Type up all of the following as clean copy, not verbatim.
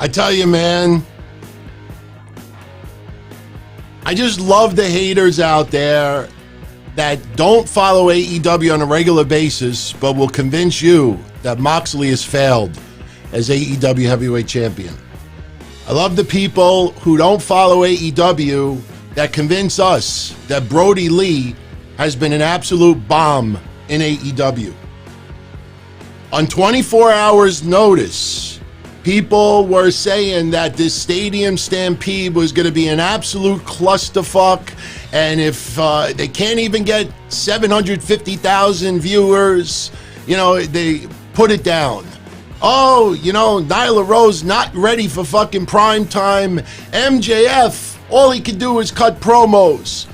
I tell you, man, I just love the haters out there that don't follow AEW on a regular basis, but will convince you that Moxley has failed as AEW Heavyweight Champion. I love the people who don't follow AEW that convince us that Brody Lee has been an absolute bomb in AEW. On 24 hours notice, people were saying that this stadium stampede was going to be an absolute clusterfuck, and if they can't even get 750,000 viewers, they put it down. Oh, Nyla Rose not ready for fucking prime time. MJF, all he can do is cut promos.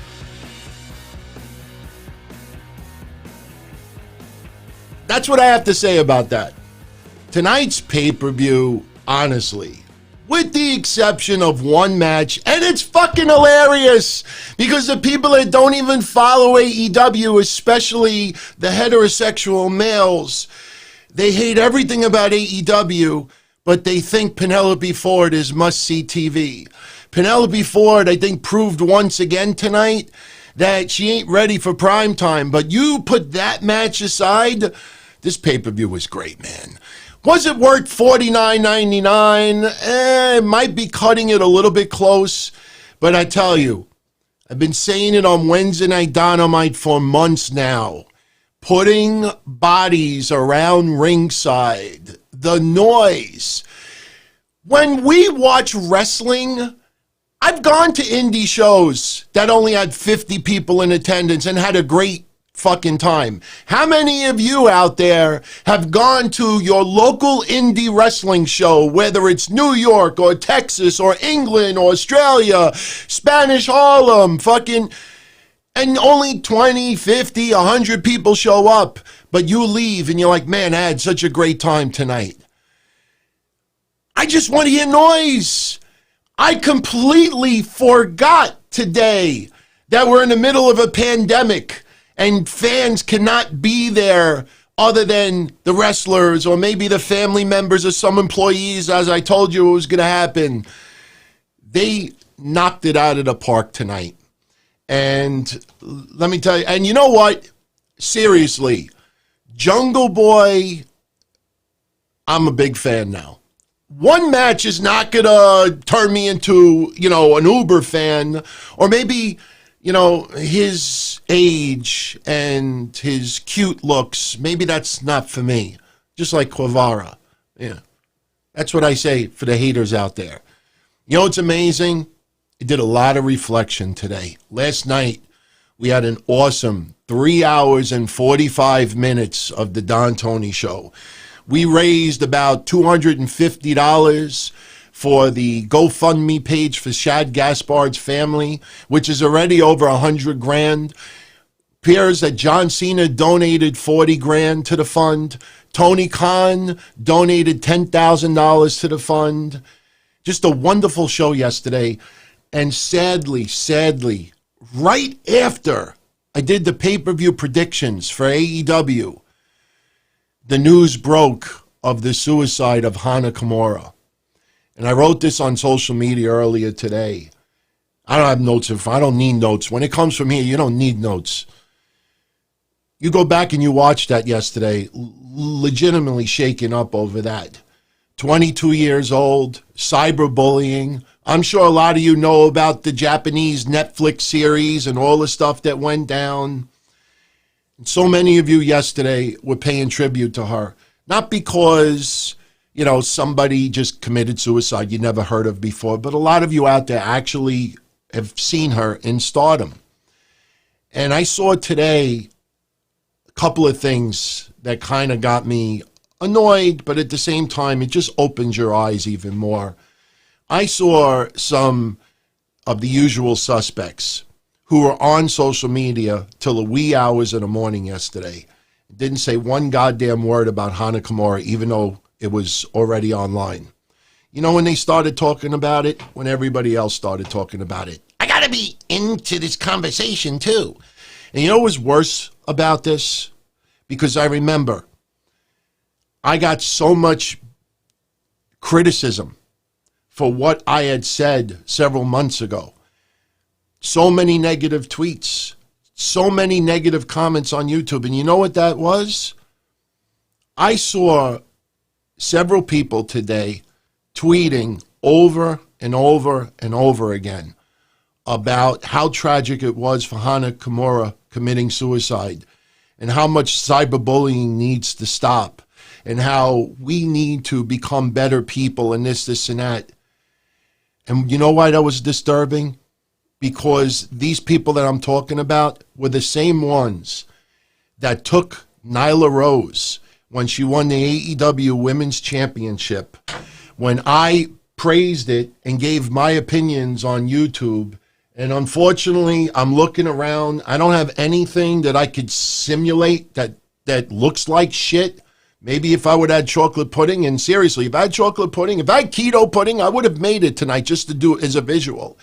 That's what I have to say about that. Tonight's pay-per-view, honestly, with the exception of one match, and it's fucking hilarious because the people that don't even follow AEW, especially the heterosexual males, they hate everything about AEW, but they think Penelope Ford is must-see TV. Penelope Ford, I think, proved once again tonight that she ain't ready for prime time. But you put that match aside, this pay-per-view was great, man. Was it worth $49.99? It might be cutting it a little bit close, but I tell you, I've been saying it on Wednesday Night Dynamite for months now. Putting bodies around ringside, the noise. When we watch wrestling, I've gone to indie shows that only had 50 people in attendance and had a great fucking time. How many of you out there have gone to your local indie wrestling show, whether it's New York or Texas or England or Australia, Spanish Harlem, and only 20, 50, 100 people show up, but you leave and you're like, man, I had such a great time tonight. I just want to hear noise. I completely forgot today that we're in the middle of a pandemic and fans cannot be there other than the wrestlers or maybe the family members of some employees, as I told you it was going to happen. They knocked it out of the park tonight. And let me tell you, and you know what? Seriously, Jungle Boy, I'm a big fan now. One match is not going to turn me into, an Uber fan, or maybe, his age and his cute looks, maybe that's not for me. Just like Guevara. Yeah. That's what I say for the haters out there. You know what's amazing? I did a lot of reflection today. Last night, we had an awesome 3 hours and 45 minutes of the Don Tony Show. We raised about $250 for the GoFundMe page for Shad Gaspard's family, which is already over $100,000. Appears that John Cena donated $40,000 to the fund. Tony Khan donated $10,000 to the fund. Just a wonderful show yesterday. And sadly, right after I did the pay-per-view predictions for AEW, the news broke of the suicide of Hana Kimura. And I wrote this on social media earlier today. I don't have notes. I don't need notes. When it comes from here, you don't need notes. You go back and you watch that yesterday, legitimately shaken up over that. 22 years old, cyberbullying. I'm sure a lot of you know about the Japanese Netflix series and all the stuff that went down. And so many of you yesterday were paying tribute to her. Not because, somebody just committed suicide you never heard of before, but a lot of you out there actually have seen her in stardom. And I saw today a couple of things that kind of got me annoyed, but at the same time, it just opens your eyes even more. I saw some of the usual suspects who were on social media till the wee hours of the morning yesterday. Didn't say one goddamn word about Hana Kimura, even though it was already online. You know when they started talking about it? When everybody else started talking about it. I got to be into this conversation too. And you know what was worse about this? Because I remember I got so much criticism for what I had said several months ago. So many negative tweets, so many negative comments on YouTube. And you know what that was? I saw several people today tweeting over and over and over again about how tragic it was for Hana Kimura committing suicide and how much cyberbullying needs to stop and how we need to become better people and this, and that. And you know why that was disturbing? Because these people that I'm talking about were the same ones that took Nyla Rose when she won the AEW Women's Championship, when I praised it and gave my opinions on YouTube. And unfortunately, I'm looking around. I don't have anything that I could simulate that looks like shit. Maybe if I would add chocolate pudding, and seriously, if I had chocolate pudding, if I had keto pudding, I would have made it tonight just to do it as a visual.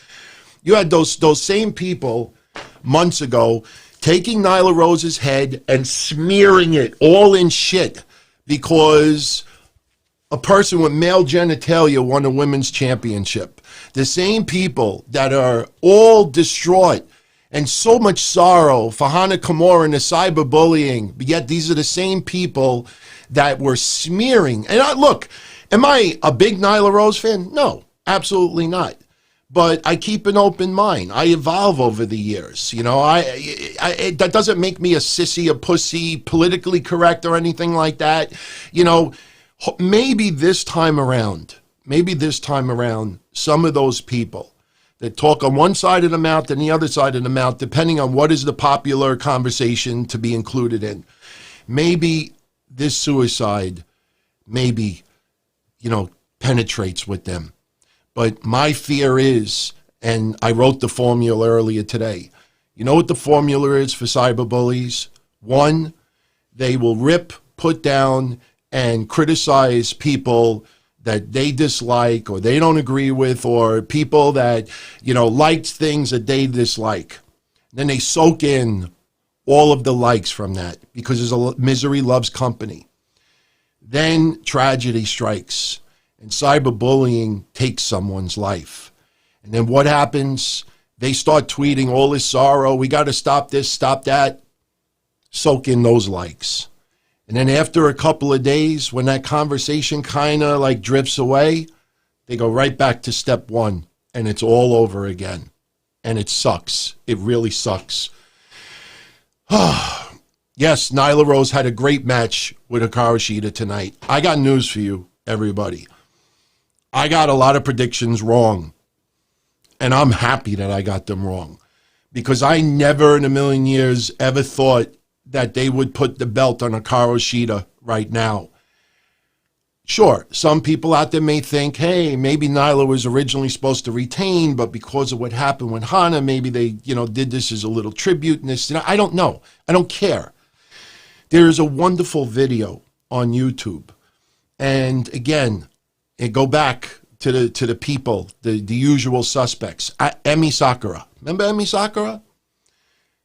You had those same people months ago taking Nyla Rose's head and smearing it all in shit because a person with male genitalia won a women's championship. The same people that are all distraught and so much sorrow for Hana Kimura and the cyberbullying, but yet these are the same people that were smearing. And look, am I a big Nyla Rose fan? No, absolutely not. But I keep an open mind. I evolve over the years. You know, that doesn't make me a sissy, a pussy, politically correct or anything like that. You know, maybe this time around, some of those people that talk on one side of the mouth and the other side of the mouth, depending on what is the popular conversation to be included in, maybe this suicide, penetrates with them. But my fear is, and I wrote the formula earlier today, you know what the formula is for cyberbullies? One, they will rip, put down, and criticize people that they dislike or they don't agree with, or people that, liked things that they dislike. Then they soak in all of the likes from that because misery loves company. Then tragedy strikes and cyberbullying takes someone's life. And then what happens? They start tweeting all this sorrow. We got to stop this, stop that. Soak in those likes. And then after a couple of days, when that conversation kind of drifts away, they go right back to step one and it's all over again. And it sucks. It really sucks. Yes, Nyla Rose had a great match with Hikaru Shida tonight. I got news for you, everybody. I got a lot of predictions wrong. And I'm happy that I got them wrong. Because I never in a million years ever thought that they would put the belt on Hikaru Shida right now. Sure, some people out there may think, hey, maybe Nyla was originally supposed to retain, but because of what happened with Hana, maybe they, did this as a little tribute and this. I don't know. I don't care. There is a wonderful video on YouTube. And again, go back to the people, the usual suspects. Emi Sakura. Remember Emi Sakura?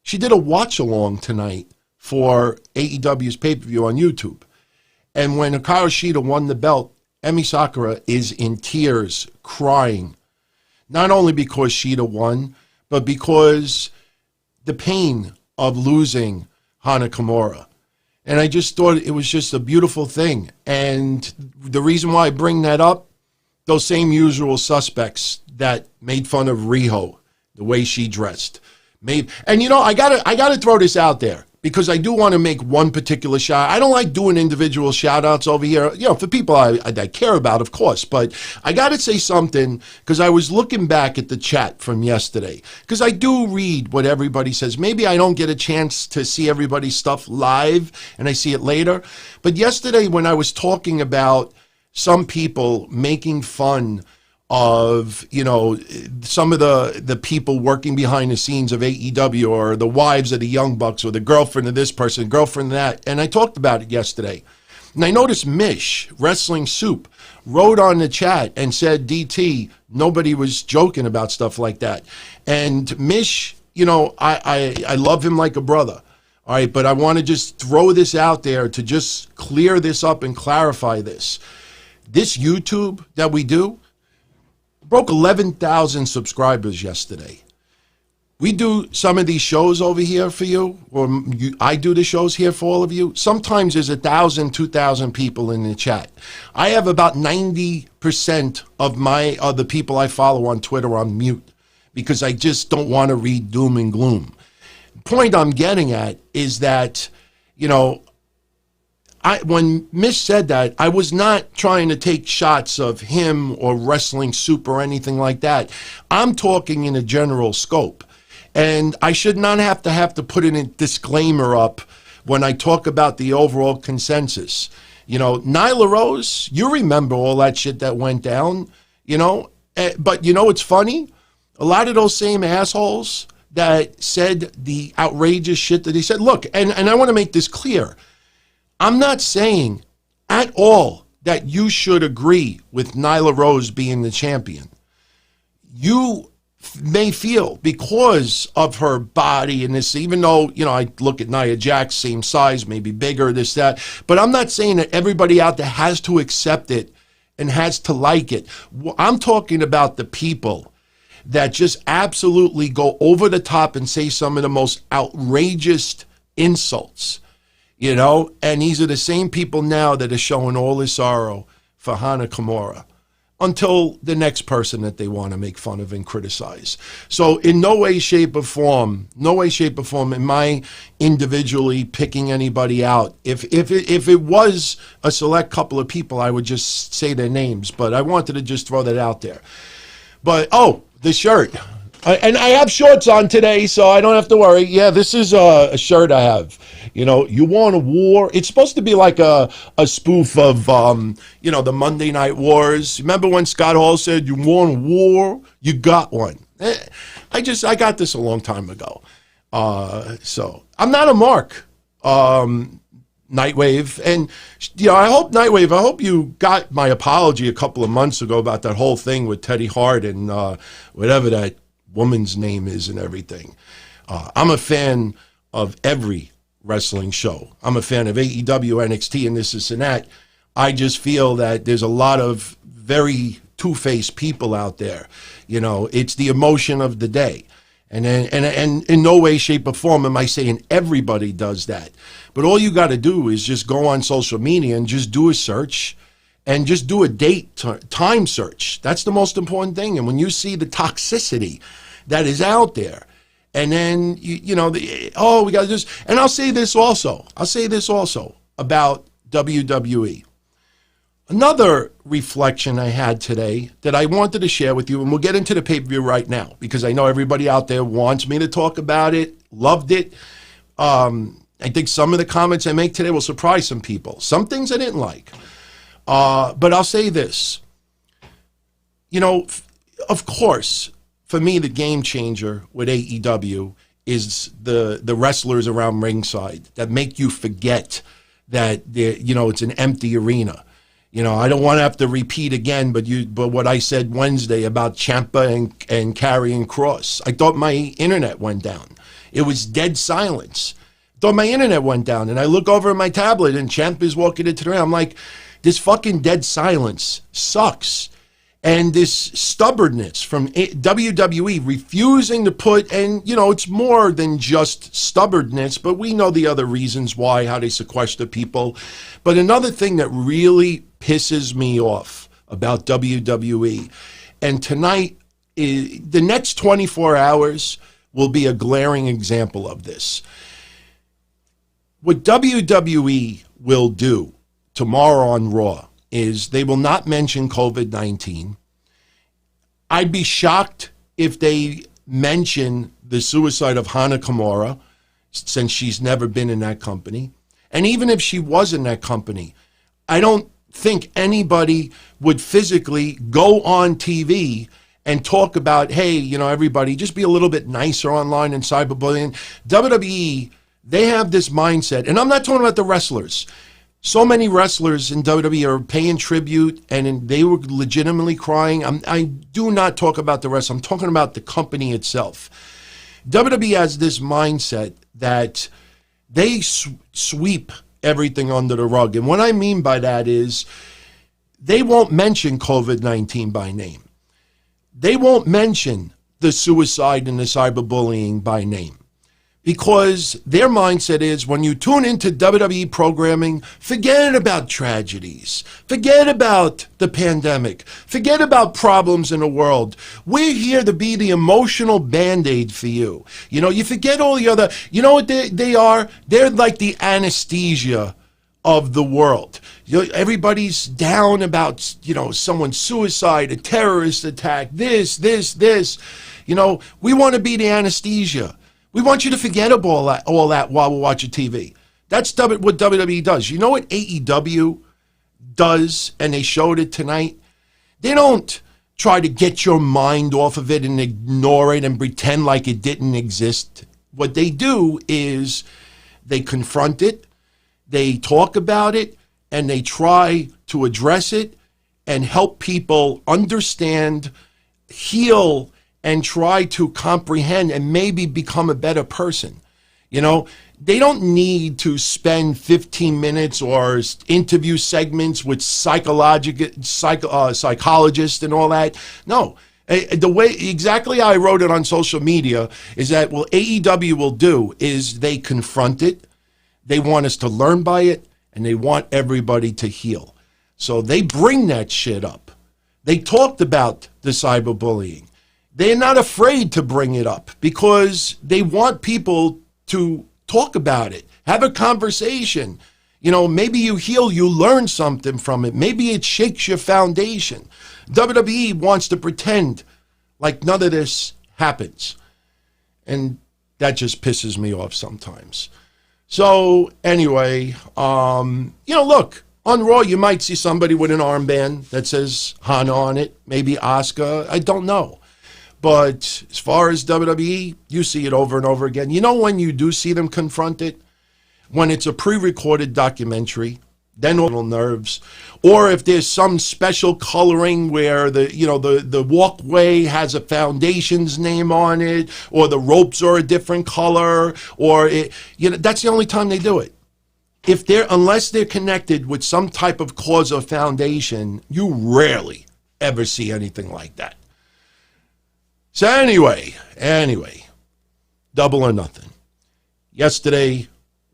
She did a watch-along tonight for AEW's pay-per-view on YouTube. And when Hikaru Shida won the belt, Emi Sakura is in tears, crying. Not only because Shida won, but because the pain of losing Hana Kimura. And I just thought it was just a beautiful thing. And the reason why I bring that up, those same usual suspects that made fun of Riho, the way she dressed. And I gotta throw this out there, because I do want to make one particular shout. I don't like doing individual shout-outs over here, for people I care about, of course. But I got to say something, because I was looking back at the chat from yesterday, because I do read what everybody says. Maybe I don't get a chance to see everybody's stuff live, and I see it later. But yesterday when I was talking about some people making fun of, some of the people working behind the scenes of AEW, or the wives of the Young Bucks, or the girlfriend of this person, girlfriend of that. And I talked about it yesterday. And I noticed Mish, Wrestling Soup, wrote on the chat and said, DT, nobody was joking about stuff like that. And Mish, I love him like a brother. All right, but I want to just throw this out there to just clear this up and clarify this. This YouTube that we do, Broke 11,000 subscribers yesterday. We do some of these shows over here for you, or I do the shows here for all of you. Sometimes there's 1,000, 2,000 people in the chat. I have about 90% of the people I follow on Twitter on mute because I just don't want to read doom and gloom. The point I'm getting at is that, you know, when Mish said that, I was not trying to take shots of him or Wrestling Soup or anything like that. I'm talking in a general scope. And I should not have to put in a disclaimer up when I talk about the overall consensus. You know, Nyla Rose, you remember all that shit that went down, you know? But you know what's funny? A lot of those same assholes that said the outrageous shit that he said, look, and I want to make this clear. I'm not saying at all that you should agree with Nyla Rose being the champion. You may feel because of her body and this, even though, you know, I look at Nia Jax, same size, maybe bigger, this, that, but I'm not saying that everybody out there has to accept it and has to like it. I'm talking about the people that just absolutely go over the top and say some of the most outrageous insults. You know, and these are the same people now that are showing all this sorrow for Hana Kimura until the next person that they want to make fun of and criticize. So in no way, shape, or form, am I individually picking anybody out. If it was a select couple of people, I would just say their names, but I wanted to just throw that out there. But, oh, the shirt. And I have shorts on today, so I don't have to worry. Yeah, this is a shirt I have. You know, you want a war. It's supposed to be like a spoof of, you know, the Monday Night Wars. Remember when Scott Hall said, you want a war? You got one. I got this a long time ago. So I'm not a mark, Nightwave. And, you know, I hope you got my apology a couple of months ago about that whole thing with Teddy Hart and whatever that woman's name is and everything. I'm a fan of every wrestling show. I'm a fan of AEW, NXT, and this and that. I just feel that there's a lot of very two-faced people out there. You know, it's the emotion of the day. And in no way, shape, or form am I saying everybody does that. But all you got to do is just go on social media and just do a search and just do a time search. That's the most important thing. And when you see the toxicity that is out there, and then, we got to just, and I'll say this also about WWE. Another reflection I had today that I wanted to share with you, and we'll get into the pay-per-view right now, because I know everybody out there wants me to talk about it, loved it. I think some of the comments I make today will surprise some people. Some things I didn't like. But I'll say this. You know, of course, for me, the game changer with AEW is the wrestlers around ringside that make you forget that it's an empty arena. You know, I don't want to have to repeat again, but what I said Wednesday about Ciampa and Karrion Kross. I thought my internet went down. It was dead silence. I thought my internet went down, and I look over at my tablet, and Ciampa's walking into the ring. I'm like, this fucking dead silence sucks. And this stubbornness from WWE refusing to put, and, you know, it's more than just stubbornness, but we know the other reasons why, how they sequester people. But another thing that really pisses me off about WWE, and tonight, the next 24 hours will be a glaring example of this. What WWE will do tomorrow on Raw is they will not mention COVID-19. I'd be shocked if they mention the suicide of Hana Kimura, since she's never been in that company. And even if she was in that company, I don't think anybody would physically go on TV and talk about, hey, you know, everybody, just be a little bit nicer online and cyberbullying. WWE, they have this mindset, and I'm not talking about the wrestlers. So many wrestlers in WWE are paying tribute, and they were legitimately crying. I do not talk about the rest. I'm talking about the company itself. WWE has this mindset that they sweep everything under the rug. And what I mean by that is they won't mention COVID-19 by name. they won't mention the suicide and the cyberbullying by name. Because their mindset is when you tune into WWE programming, forget about tragedies, forget about the pandemic, forget about problems in the world. We're here to be the emotional Band-Aid for you. You know, you forget all the other, you know what they are? They're like the anesthesia of the world. You know, everybody's down about, you know, someone's suicide, a terrorist attack, this. You know, we want to be the anesthesia. We want you to forget about all that while we're watching TV. That's what WWE does. You know what AEW does, and they showed it tonight? They don't try to get your mind off of it and ignore it and pretend like it didn't exist. What they do is they confront it, they talk about it, and they try to address it and help people understand, heal, and try to comprehend and maybe become a better person. You know, they don't need to spend 15 minutes or interview segments with psychologists and all that. No, the way exactly I wrote it on social media is that what AEW will do is they confront it, they want us to learn by it, and they want everybody to heal. So they bring that shit up. They talked about the cyberbullying. They're not afraid to bring it up because they want people to talk about it, have a conversation. You know, maybe you heal, you learn something from it. Maybe it shakes your foundation. WWE wants to pretend like none of this happens. And that just pisses me off sometimes. So anyway, you know, look, on Raw, you might see somebody with an armband that says Hana on it, maybe Asuka. I don't know. But as far as WWE, you see it over and over again. You know when you do see them confront it? When it's a pre-recorded documentary, then all nerves. Or if there's some special coloring where the walkway has a foundation's name on it, or the ropes are a different color, or that's the only time they do it. Unless they're connected with some type of cause or foundation, you rarely ever see anything like that. So anyway, Double or Nothing. Yesterday,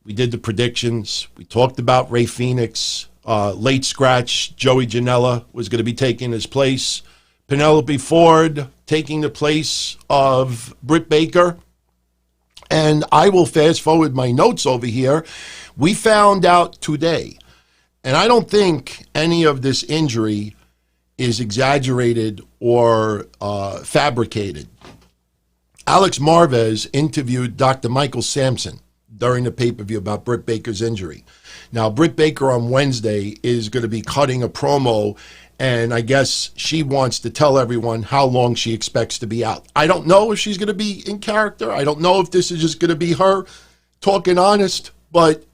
we did the predictions. We talked about Rey Fenix. Late scratch, Joey Janela was going to be taking his place. Penelope Ford taking the place of Britt Baker. And I will fast forward my notes over here. We found out today, and I don't think any of this injury is exaggerated or fabricated. Alex Marvez interviewed Dr. Michael Sampson during the pay-per-view about Britt Baker's injury. Now, Britt Baker on Wednesday is going to be cutting a promo, and I guess she wants to tell everyone how long she expects to be out. I don't know if she's going to be in character. I don't know if this is just going to be her talking honest, but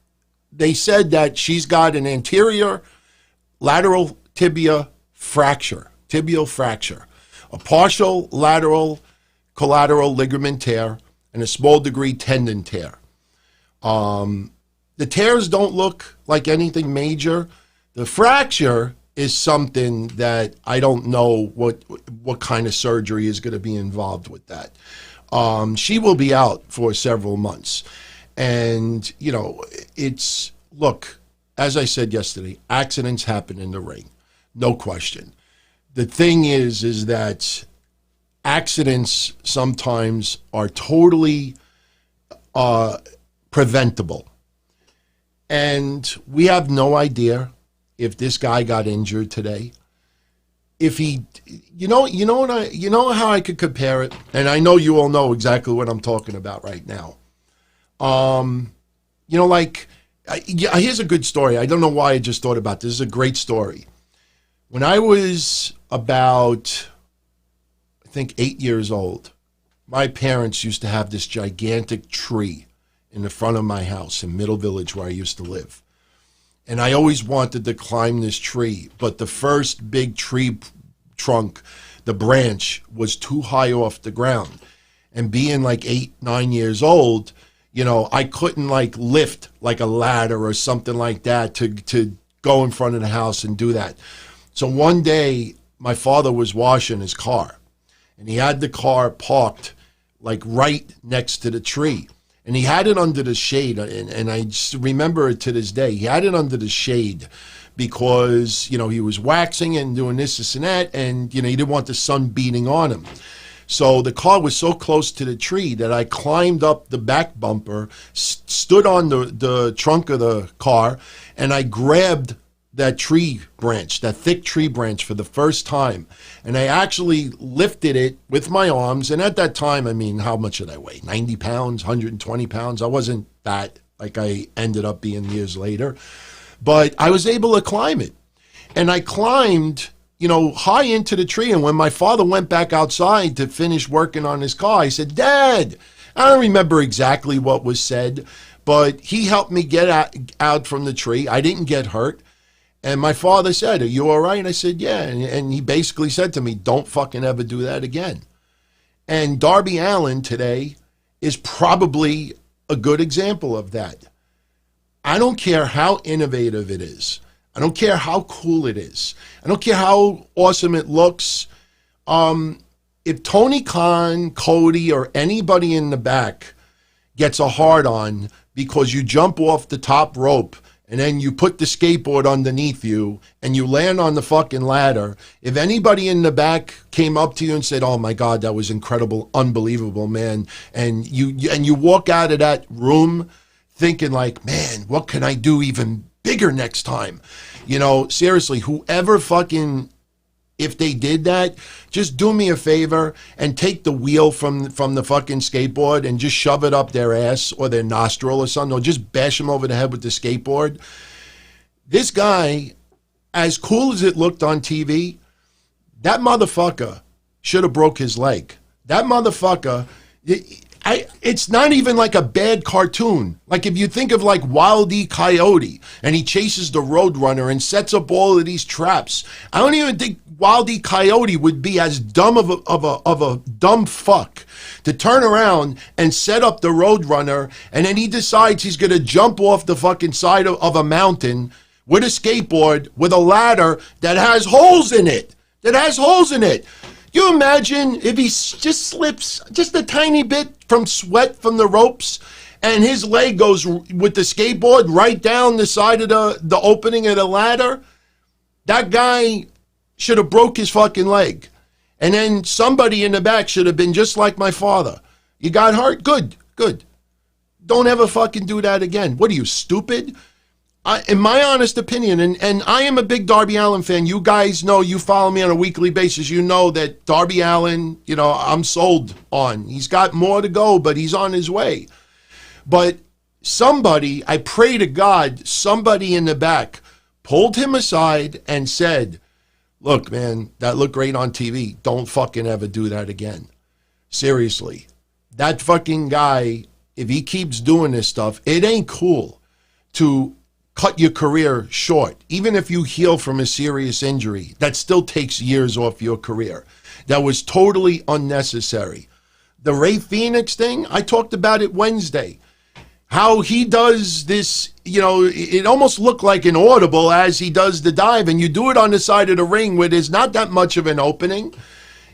they said that she's got an anterior lateral tibial fracture, a partial lateral collateral ligament tear, and a small degree tendon tear. The tears don't look like anything major. The fracture is something that I don't know what kind of surgery is going to be involved with that. She will be out for several months. And, you know, look, as I said yesterday, accidents happen in the ring. No question. The thing is that accidents sometimes are totally preventable. And we have no idea if this guy got injured today. If he, you know how I could compare it, and I know you all know exactly what I'm talking about right now. Here's a good story. I don't know why I just thought about this. This is a great story. When I was about, I think, 8 years old, my parents used to have this gigantic tree in the front of my house in Middle Village where I used to live. And I always wanted to climb this tree, but the first big tree trunk, the branch, was too high off the ground. And being like 8, 9 years old, you know, I couldn't like lift like a ladder or something like that to go in front of the house and do that. So one day, my father was washing his car, and he had the car parked like right next to the tree. And he had it under the shade, and I just remember it to this day. He had it under the shade because, you know, he was waxing and doing this and that, and, you know, he didn't want the sun beating on him. So the car was so close to the tree that I climbed up the back bumper, stood on the trunk of the car, and I grabbed that tree branch, that thick tree branch, for the first time. And I actually lifted it with my arms. And at that time, I mean, how much did I weigh? 90 pounds, 120 pounds? I wasn't that like I ended up being years later. But I was able to climb it. And I climbed, you know, high into the tree. And when my father went back outside to finish working on his car, I said, "Dad," I don't remember exactly what was said, but he helped me get out from the tree. I didn't get hurt. And my father said, "Are you all right?" And I said, "Yeah." And he basically said to me, "Don't fucking ever do that again." And Darby Allen today is probably a good example of that. I don't care how innovative it is. I don't care how cool it is. I don't care how awesome it looks. If Tony Khan, Cody, or anybody in the back gets a hard-on because you jump off the top rope and then you put the skateboard underneath you and you land on the fucking ladder, if anybody in the back came up to you and said, "Oh my God, that was incredible, unbelievable, man," and you walk out of that room thinking like, "Man, what can I do even bigger next time?" You know, seriously, whoever fucking, if they did that, just do me a favor and take the wheel from the fucking skateboard and just shove it up their ass or their nostril or something, or just bash them over the head with the skateboard. This guy, as cool as it looked on TV, that motherfucker should have broke his leg. That motherfucker, it's not even like a bad cartoon. Like if you think of like Wile E. Coyote and he chases the Roadrunner and sets up all of these traps, I don't even think Wile E. Coyote would be as dumb of a dumb fuck to turn around and set up the Roadrunner, and then he decides he's going to jump off the fucking side of a mountain with a skateboard with a ladder that has holes in it. You imagine if he just slips just a tiny bit from sweat from the ropes and his leg goes with the skateboard right down the side of the opening of the ladder? That guy should have broke his fucking leg. And then somebody in the back should have been just like my father. You got hurt? Good. Don't ever fucking do that again. What are you, stupid? In my honest opinion, and I am a big Darby Allen fan. You guys know, you follow me on a weekly basis. You know that Darby Allen, you know, I'm sold on. He's got more to go, but he's on his way. But somebody, I pray to God, somebody in the back pulled him aside and said, "Look, man, that looked great on TV. Don't fucking ever do that again." Seriously. That fucking guy, if he keeps doing this stuff, it ain't cool to cut your career short. Even if you heal from a serious injury, that still takes years off your career. That was totally unnecessary. The Ray Phoenix thing, I talked about it Wednesday. How he does this, you know, it almost looked like an audible as he does the dive, and you do it on the side of the ring where there's not that much of an opening.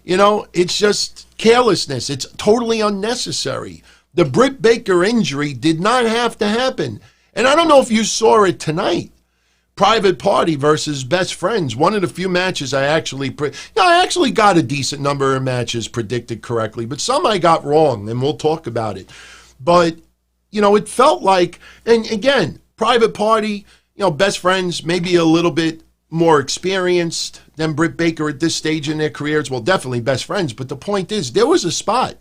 You know, it's just carelessness. It's totally unnecessary. The Britt Baker injury did not have to happen. And I don't know if you saw it tonight. Private Party versus Best Friends. One of the few matches I actually got a decent number of matches predicted correctly, but some I got wrong, and we'll talk about it. But, you know, it felt like, and again, Private Party, you know, Best Friends, maybe a little bit more experienced than Britt Baker at this stage in their careers. Well, definitely Best Friends. But the point is, there was a spot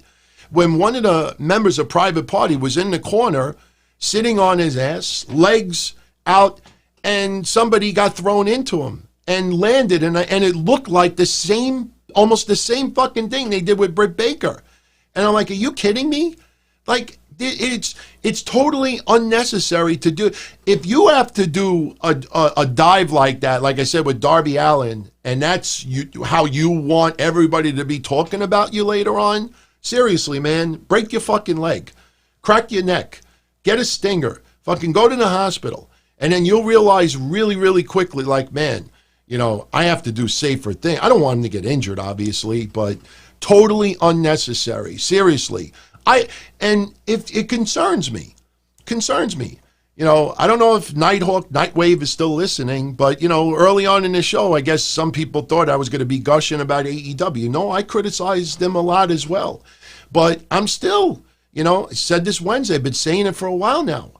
when one of the members of Private Party was in the corner sitting on his ass, legs out, and somebody got thrown into him and landed, and it looked like the same, almost the same fucking thing they did with Britt Baker. And I'm like, are you kidding me? Like, it's totally unnecessary to do. If you have to do a dive like that, like I said with Darby Allen, and that's how you want everybody to be talking about you later on, seriously, man, break your fucking leg, crack your neck, get a stinger, fucking go to the hospital. And then you'll realize really, really quickly, like, man, you know, I have to do safer things. I don't want him to get injured, obviously, but Totally unnecessary. Seriously. And if it concerns me. You know, I don't know if Nightwave is still listening, but, you know, early on in the show, I guess some people thought I was going to be gushing about AEW. No, I criticized them a lot as well. But I'm still, you know, I said this Wednesday, I've been saying it for a while now.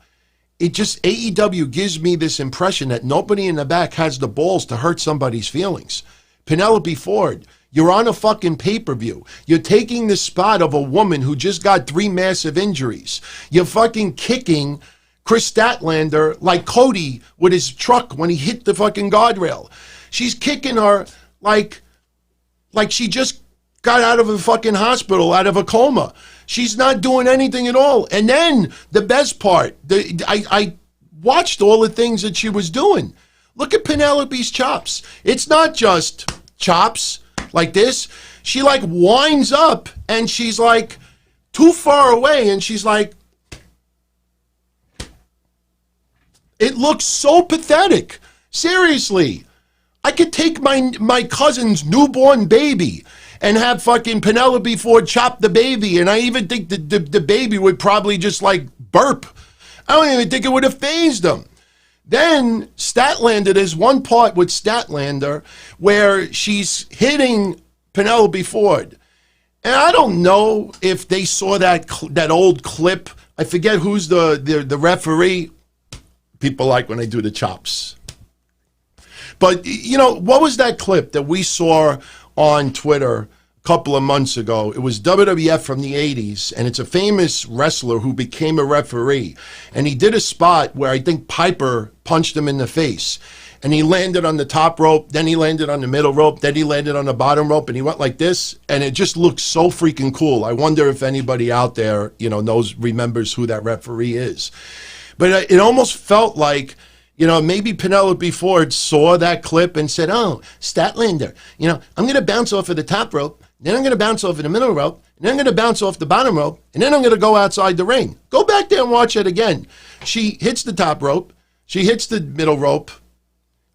It just, AEW gives me this impression that nobody in the back has the balls to hurt somebody's feelings. Penelope Ford, you're on a fucking pay-per-view. You're taking the spot of a woman who just got 3 massive injuries. You're fucking kicking Kris Statlander like Cody with his truck when he hit the fucking guardrail. She's kicking her like she just got out of a fucking hospital, out of a coma. She's not doing anything at all. And then the best part, I watched all the things that she was doing. Look at Penelope's chops. It's not just chops like this. She like winds up and she's like too far away and she's like, it looks so pathetic. Seriously. I could take my cousin's newborn baby and have fucking Penelope Ford chop the baby, and I even think the baby would probably just like burp. I don't even think it would have fazed them. Then Statlander, there's one part with Statlander where she's hitting Penelope Ford. And I don't know if they saw that old clip. I forget who's the referee. People like when I do the chops. But, you know, what was that clip that we saw on Twitter a couple of months ago? It was WWF from the 80s, and it's a famous wrestler who became a referee. And he did a spot where I think Piper punched him in the face. And he landed on the top rope, then he landed on the middle rope, then he landed on the bottom rope, and he went like this, and it just looked so freaking cool. I wonder if anybody out there, you know, remembers who that referee is. But it almost felt like, you know, maybe Penelope Ford saw that clip and said, oh, Statlander, you know, I'm going to bounce off of the top rope, then I'm going to bounce off of the middle rope, and then I'm going to bounce off the bottom rope, and then I'm going to go outside the ring. Go back there and watch it again. She hits the top rope. She hits the middle rope.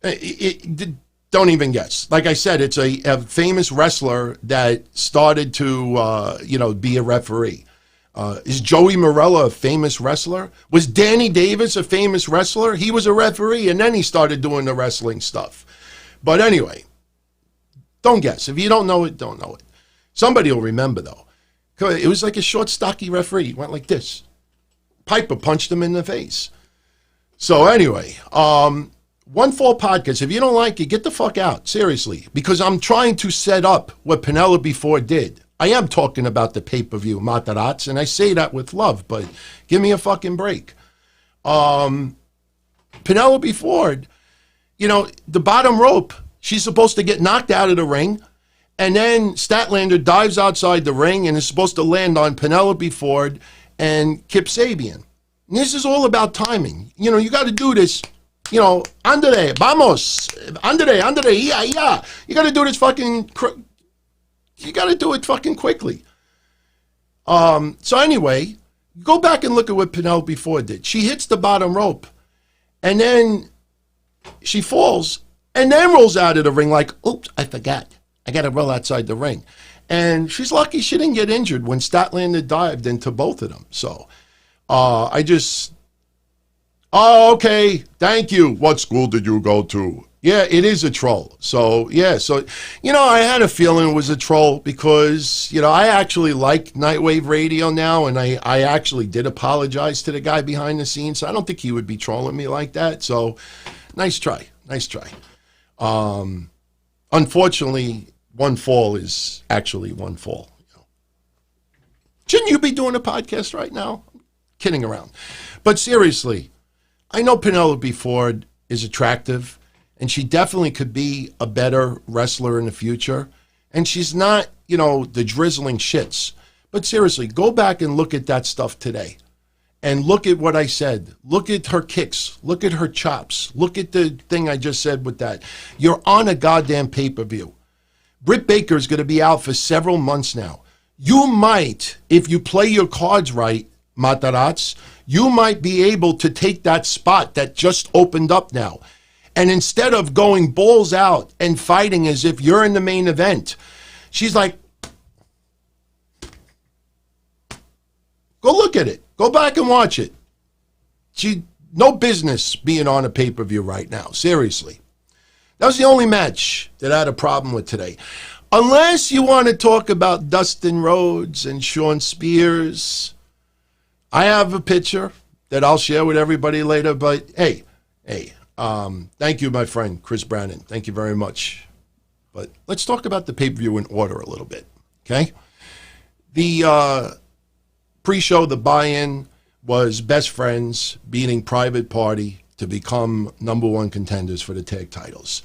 Don't even guess. Like I said, it's a famous wrestler that started to, you know, be a referee. Is Joey Morella a famous wrestler? Was Danny Davis a famous wrestler? He was a referee, and then he started doing the wrestling stuff. But anyway, don't guess. If you don't know it, don't know it. Somebody will remember, though. It was like a short, stocky referee. He went like this. Piper punched him in the face. So anyway, One Fall Podcast. If you don't like it, get the fuck out. Seriously. Because I'm trying to set up what Penelope Ford did. I am talking about the pay-per-view, Matarats, and I say that with love, but give me a fucking break. Penelope Ford, you know, the bottom rope, she's supposed to get knocked out of the ring, and then Statlander dives outside the ring and is supposed to land on Penelope Ford and Kip Sabian. And this is all about timing. You know, you got to do this, you know, andere, vamos, andere, yeah, yeah. You got to do this fucking... You got to do it fucking quickly. So anyway, go back and look at what Penelope Ford did. She hits the bottom rope, and then she falls, and then rolls out of the ring like, oops, I forgot. I got to roll outside the ring. And she's lucky she didn't get injured when Statlander dived into both of them. So okay, thank you. What school did you go to? Yeah, it is a troll. So, yeah. So, you know, I had a feeling it was a troll because, you know, I actually like Nightwave Radio now, and I actually did apologize to the guy behind the scenes. So I don't think he would be trolling me like that. So, nice try. Nice try. Unfortunately, One Fall is actually One Fall. You know. Shouldn't you be doing a podcast right now? Kidding around. But seriously, I know Penelope Ford is attractive, and she definitely could be a better wrestler in the future. And she's not, you know, the drizzling shits. But seriously, go back and look at that stuff today. And look at what I said. Look at her kicks. Look at her chops. Look at the thing I just said with that. You're on a goddamn pay-per-view. Britt Baker is going to be out for several months now. You might, if you play your cards right, Matarats, you might be able to take that spot that just opened up now. And instead of going balls out and fighting as if you're in the main event, she's like, Go look at it. Go back and watch it. She no business being on a pay-per-view right now. Seriously. That was the only match that I had a problem with today. Unless you want to talk about Dustin Rhodes and Shawn Spears, I have a picture that I'll share with everybody later. But hey, thank you, my friend, Chris Brannon. Thank you very much. But let's talk about the pay-per-view in order a little bit, okay? The pre-show, the buy-in was Best Friends beating Private Party to become #1 contenders for the tag titles.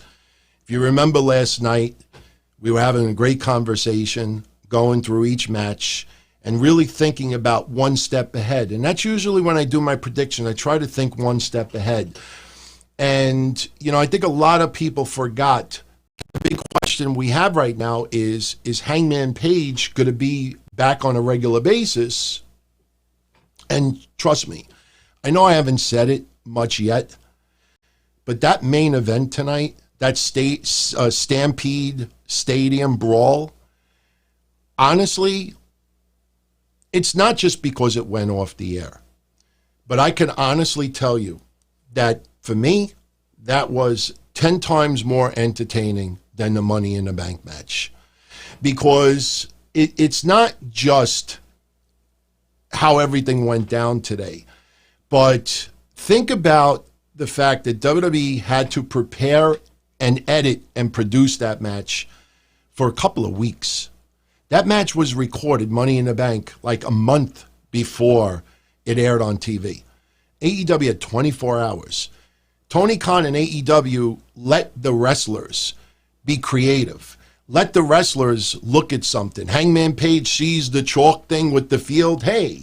If you remember last night, we were having a great conversation, going through each match, and really thinking about one step ahead. And that's usually when I do my prediction. I try to think one step ahead. And, I think a lot of people forgot the big question we have right now is Hangman Page going to be back on a regular basis? And trust me, I know I haven't said it much yet, but that main event tonight, that Stampede Stadium Brawl, honestly, it's not just because it went off the air, but I can honestly tell you that for me, that was 10 times more entertaining than the Money in the Bank match, because it's not just how everything went down today, but think about the fact that WWE had to prepare and edit and produce that match for a couple of weeks. That match was recorded, Money in the Bank, like a month before it aired on TV. AEW had 24 hours. Tony Khan and AEW let the wrestlers be creative. Let the wrestlers look at something. Hangman Page sees the chalk thing with the field. Hey,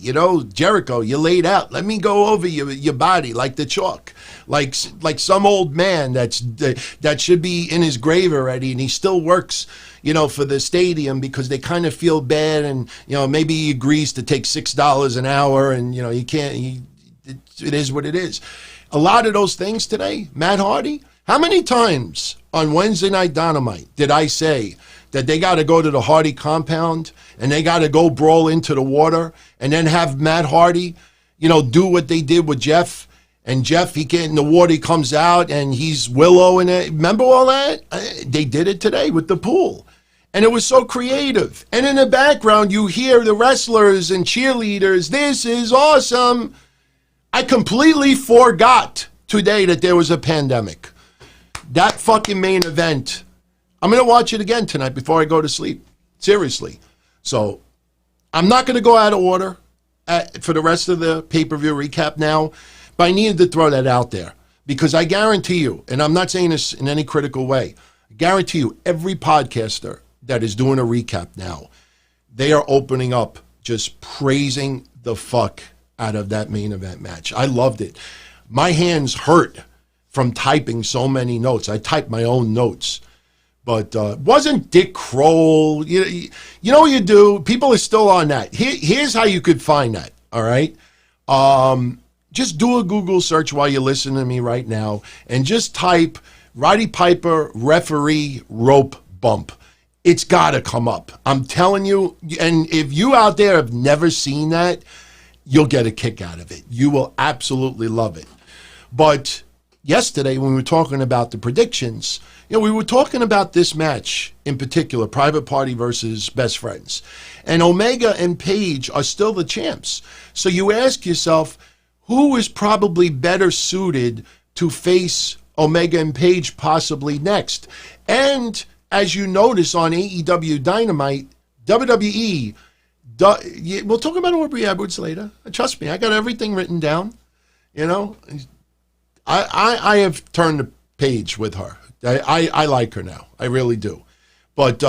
Jericho, you laid out. Let me go over your body like the chalk. Like some old man that should be in his grave already, and he still works, for the stadium because they kind of feel bad, and, maybe he agrees to take $6 an hour, and, you can't, it is what it is. A lot of those things today, Matt Hardy, how many times on Wednesday Night Dynamite did I say that they got to go to the Hardy compound and they got to go brawl into the water and then have Matt Hardy, do what they did with Jeff? And Jeff, he get in the water, he comes out and he's Willow in it. Remember all that? They did it today with the pool. And it was so creative. And in the background, you hear the wrestlers and cheerleaders. This is awesome. I completely forgot today that there was a pandemic. That fucking main event, I'm going to watch it again tonight before I go to sleep. Seriously. So I'm not going to go out of order for the rest of the pay-per-view recap now, but I needed to throw that out there because I guarantee you, and I'm not saying this in any critical way, I guarantee you every podcaster that is doing a recap now, they are opening up just praising the fuck out of that main event match. I loved it. My hands hurt from typing so many notes. I typed my own notes. But wasn't Dick Kroll, you know what you do? People are still on that. Here's how you could find that, all right? Just do a Google search while you're listening to me right now and just type Roddy Piper referee rope bump. It's got to come up. I'm telling you, and if you out there have never seen that, you'll get a kick out of it. You will absolutely love it. But yesterday, when we were talking about the predictions, we were talking about this match in particular, Private Party versus Best Friends. And Omega and Page are still the champs. So you ask yourself, who is probably better suited to face Omega and Page possibly next? And as you notice on AEW Dynamite, WWE, we'll talk about Aubrey Edwards later. Trust me, I got everything written down. I have turned the page with her. I like her now. I really do. But,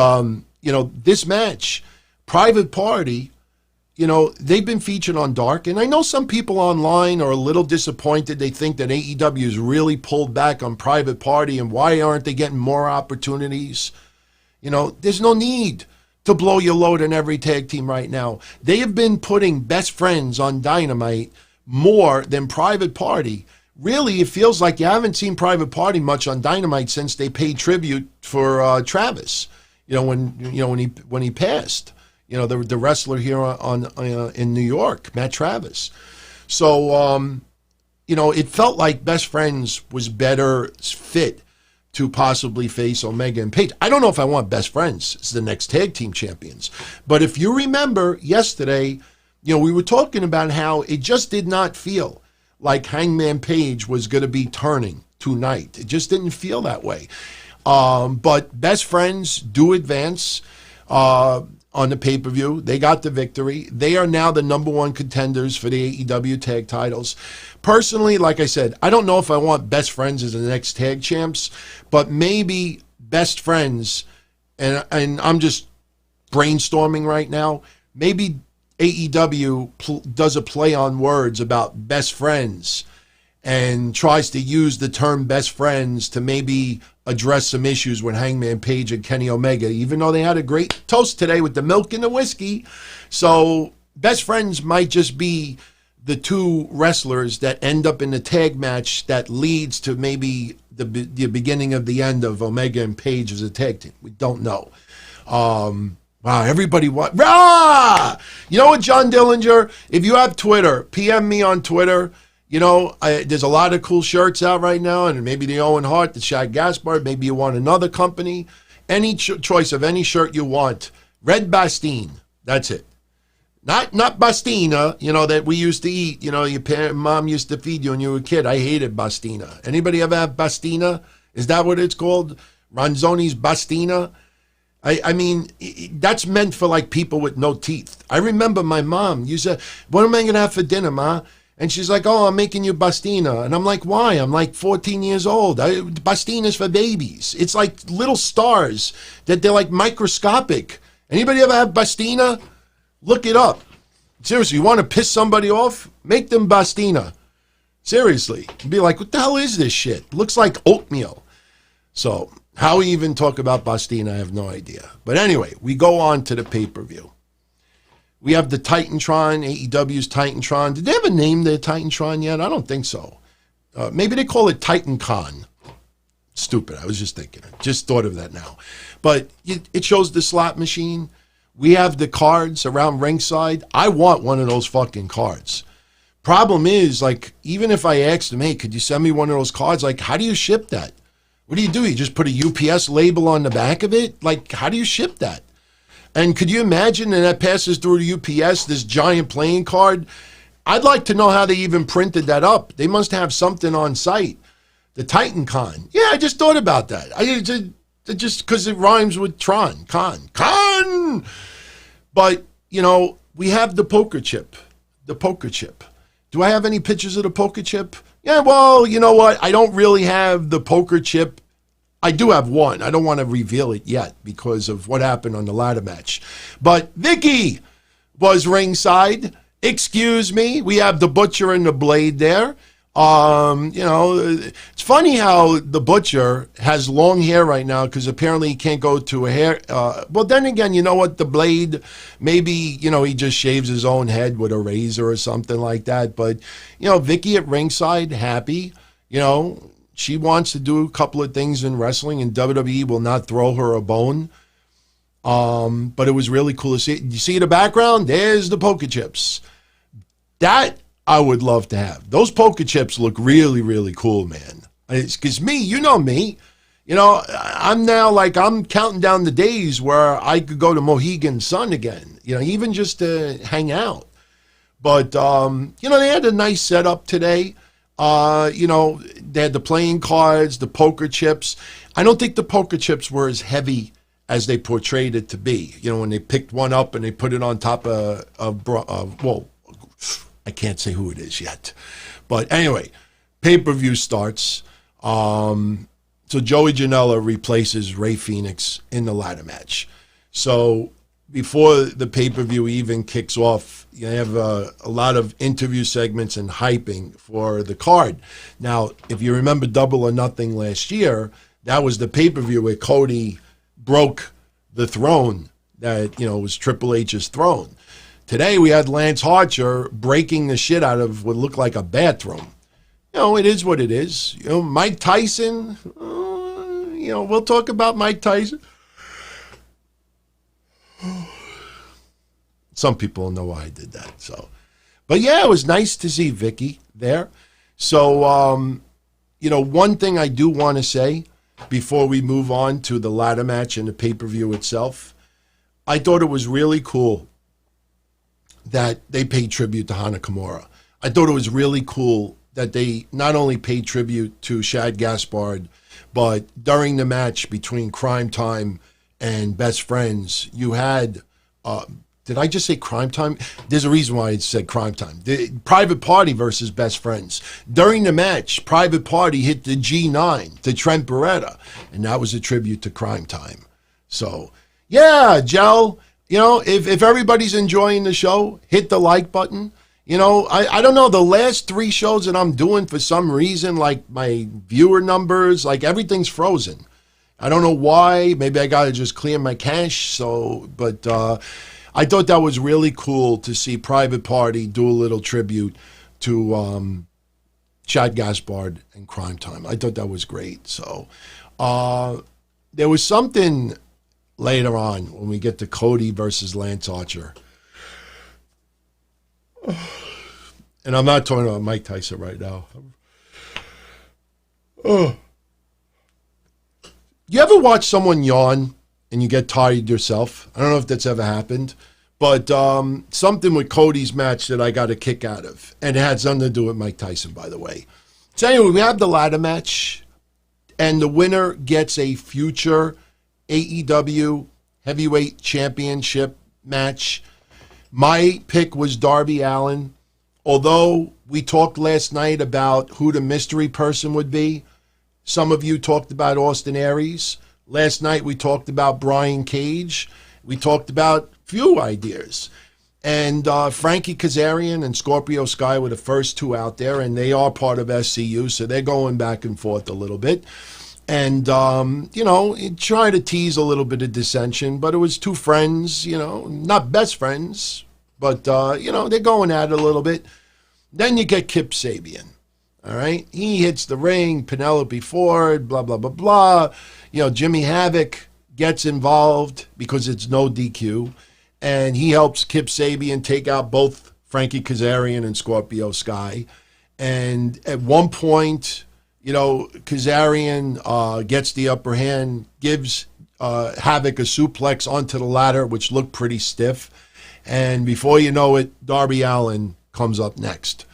this match, Private Party, they've been featured on Dark. And I know some people online are a little disappointed. They think that AEW has really pulled back on Private Party and why aren't they getting more opportunities? There's no need to blow your load in every tag team right now. They have been putting Best Friends on Dynamite more than Private Party. Really, it feels like you haven't seen Private Party much on Dynamite since they paid tribute for Travis. When he passed. the wrestler here on in New York, Matt Travis. So, it felt like Best Friends was better fit to possibly face Omega and Page. I don't know if I want Best Friends as the next tag team champions. But if you remember yesterday, we were talking about how it just did not feel like Hangman Page was going to be turning tonight. It just didn't feel that way. But Best Friends do advance on the pay-per-view. They got the victory. They are now the #1 contenders for the AEW tag titles. Personally, like I said, I don't know if I want Best Friends as the next tag champs, but maybe Best Friends, and I'm just brainstorming right now, maybe AEW does a play on words about Best Friends and tries to use the term Best Friends to maybe address some issues with Hangman Page and Kenny Omega, even though they had a great toast today with the milk and the whiskey. So Best Friends might just be the two wrestlers that end up in the tag match that leads to maybe the beginning of the end of Omega and Page as a tag team. We don't know. Wow, everybody rah! You know what, John Dillinger? If you have Twitter, PM me on Twitter. There's a lot of cool shirts out right now, and maybe the Owen Hart, the Shad Gaspard, maybe you want another company. Any choice of any shirt you want. Red Bastine, that's it. Not Bastina, that we used to eat. Your mom used to feed you when you were a kid. I hated Bastina. Anybody ever have Bastina? Is that what it's called? Ronzoni's Bastina? I mean, that's meant for like people with no teeth. I remember my mom used to, what am I going to have for dinner, Ma? And she's like, oh, I'm making you Bastina. And I'm like, why? I'm like 14 years old. Bastina's for babies. It's like little stars that they're like microscopic. Anybody ever have Bastina? Look it up. Seriously, you want to piss somebody off? Make them Bastina. Seriously. Be like, what the hell is this shit? Looks like oatmeal. So how we even talk about Bastina, I have no idea. But anyway, we go on to the pay-per-view. We have the Titantron, AEW's Titantron. Did they ever name their Titantron yet? I don't think so. Maybe they call it TitanCon. Stupid. I was just thinking. Just thought of that now. But it shows the slot machine. We have the cards around ringside. I want one of those fucking cards. Problem is, like, even if I asked them, hey, could you send me one of those cards? Like, how do you ship that? What do? You just put a UPS label on the back of it? Like, how do you ship that? And could you imagine that passes through the UPS, this giant playing card? I'd like to know how they even printed that up. They must have something on site. The TitanCon. Yeah, I just thought about that. Just because it rhymes with Tron. Con! But, we have the poker chip. The poker chip. Do I have any pictures of the poker chip? Yeah, well, you know what? I don't really have the poker chip. I do have one. I don't want to reveal it yet because of what happened on the ladder match. But Vicky was ringside. Excuse me. We have the Butcher and the Blade there. It's funny how the Butcher has long hair right now because apparently he can't go to a hair. Well, then again, you know what? The Blade, maybe, he just shaves his own head with a razor or something like that. But, Vicky at ringside, happy, She wants to do a couple of things in wrestling, and WWE will not throw her a bone. But it was really cool to see. You see the background? There's the poker chips. That I would love to have. Those poker chips look really, really cool, man. Because me, you know me. I'm now I'm counting down the days where I could go to Mohegan Sun again, even just to hang out. But, they had a nice setup today. They had the playing cards, the poker chips. I don't think the poker chips were as heavy as they portrayed it to be. When they picked one up and they put it on top of I can't say who it is yet. But anyway, pay-per-view starts. So Joey Janela replaces Rey Fenix in the ladder match. So before the pay-per-view even kicks off, you have a lot of interview segments and hyping for the card. Now, if you remember Double or Nothing last year, that was the pay-per-view where Cody broke the throne that, was Triple H's throne. Today we had Lance Archer breaking the shit out of what looked like a bathroom. It is what it is. Mike Tyson, we'll talk about Mike Tyson. Some people know why I did that. So, but yeah, it was nice to see Vicky there. So, one thing I do want to say before we move on to the ladder match and the pay-per-view itself, I thought it was really cool that they paid tribute to Hana Kimura. I thought it was really cool that they not only paid tribute to Shad Gaspard, but during the match between Crime Time and Best Friends, you had, did I just say Crime Time? There's a reason why I said Crime Time. The Private Party versus Best Friends. During the match, Private Party hit the G9 to Trent Beretta, and that was a tribute to Crime Time. So, yeah, Jel, if everybody's enjoying the show, hit the like button. I don't know, the last 3 shows that I'm doing, for some reason, like my viewer numbers, like everything's frozen. I don't know why. Maybe I got to just clear my cache. But I thought that was really cool to see Private Party do a little tribute to Shad Gaspard and Crime Time. I thought that was great. So there was something later on when we get to Cody versus Lance Archer. And I'm not talking about Mike Tyson right now. You ever watch someone yawn and you get tired yourself? I don't know if that's ever happened, but something with Cody's match that I got a kick out of, and it had something to do with Mike Tyson, by the way. So anyway, we have the ladder match, and the winner gets a future AEW Heavyweight Championship match. My pick was Darby Allen. Although we talked last night about who the mystery person would be, some of you talked about Austin Aries. Last night we talked about Brian Cage. We talked about few ideas. And Frankie Kazarian and Scorpio Sky were the first 2 out there, and they are part of SCU, so they're going back and forth a little bit. And, try to tease a little bit of dissension, but it was 2 friends, not best friends, but, they're going at it a little bit. Then you get Kip Sabian, all right? He hits the ring, Penelope Ford, blah, blah, blah, blah. Jimmy Havoc gets involved because it's no DQ, and he helps Kip Sabian take out both Frankie Kazarian and Scorpio Sky. And at one point, Kazarian gets the upper hand, gives Havoc a suplex onto the ladder, which looked pretty stiff. And before you know it, Darby Allen comes up next.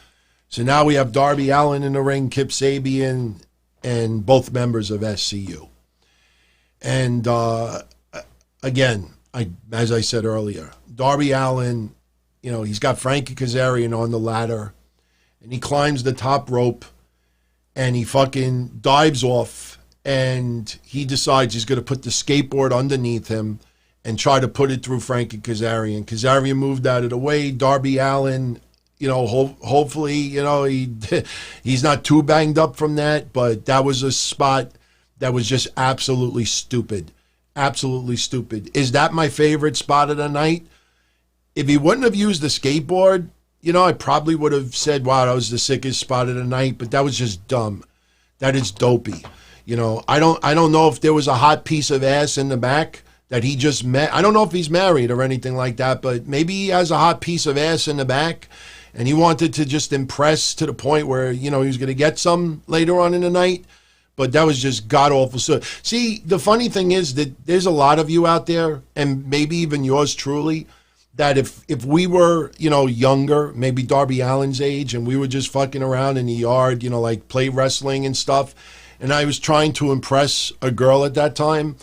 So now we have Darby Allen in the ring, Kip Sabian, and both members of SCU. And again, as I said earlier, Darby Allen, he's got Frankie Kazarian on the ladder, and he climbs the top rope, and he fucking dives off, and he decides he's going to put the skateboard underneath him and try to put it through Frankie Kazarian. Kazarian moved out of the way. Darby Allen, hopefully, he's not too banged up from that, but that was a spot that was just absolutely stupid. Absolutely stupid. Is that my favorite spot of the night? If he wouldn't have used the skateboard, I probably would have said, wow, that was the sickest spot of the night, but that was just dumb. That is dopey. I don't know if there was a hot piece of ass in the back that he just met. I don't know if he's married or anything like that, but maybe he has a hot piece of ass in the back, and he wanted to just impress to the point where, he was going to get some later on in the night. But that was just god-awful. So, see, the funny thing is that there's a lot of you out there, and maybe even yours truly, that if we were, younger, maybe Darby Allen's age, and we were just fucking around in the yard, like play wrestling and stuff, and I was trying to impress a girl at that time,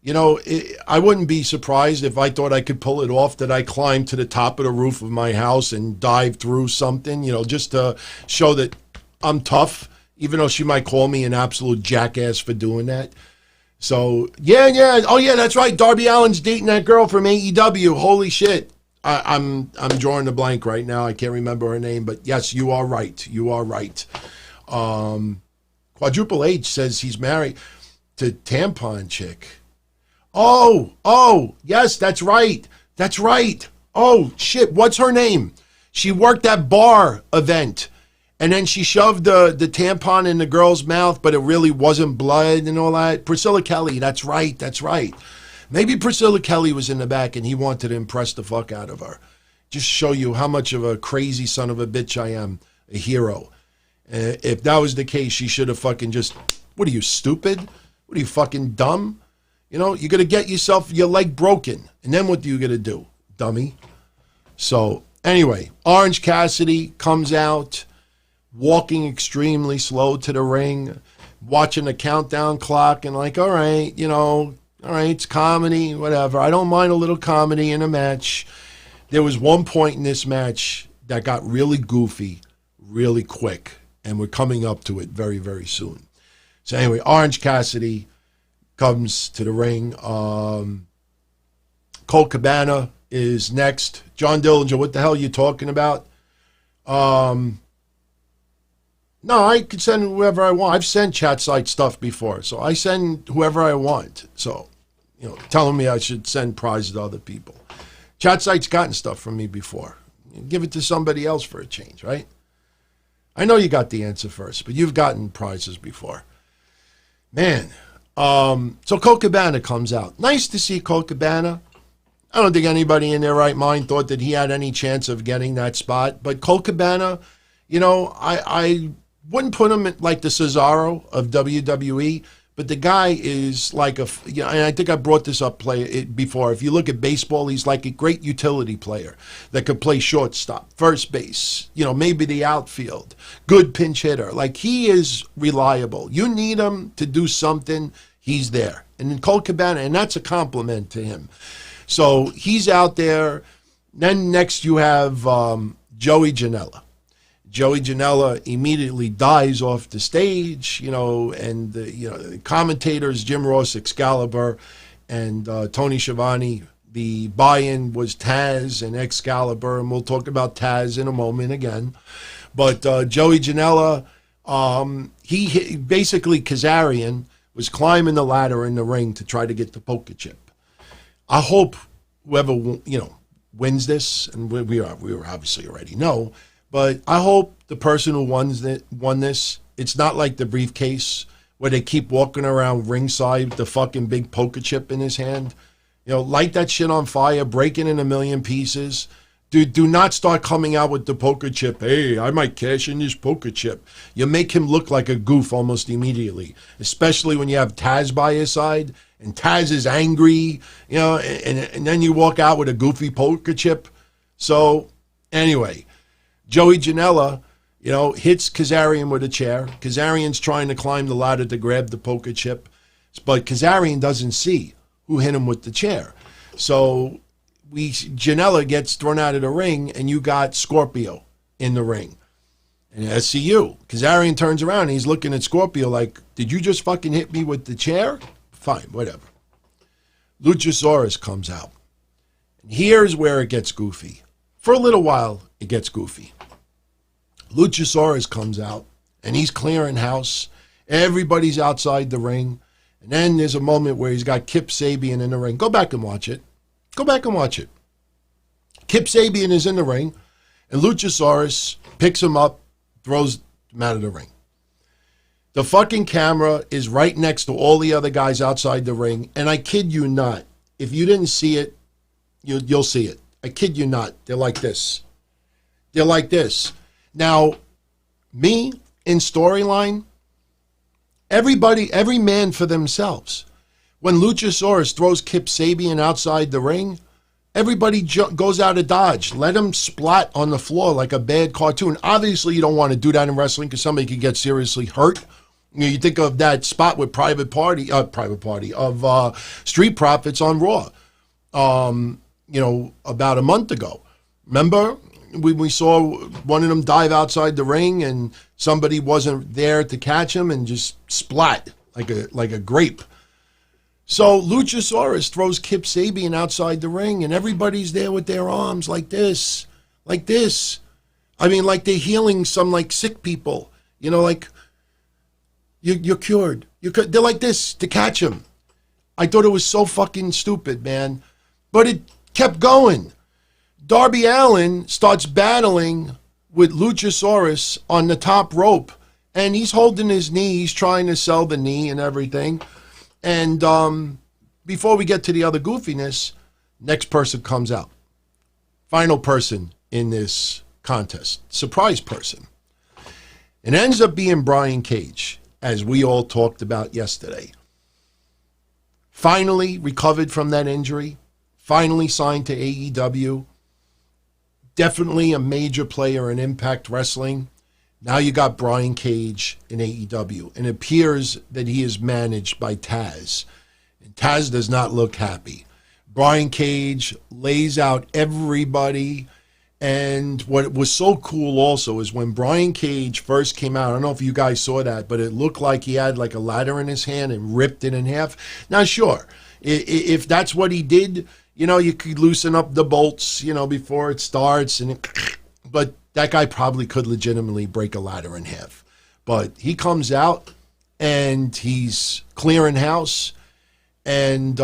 I wouldn't be surprised if I thought I could pull it off, that I climbed to the top of the roof of my house and dive through something, just to show that I'm tough, even though she might call me an absolute jackass for doing that. So, yeah. Oh, yeah, that's right. Darby Allen's dating that girl from AEW. Holy shit. I'm drawing a blank right now. I can't remember her name, but yes, you are right. You are right. Quadruple H says he's married to Tampon Chick. Oh, yes, that's right. That's right. Oh, shit, what's her name? She worked that bar event, and then she shoved the tampon in the girl's mouth, but it really wasn't blood and all that. Priscilla Kelly, that's right. Maybe Priscilla Kelly was in the back, and he wanted to impress the fuck out of her. Just show you how much of a crazy son of a bitch I am, a hero. If that was the case, she should have fucking just, what are you, stupid? What are you, fucking dumb? You know, you're going to get yourself, your leg broken. And then what do you going to do, dummy? So, anyway, Orange Cassidy comes out, walking extremely slow to the ring, watching the countdown clock and like, all right, you know, all right, it's comedy, whatever. I don't mind a little comedy in a match. There was one point in this match that got really goofy, really quick, and we're coming up to it very, very soon. So anyway, Orange Cassidy comes to the ring. Colt Cabana is next. John Dillinger, what the hell are you talking about? No, I can send whoever I want. I've sent chat site stuff before, so I send whoever I want. So, you know, telling me I should send prizes to other people. Chat site's gotten stuff from me before. Give it to somebody else for a change, right? I know you got the answer first, but you've gotten prizes before. Man, so Colt Cabana comes out. Nice to see Colt Cabana. I don't think anybody in their right mind thought that he had any chance of getting that spot. But Colt Cabana, you know, I wouldn't put him like the Cesaro of WWE, but the guy is like a, you know, and I think I brought this up before. If you look at baseball, he's like a great utility player that could play shortstop, first base, you know, maybe the outfield, good pinch hitter. Like, he is reliable. You need him to do something, he's there. And in Colt Cabana, and that's a compliment to him. So he's out there. Then next you have Joey Janela. Joey Janela immediately dies off the stage, you know, and the commentators, Jim Ross, Excalibur, and Tony Schiavone. The buy-in was Taz and Excalibur, and we'll talk about Taz in a moment again. But Joey Janela, he basically, Kazarian was climbing the ladder in the ring to try to get the poker chip. I hope whoever, you know, wins this, and we obviously already know, but I hope the person who won this, it's not like the briefcase where they keep walking around ringside with the fucking big poker chip in his hand. You know, light that shit on fire, break it in a million pieces. Dude, do not start coming out with the poker chip. Hey, I might cash in this poker chip. You make him look like a goof almost immediately, especially when you have Taz by his side, and Taz is angry, you know, and then you walk out with a goofy poker chip. So, anyway, Joey Janela, you know, hits Kazarian with a chair. Kazarian's trying to climb the ladder to grab the poker chip, but Kazarian doesn't see who hit him with the chair. So Janela gets thrown out of the ring, and you got Scorpio in the ring. And SCU, Kazarian turns around, and he's looking at Scorpio like, did you just fucking hit me with the chair? Fine, whatever. Luchasaurus comes out. And here's where it gets goofy. For a little while, it gets goofy. Luchasaurus comes out, and he's clearing house. Everybody's outside the ring. And then there's a moment where he's got Kip Sabian in the ring. Go back and watch it. Go back and watch it. Kip Sabian is in the ring, and Luchasaurus picks him up, throws him out of the ring. The fucking camera is right next to all the other guys outside the ring, and I kid you not, if you didn't see it, you'll see it. I kid you not. They're like this. They're like this. Now, me, in storyline, every man for themselves. When Luchasaurus throws Kip Sabian outside the ring, everybody goes out of dodge. Let him splat on the floor like a bad cartoon. Obviously, you don't want to do that in wrestling because somebody could get seriously hurt. You think of that spot with Private Party of Street Profits on Raw, you know, about a month ago. Remember? We saw one of them dive outside the ring, and somebody wasn't there to catch him and just splat like a grape. So Luchasaurus throws Kip Sabian outside the ring, and everybody's there with their arms like this, like this. I mean, like they're healing some like sick people. You know, like you're cured. They're like this to catch him. I thought it was so fucking stupid, man, but it kept going. Darby Allen starts battling with Luchasaurus on the top rope, and he's holding his knee. He's trying to sell the knee and everything. And before we get to the other goofiness, next person comes out. final person in this contest, surprise person. It ends up being Brian Cage, as we all talked about yesterday. Finally recovered from that injury, finally signed to AEW. Definitely a major player in Impact Wrestling. Now you got Brian Cage in AEW. And it appears that he is managed by Taz. And Taz does not look happy. Brian Cage lays out everybody. And what was so cool also is when Brian Cage first came out, I don't know if you guys saw that, but it looked like he had like a ladder in his hand and ripped it in half. Now, sure, if that's what he did, you could loosen up the bolts, before it starts. But that guy probably could legitimately break a ladder in half. But he comes out and he's clearing house. And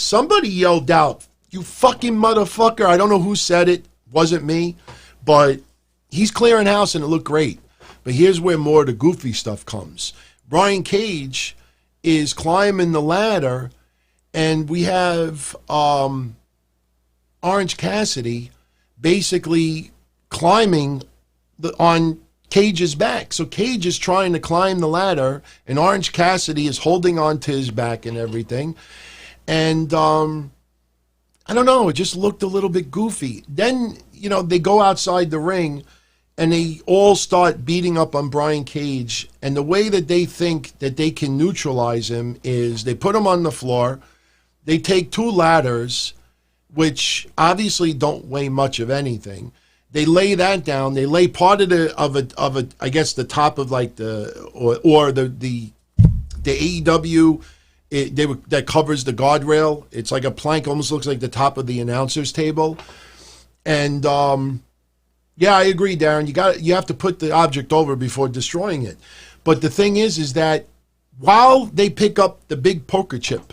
somebody yelled out, "You fucking motherfucker." I don't know who said it. Wasn't me. But he's clearing house and it looked great. But here's where more of the goofy stuff comes. Brian Cage is climbing the ladder. And we have Orange Cassidy basically climbing on Cage's back. So Cage is trying to climb the ladder, and Orange Cassidy is holding on to his back and everything. And I don't know, it just looked a little bit goofy. Then, they go outside the ring, and they all start beating up on Brian Cage. And the way that they think that they can neutralize him is they put him on the floor. They take two ladders, which obviously don't weigh much of anything. They lay that down. They lay part of I guess the top of like the AEW that covers the guardrail. It's like a plank, almost looks like the top of the announcer's table. And yeah, I agree, Darren. You have to put the object over before destroying it. But the thing is that while they pick up the big poker chip,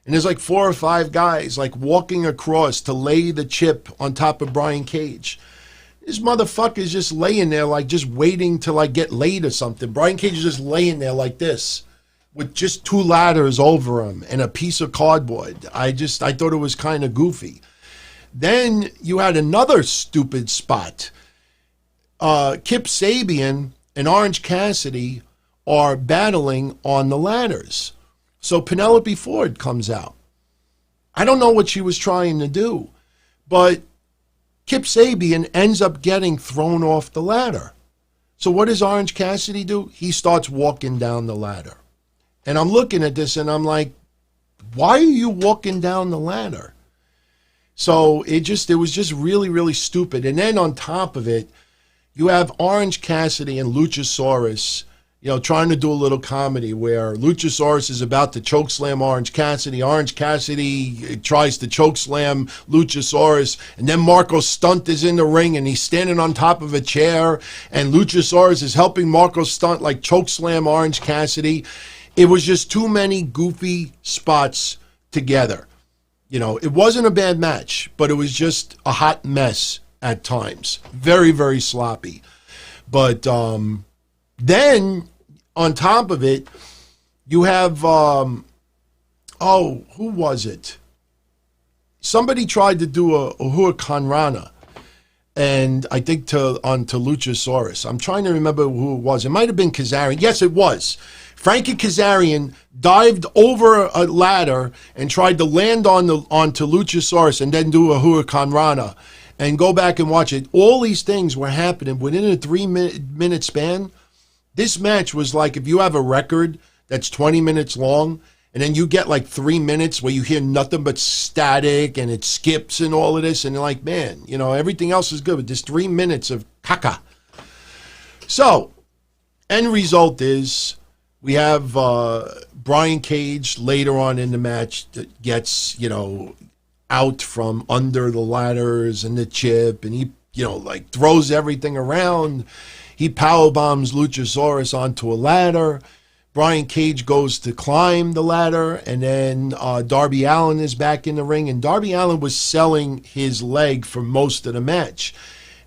and there's like 4 or 5 guys like walking across to lay the chip on top of Brian Cage. This motherfucker's just laying there like just waiting to like get laid or something. Brian Cage is just laying there like this with just 2 ladders over him and a piece of cardboard. I thought it was kind of goofy. Then you had another stupid spot. Kip Sabian and Orange Cassidy are battling on the ladders. So Penelope Ford comes out. I don't know what she was trying to do, but Kip Sabian ends up getting thrown off the ladder. So what does Orange Cassidy do? He starts walking down the ladder. And I'm looking at this and I'm like, why are you walking down the ladder? So it was just really, really stupid. And then on top of it, you have Orange Cassidy and Luchasaurus, trying to do a little comedy where Luchasaurus is about to chokeslam Orange Cassidy. Orange Cassidy tries to chokeslam Luchasaurus. And then Marco Stunt is in the ring and he's standing on top of a chair. And Luchasaurus is helping Marco Stunt like chokeslam Orange Cassidy. It was just too many goofy spots together. It wasn't a bad match, but it was just a hot mess at times. Very, very sloppy. But then on top of it, you have, who was it? Somebody tried to do a Huracan Rana, and I think onto Luchasaurus. I'm trying to remember who it was. It might have been Kazarian. Yes, it was. Frankie Kazarian dived over a ladder and tried to land onto Luchasaurus and then do a Huracan Rana. And go back and watch it. All these things were happening within a 3-minute span. This match was like if you have a record that's 20 minutes long, and then you get like 3 minutes where you hear nothing but static and it skips and all of this, and you're like, man, everything else is good, but this 3 minutes of caca. So, end result is we have Brian Cage later on in the match that gets, out from under the ladders and the chip, and he, throws everything around. He powerbombs Luchasaurus onto a ladder. Brian Cage goes to climb the ladder, and then Darby Allen is back in the ring, and Darby Allen was selling his leg for most of the match.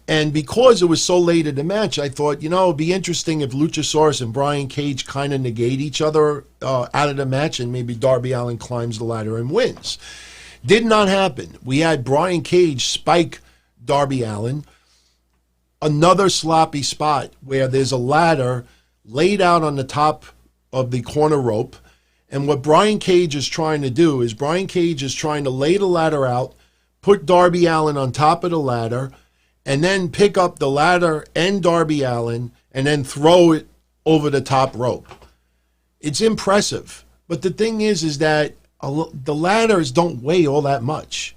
And because it was so late in the match, I thought, it'd be interesting if Luchasaurus and Brian Cage kind of negate each other out of the match, and maybe Darby Allen climbs the ladder and wins. Did not happen. We had Brian Cage spike Darby Allen. Another sloppy spot where there's a ladder laid out on the top of the corner rope. And what Brian Cage is trying to do is Brian Cage is trying to lay the ladder out, put Darby Allen on top of the ladder, and then pick up the ladder and Darby Allen and then throw it over the top rope. It's impressive. But the thing is that the ladders don't weigh all that much.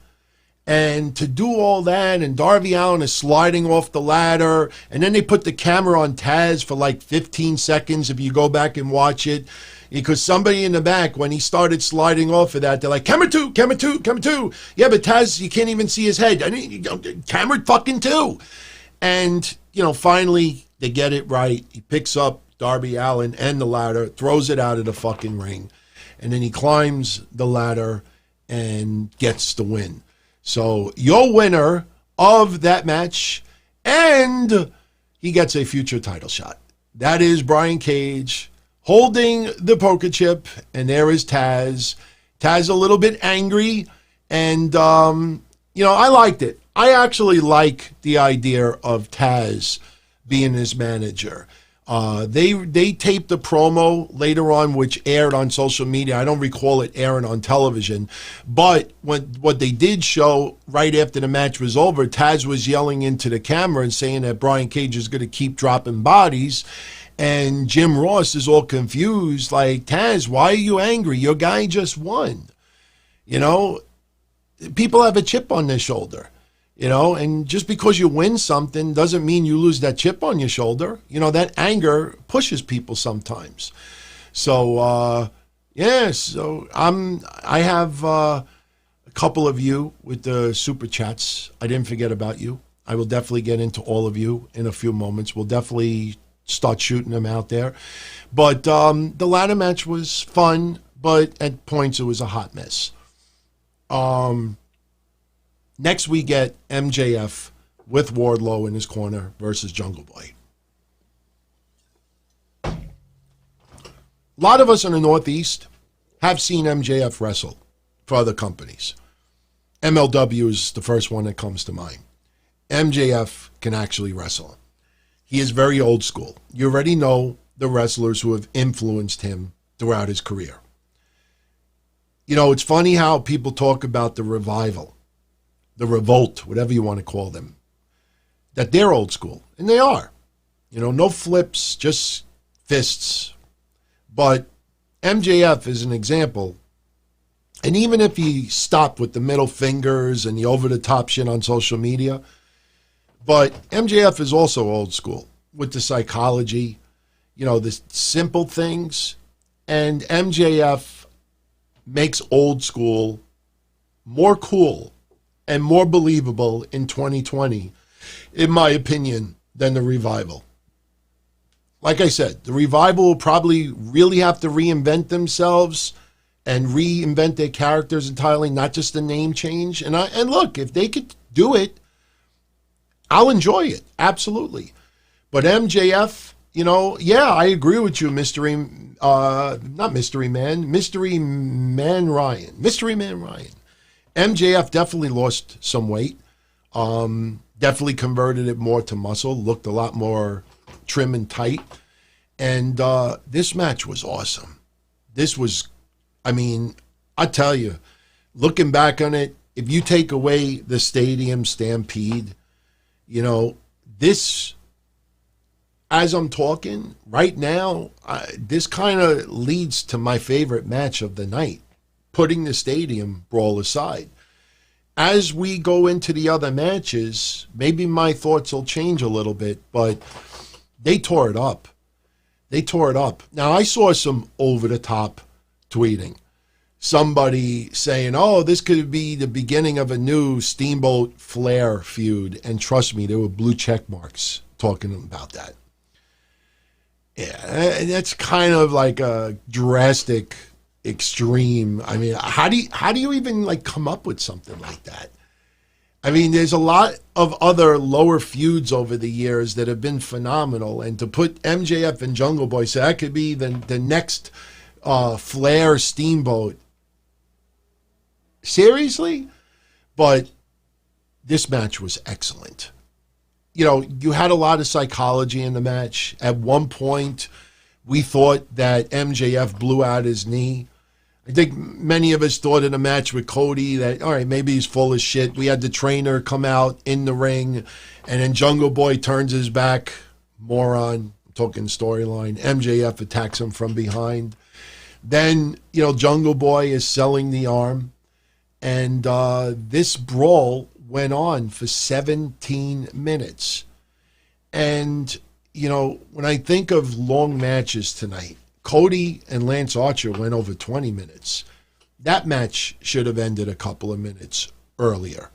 And to do all that, and Darby Allen is sliding off the ladder, and then they put the camera on Taz for like 15 seconds if you go back and watch it. Because somebody in the back, when he started sliding off of that, they're like, camera two, camera two, camera two. Yeah, but Taz, you can't even see his head. I mean, camera fucking two. And, finally, they get it right. He picks up Darby Allen and the ladder, throws it out of the fucking ring. And then he climbs the ladder and gets the win. So your winner of that match, and he gets a future title shot. That is Brian Cage holding the poker chip, and there is Taz. Taz a little bit angry, and, I liked it. I actually like the idea of Taz being his manager. They taped a promo later on, which aired on social media. I don't recall it airing on television. But what they did show right after the match was over, Taz was yelling into the camera and saying that Brian Cage is going to keep dropping bodies. And Jim Ross is all confused, like, Taz, why are you angry? Your guy just won. People have a chip on their shoulder. And just because you win something doesn't mean you lose that chip on your shoulder. That anger pushes people sometimes. So, so I have a couple of you with the super chats. I didn't forget about you. I will definitely get into all of you in a few moments. We'll definitely start shooting them out there. But the ladder match was fun, but at points it was a hot mess. Next, we get MJF with Wardlow in his corner versus Jungle Boy. A lot of us in the Northeast have seen MJF wrestle for other companies. MLW is the first one that comes to mind. MJF can actually wrestle. He is very old school. You already know the wrestlers who have influenced him throughout his career. It's funny how people talk about the revival, the revolt, whatever you want to call them, that they're old school. And they are. No flips, just fists. But MJF is an example. And even if he stopped with the middle fingers and the over-the-top shit on social media, but MJF is also old school with the psychology, the simple things. And MJF makes old school more cool and more believable in 2020, in my opinion, than the revival. Like I said, the revival will probably really have to reinvent themselves and reinvent their characters entirely, not just the name change. And look, if they could do it, I'll enjoy it, absolutely. But MJF, I agree with you, Mystery Man Ryan. MJF definitely lost some weight. Definitely converted it more to muscle. Looked a lot more trim and tight. And this match was awesome. This was, I tell you, looking back on it, if you take away the stadium stampede, this, as I'm talking right now, this kind of leads to my favorite match of the night. Putting the stadium brawl aside. As we go into the other matches, maybe my thoughts will change a little bit, but they tore it up. Now, I saw some over-the-top tweeting. Somebody saying, this could be the beginning of a new Steamboat Flair feud. And trust me, there were blue check marks talking about that. Yeah, that's kind of like a drastic extreme. How do you even come up with something like that? There's a lot of other lower feuds over the years that have been phenomenal, and to put MJF and Jungle Boy, so that could be the next Flair Steamboat. Seriously? But this match was excellent. You know, you had a lot of psychology in the match. At one point, we thought that MJF blew out his knee. I think many of us thought in a match with Cody that, all right, maybe he's full of shit. We had the trainer come out in the ring, and then Jungle Boy turns his back. Moron. I'm talking storyline. MJF attacks him from behind. Then, you know, Jungle Boy is selling the arm. And this brawl went on for 17 minutes. And, you know, when I think of long matches tonight, Cody and Lance Archer went over 20 minutes. That match should have ended a couple of minutes earlier.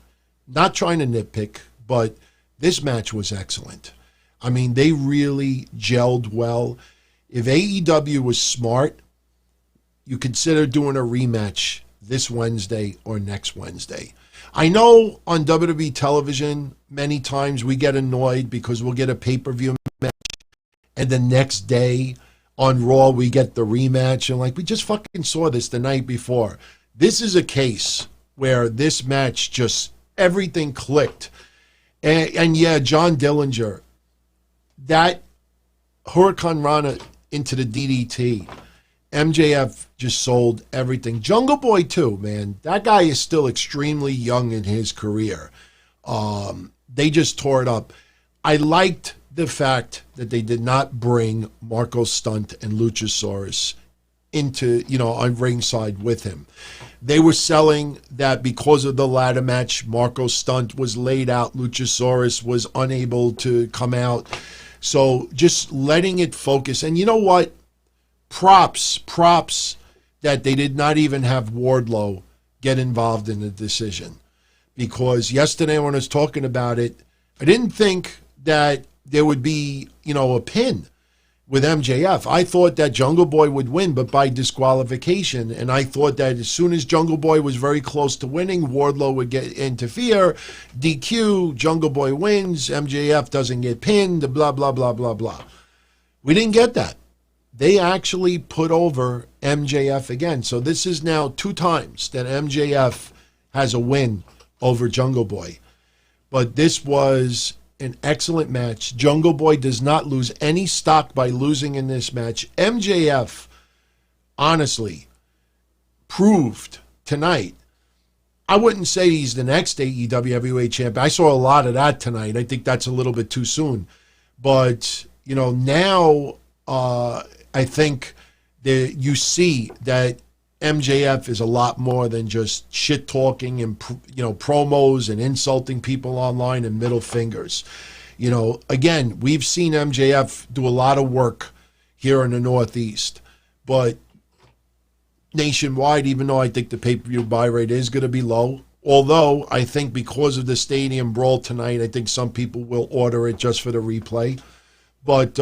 Not trying to nitpick, but this match was excellent. I mean, they really gelled well. If AEW was smart, you consider doing a rematch this Wednesday or next Wednesday. I know on WWE television, many times we get annoyed because we'll get a pay-per-view match and the next day on Raw we get the rematch. And like, we just fucking saw this the night before. This is a case where this match just, everything clicked. And yeah, John Dillinger, that Hurricane Rana into the DDT, MJF just sold everything. Jungle Boy too, man. That guy is still extremely young in his career. They just tore it up. I liked the fact that they did not bring Marco Stunt and Luchasaurus into, you know, on ringside with him. They were selling that because of the ladder match, Marco Stunt was laid out, Luchasaurus was unable to come out. So just letting it focus. And you know what? Props that they did not even have Wardlow get involved in the decision. Because yesterday when I was talking about it, I didn't think that there would be, you know, a pin with MJF. I thought that Jungle Boy would win, but by disqualification. And I thought that as soon as Jungle Boy was very close to winning, Wardlow would interfere, DQ, Jungle Boy wins, MJF doesn't get pinned, blah, blah, blah, blah, blah. We didn't get that. They actually put over MJF again. So this is now 2 times that MJF has a win over Jungle Boy. But this was an excellent match. Jungle Boy does not lose any stock by losing in this match. MJF, honestly, proved tonight. I wouldn't say he's the next AEW Heavyweight Champion. I saw a lot of that tonight. I think that's a little bit too soon. But, you know, now I think that you see that MJF is a lot more than just shit talking and, you know, promos and insulting people online and middle fingers. You know, again, we've seen MJF do a lot of work here in the Northeast, but nationwide, even though I think the pay-per-view buy rate is going to be low, although I think because of the Stadium Brawl tonight, I think some people will order it just for the replay. But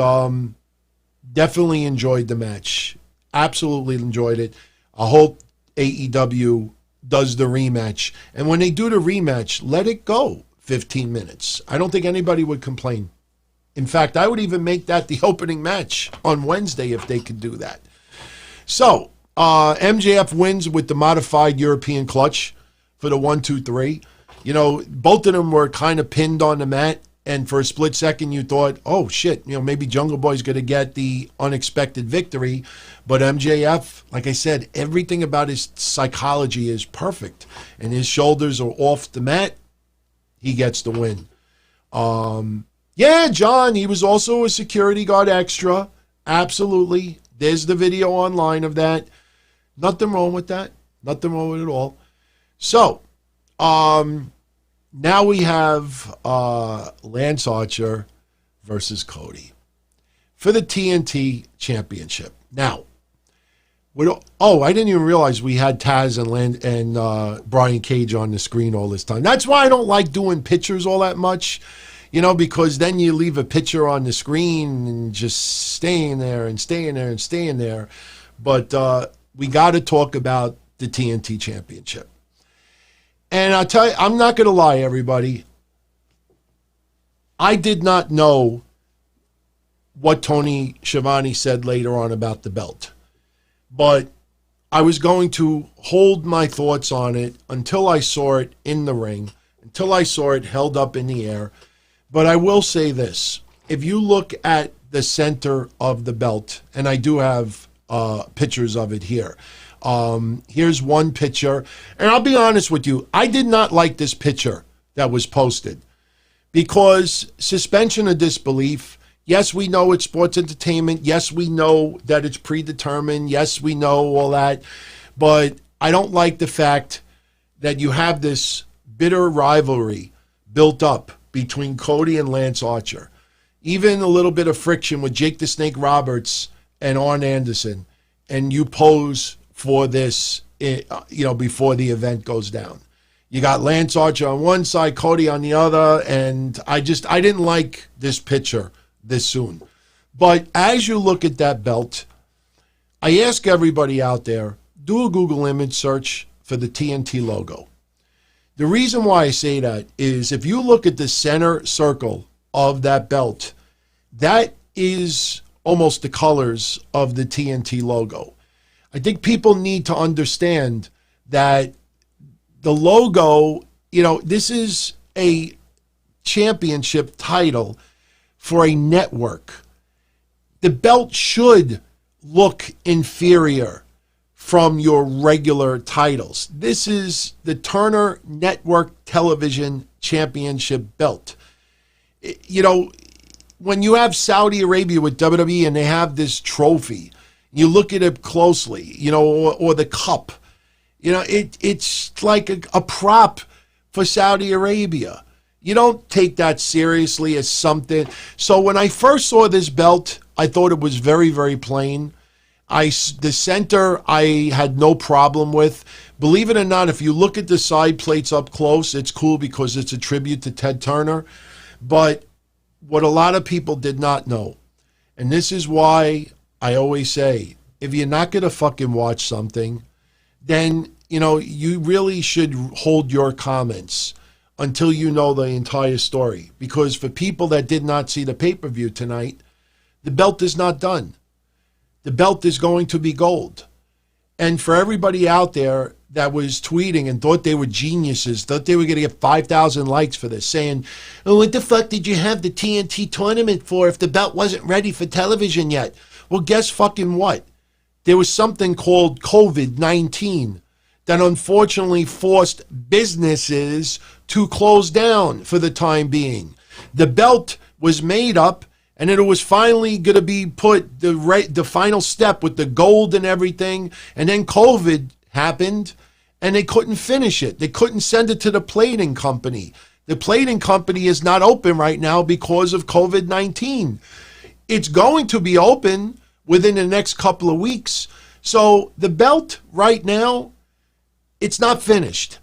definitely enjoyed the match. Absolutely enjoyed it. I hope AEW does the rematch. And when they do the rematch, let it go 15 minutes. I don't think anybody would complain. In fact, I would even make that the opening match on Wednesday if they could do that. So, MJF wins with the modified European clutch for the 1-2-3. You know, both of them were kind of pinned on the mat. And for a split second, you thought, oh, shit, you know, maybe Jungle Boy's going to get the unexpected victory. But MJF, like I said, everything about his psychology is perfect. And his shoulders are off the mat. He gets the win. Yeah, John, he was also a security guard extra. Absolutely. There's the video online of that. Nothing wrong with that. Nothing wrong with it at all. So, now we have Lance Archer versus Cody for the TNT Championship. Now, I didn't even realize we had Taz and Brian Cage on the screen all this time. That's why I don't like doing pictures all that much, you know, because then you leave a picture on the screen and just staying there and staying there and staying there. But we got to talk about the TNT Championship. And I'll tell you, I'm not going to lie, everybody. I did not know what Tony Schiavone said later on about the belt. But I was going to hold my thoughts on it until I saw it in the ring, till I saw it held up in the air. But I will say this. If you look at the center of the belt, and I do have pictures of it here. Here's one picture. And I'll be honest with you, I did not like this picture that was posted. Because suspension of disbelief, yes, we know it's sports entertainment. Yes, we know that it's predetermined. Yes, we know all that. But I don't like the fact that you have this bitter rivalry built up between Cody and Lance Archer. Even a little bit of friction with Jake the Snake Roberts and Arn Anderson. And you pose for this, before the event goes down. You got Lance Archer on one side, Cody on the other, and I didn't like this picture this soon. But as you look at that belt, I ask everybody out there, do a Google image search for the TNT logo. The reason why I say that is if you look at the center circle of that belt, that is almost the colors of the TNT logo. I think people need to understand that the logo, this is a championship title for a network. The belt should look inferior from your regular titles. This is the Turner Network Television Championship belt. When you have Saudi Arabia with WWE and they have this trophy, you look at it closely, or the cup. It's like a prop for Saudi Arabia. You don't take that seriously as something. So when I first saw this belt, I thought it was very, very plain. The center, I had no problem with. Believe it or not, if you look at the side plates up close, it's cool because it's a tribute to Ted Turner. But what a lot of people did not know, and this is why I always say, if you're not going to fucking watch something, then you really should hold your comments until you know the entire story. Because for people that did not see the pay-per-view tonight, the belt is not done. The belt is going to be gold. And for everybody out there that was tweeting and thought they were geniuses, thought they were going to get 5,000 likes for this, saying, oh, what the fuck did you have the TNT tournament for if the belt wasn't ready for television yet? Well, guess fucking what? There was something called COVID-19 that unfortunately forced businesses to close down for the time being. The belt was made up, and it was finally going to be put the final step with the gold and everything, and then COVID happened, and they couldn't finish it. They couldn't send it to the plating company. The plating company is not open right now because of COVID-19. It's going to be open within the next couple of weeks. So the belt right now, it's not finished.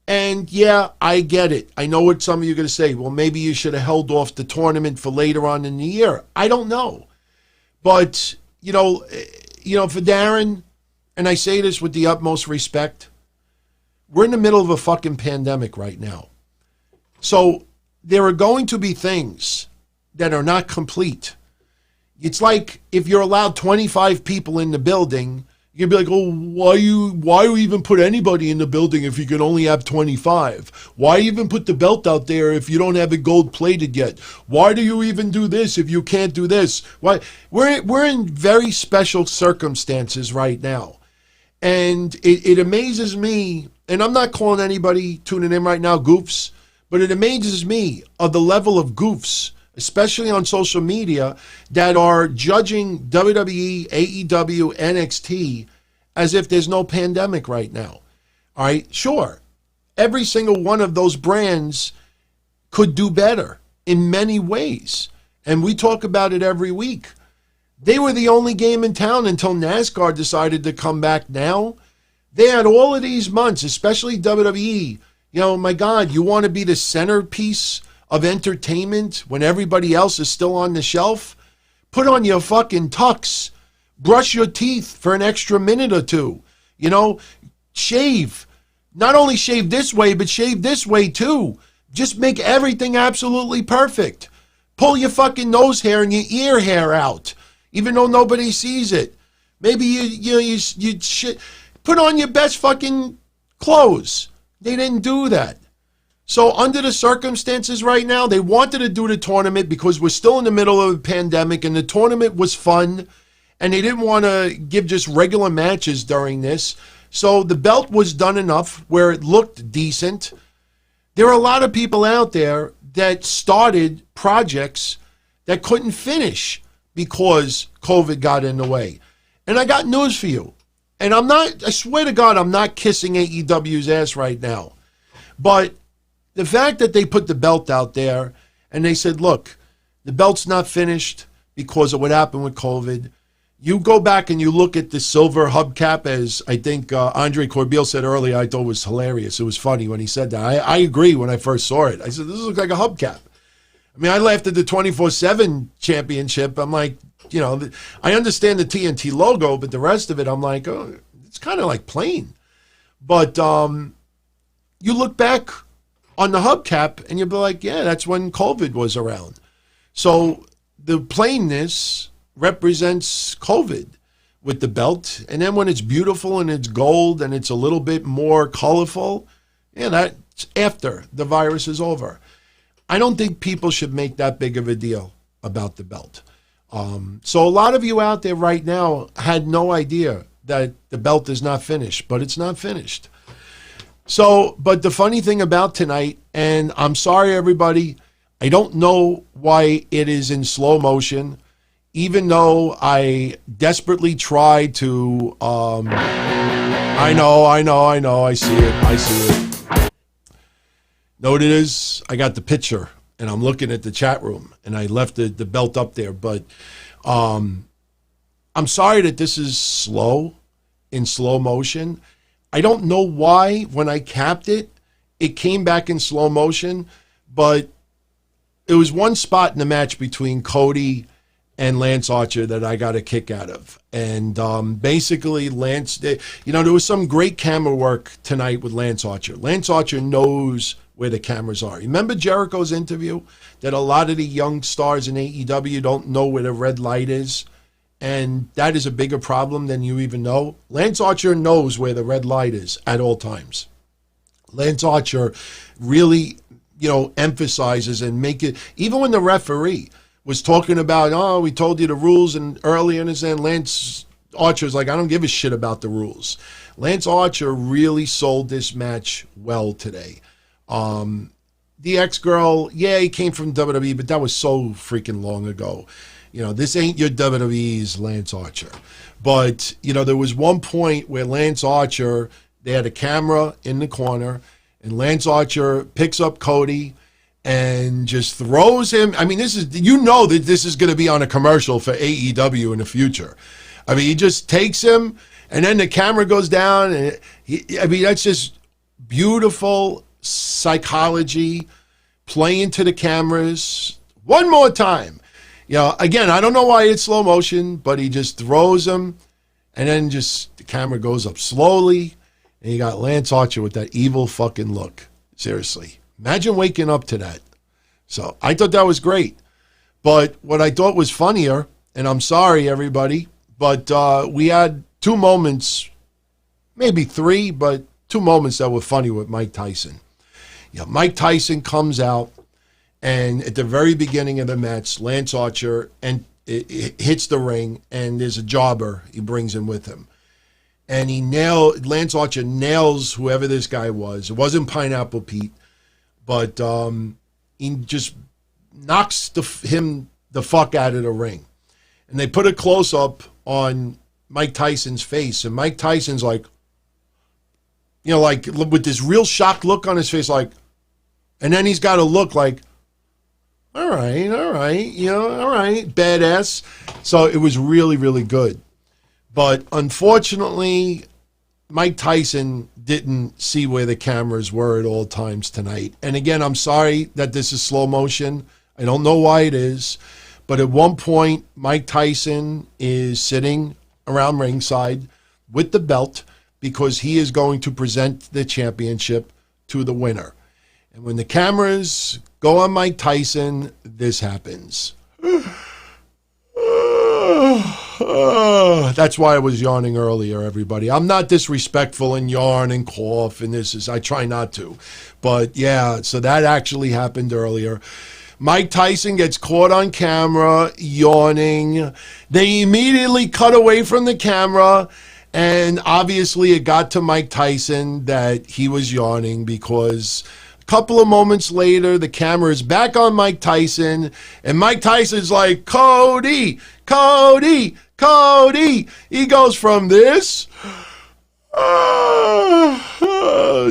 And yeah, I get it. I know what some of you are going to say. Well, maybe you should have held off the tournament for later on in the year. I don't know. But, for Darren, and I say this with the utmost respect, we're in the middle of a fucking pandemic right now. So there are going to be things that are not complete. It's like if you're allowed 25 people in the building, you'd be like, oh, why you even put anybody in the building if you can only have 25? Why even put the belt out there if you don't have it gold plated yet? Why do you even do this if you can't do this? Why? We're in very special circumstances right now. And it amazes me, and I'm not calling anybody tuning in right now goofs, but it amazes me of the level of goofs, especially on social media, that are judging WWE, AEW, NXT as if there's no pandemic right now. All right, sure. Every single one of those brands could do better in many ways. And we talk about it every week. They were the only game in town until NASCAR decided to come back now. They had all of these months, especially WWE. My God, you want to be the centerpiece of entertainment when everybody else is still on the shelf? Put on your fucking tux. Brush your teeth for an extra minute or two. Shave. Not only shave this way, but shave this way too. Just make everything absolutely perfect. Pull your fucking nose hair and your ear hair out, even though nobody sees it. Maybe you should put on your best fucking clothes. They didn't do that. So under the circumstances right now, they wanted to do the tournament because we're still in the middle of a pandemic and the tournament was fun and they didn't want to give just regular matches during this. So the belt was done enough where it looked decent. There are a lot of people out there that started projects that couldn't finish because COVID got in the way. And I got news for you. And I swear to God, I'm not kissing AEW's ass right now. But the fact that they put the belt out there and they said, look, the belt's not finished because of what happened with COVID. You go back and you look at the silver hubcap, as I think Andre Corbeil said earlier, I thought it was hilarious. It was funny when he said that. I agree when I first saw it. I said, this looks like a hubcap. I mean, I laughed at the 24/7 championship. I'm like, you know, I understand the TNT logo, but the rest of it, I'm like, oh, it's kind of like plain. But you look back on the hubcap and you'll be like, yeah, that's when COVID was around. So the plainness represents COVID with the belt. And then when it's beautiful and it's gold and it's a little bit more colorful, yeah, that's after the virus is over. I don't think people should make that big of a deal about the belt. So a lot of you out there right now had no idea that the belt is not finished, but it's not finished. So, but the funny thing about tonight, and I'm sorry everybody, I don't know why it is in slow motion, even though I desperately tried to, I know, I see it. Know what it is? I got the picture, and I'm looking at the chat room, and I left the belt up there, but I'm sorry that this is slow, in slow motion. I don't know why, when I capped it, it came back in slow motion, but it was one spot in the match between Cody and Lance Archer that I got a kick out of. And basically, Lance, you know, there was some great camera work tonight with Lance Archer. Lance Archer knows where the cameras are. Remember Jericho's interview that a lot of the young stars in AEW don't know where the red light is? And that is a bigger problem than you even know. Lance Archer knows where the red light is at all times. Lance Archer really, you know, emphasizes and make it, even when the referee was talking about, oh, we told you the rules and early in his end, Lance Archer's like, I don't give a shit about the rules. Lance Archer really sold this match well today. The ex-girl, yeah, he came from WWE, but that was so freaking long ago. You know, this ain't your WWE's Lance Archer. But, you know, there was one point where Lance Archer, they had a camera in the corner, and Lance Archer picks up Cody and just throws him. I mean, this is, you know that this is going to be on a commercial for AEW in the future. I mean, he just takes him, and then the camera goes down, and I mean, that's just beautiful psychology, playing to the cameras. One more time. You know, again, I don't know why it's slow motion, but he just throws him, and then just the camera goes up slowly, and you got Lance Archer with that evil fucking look. Seriously. Imagine waking up to that. So I thought that was great. But what I thought was funnier, and I'm sorry, everybody, but we had two moments, maybe three, but two moments that were funny with Mike Tyson. Yeah, Mike Tyson comes out, and at the very beginning of the match, Lance Archer it hits the ring, and there's a jobber he brings in with him. And Lance Archer nails whoever this guy was. It wasn't Pineapple Pete, but he just knocks him the fuck out of the ring. And they put a close-up on Mike Tyson's face, and Mike Tyson's like, you know, like with this real shocked look on his face, like, and then he's got a look like, all right, you know, all right, badass. So it was really, really good. But unfortunately, Mike Tyson didn't see where the cameras were at all times tonight. And again, I'm sorry that this is slow motion. I don't know why it is. But at one point, Mike Tyson is sitting around ringside with the belt because he is going to present the championship to the winner. And when the cameras go on Mike Tyson, this happens. That's why I was yawning earlier, everybody. I'm not disrespectful and yarn and cough, and I try not to. But yeah, so that actually happened earlier. Mike Tyson gets caught on camera yawning. They immediately cut away from the camera, and obviously it got to Mike Tyson that he was yawning, because a couple of moments later, the camera is back on Mike Tyson, and Mike Tyson's like, Cody, Cody, Cody. He goes from this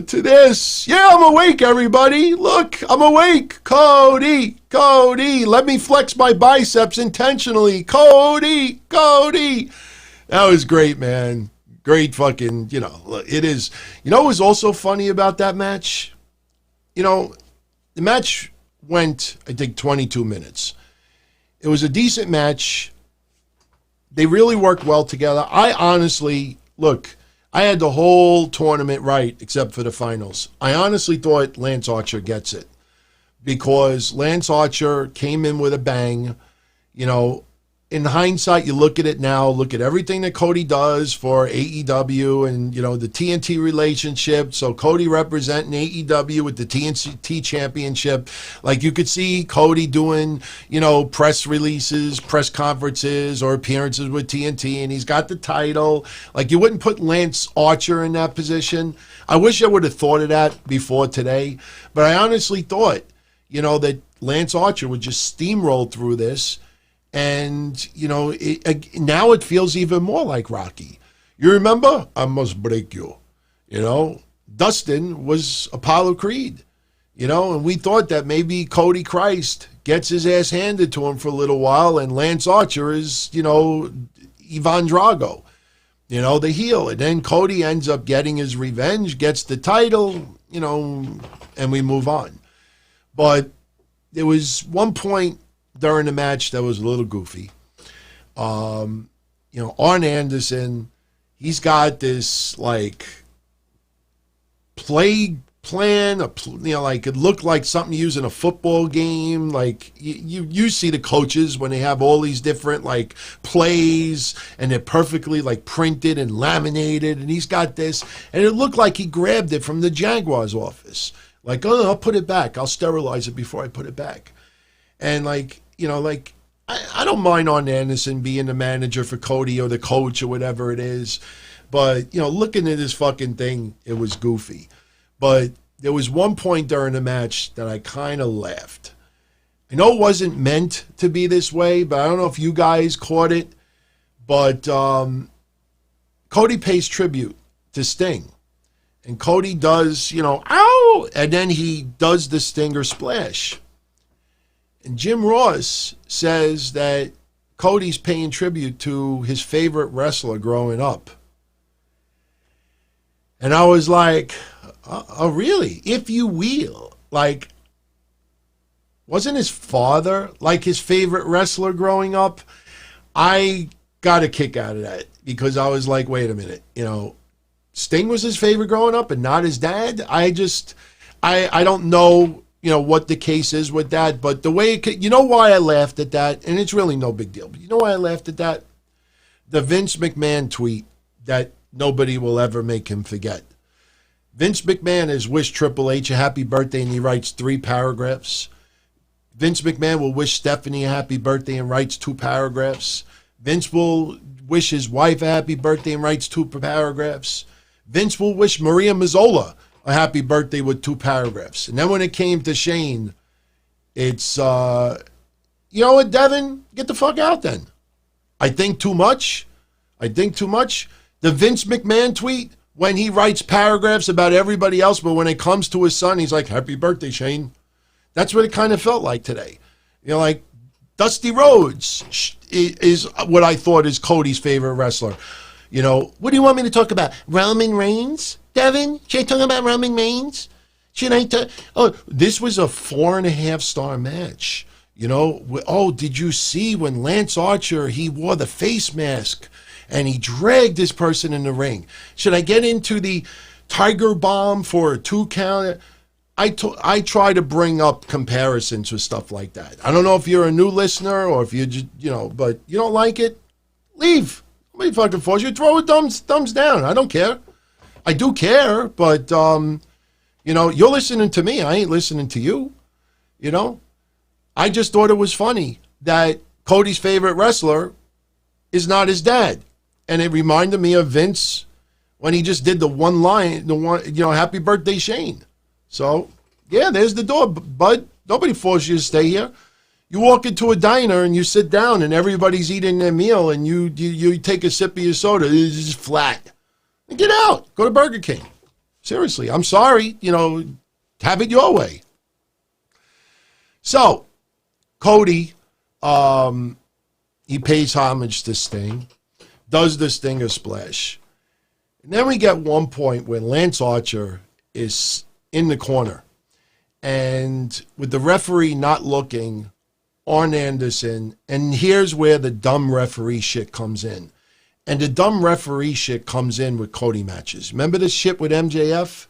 to this. Yeah, I'm awake, everybody. Look, I'm awake. Cody, Cody. Let me flex my biceps intentionally. Cody, Cody. That was great, man. Great fucking, it is. You know what was also funny about that match? The match went, I think, 22 minutes. It was a decent match. They really worked well together. I honestly, look, I had the whole tournament right except for the finals. I honestly thought Lance Archer gets it, because Lance Archer came in with a bang. In hindsight, you look at it now, look at everything that Cody does for AEW and, the TNT relationship. So Cody representing AEW with the TNT Championship. Like, you could see Cody doing, press releases, press conferences, or appearances with TNT, and he's got the title. Like, you wouldn't put Lance Archer in that position. I wish I would have thought of that before today. But I honestly thought, that Lance Archer would just steamroll through this. And, now it feels even more like Rocky. You remember? I must break you. Dustin was Apollo Creed, and we thought that maybe Cody Christ gets his ass handed to him for a little while, and Lance Archer is, Ivan Drago, the heel. And then Cody ends up getting his revenge, gets the title, and we move on. But there was one point during the match that was a little goofy. Arn Anderson, he's got this play plan, it looked like something used in a football game. Like, you see the coaches when they have all these different plays, and they're perfectly printed and laminated, and he's got this, and it looked like he grabbed it from the Jaguars office. I'll put it back. I'll sterilize it before I put it back. And I don't mind Arn Anderson being the manager for Cody or the coach or whatever it is. But, looking at this fucking thing, it was goofy. But there was one point during the match that I kind of laughed. I know it wasn't meant to be this way, but I don't know if you guys caught it. But Cody pays tribute to Sting. And Cody does, ow! And then he does the Stinger splash. And Jim Ross says that Cody's paying tribute to his favorite wrestler growing up. And I was like, oh, really? If you will. Wasn't his father his favorite wrestler growing up? I got a kick out of that, because I was like, wait a minute. Sting was his favorite growing up and not his dad? I don't know what the case is with that, but the way why I laughed at that, and it's really no big deal, but you know why I laughed at that? The Vince McMahon tweet that nobody will ever make him forget. Vince McMahon has wished Triple H a happy birthday, and he writes 3 paragraphs. Vince McMahon will wish Stephanie a happy birthday and writes 2 paragraphs. Vince will wish his wife a happy birthday and writes 2 paragraphs. Vince will wish Maria Mazzola a happy birthday with 2 paragraphs. And then when it came to Shane, it's, you know what, Devin? Get the fuck out then. I think too much. The Vince McMahon tweet, when he writes paragraphs about everybody else, but when it comes to his son, he's like, happy birthday, Shane. That's what it kind of felt like today. Dusty Rhodes is what I thought is Cody's favorite wrestler. What do you want me to talk about? Roman Reigns? Devin, should I talk about Roman Reigns? Should I talk? Oh, this was a 4.5-star match. Did you see when Lance Archer, he wore the face mask and he dragged this person in the ring? Should I get into the Tiger Bomb for a 2 count? I try to bring up comparisons with stuff like that. I don't know if you're a new listener or if you just, but you don't like it. Leave. Nobody fucking force you. Throw a thumbs down. I don't care. I do care, but, you're listening to me. I ain't listening to you. I just thought it was funny that Cody's favorite wrestler is not his dad. And it reminded me of Vince when he just did the one line, happy birthday, Shane. So, yeah, there's the door, bud. Nobody forces you to stay here. You walk into a diner and you sit down and everybody's eating their meal and you take a sip of your soda. It's just flat. And get out. Go to Burger King. Seriously, I'm sorry. Have it your way. So, Cody, he pays homage to Sting, does the Stinger splash. And then we get one point when Lance Archer is in the corner. And with the referee not looking, Arn Anderson, and here's where the dumb referee shit comes in. And the dumb referee shit comes in with Cody matches. Remember this shit with MJF?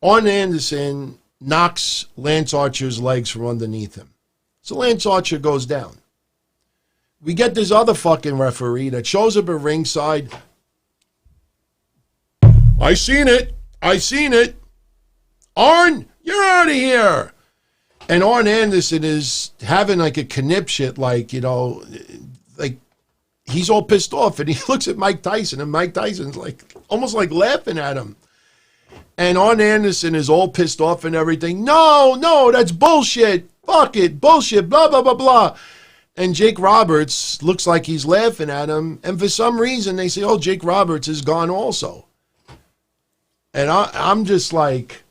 Arn Anderson knocks Lance Archer's legs from underneath him. So Lance Archer goes down. We get this other fucking referee that shows up at ringside. I seen it. Arn, you're out of here. And Arn Anderson is having like a conniption, like he's all pissed off. And he looks at Mike Tyson, and Mike Tyson's like almost like laughing at him. And Arn Anderson is all pissed off and everything. No, that's bullshit. Fuck it, bullshit, blah, blah, blah, blah. And Jake Roberts looks like he's laughing at him. And for some reason, they say, oh, Jake Roberts is gone also. And I'm just like,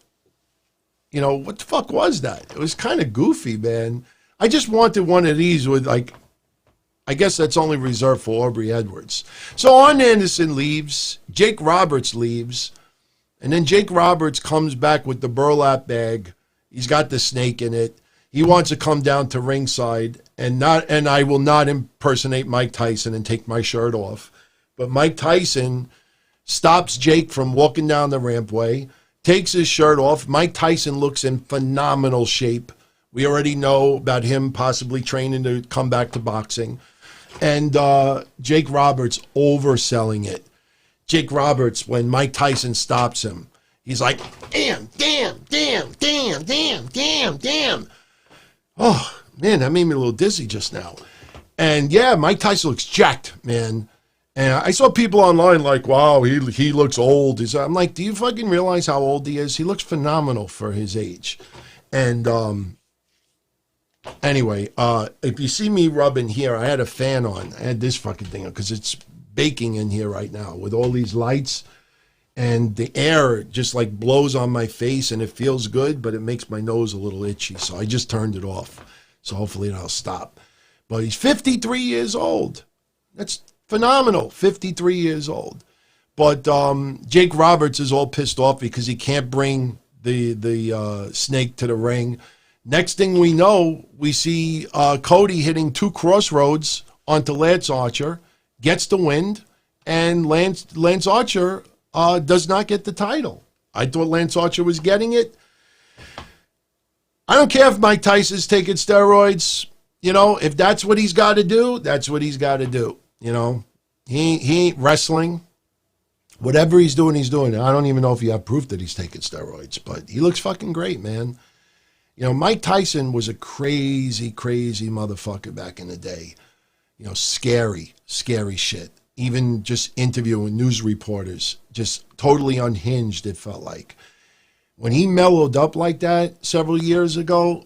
what the fuck was that? It was kind of goofy, man. I just wanted one of these with, I guess that's only reserved for Aubrey Edwards. So Arn Anderson leaves. Jake Roberts leaves. And then Jake Roberts comes back with the burlap bag. He's got the snake in it. He wants to come down to ringside, and I will not impersonate Mike Tyson and take my shirt off. But Mike Tyson stops Jake from walking down the rampway, takes his shirt off. Mike Tyson looks in phenomenal shape. We already know about him possibly training to come back to boxing. And Jake Roberts overselling it. Jake Roberts, when Mike Tyson stops him, he's like, damn. Oh, man, that made me a little dizzy just now. And, yeah, Mike Tyson looks jacked, man. And I saw people online like, wow, he looks old. I'm like, do you fucking realize how old he is? He looks phenomenal for his age. And anyway, if you see me rubbing here, I had a fan on. I had this fucking thing on because it's baking in here right now with all these lights. And the air just like blows on my face and it feels good, but it makes my nose a little itchy. So I just turned it off. So hopefully it'll stop. But he's 53 years old. That's phenomenal. 53 years old. But Jake Roberts is all pissed off because he can't bring the snake to the ring. Next thing we know, we see Cody hitting 2 crossroads onto Lance Archer, gets the win, and Lance Archer does not get the title. I thought Lance Archer was getting it. I don't care if Mike Tyson's taking steroids. If that's what he's got to do, that's what he's got to do. He ain't wrestling. Whatever he's doing, he's doing it. I don't even know if you have proof that he's taking steroids, but he looks fucking great, man. Mike Tyson was a crazy, crazy motherfucker back in the day. Scary shit. Even just interviewing news reporters, just totally unhinged, it felt like. When he mellowed up like that several years ago,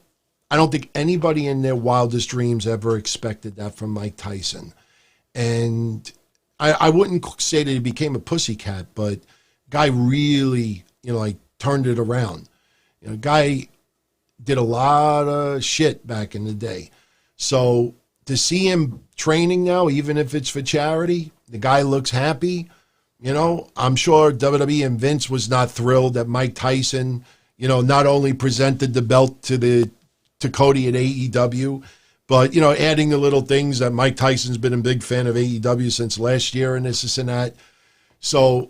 I don't think anybody in their wildest dreams ever expected that from Mike Tyson. And I wouldn't say that he became a pussycat, but guy really, turned it around. Guy did a lot of shit back in the day. So to see him training now, even if it's for charity, the guy looks happy. I'm sure WWE and Vince was not thrilled that Mike Tyson, not only presented the belt to Cody at AEW, but, adding the little things that Mike Tyson's been a big fan of AEW since last year and this and that. So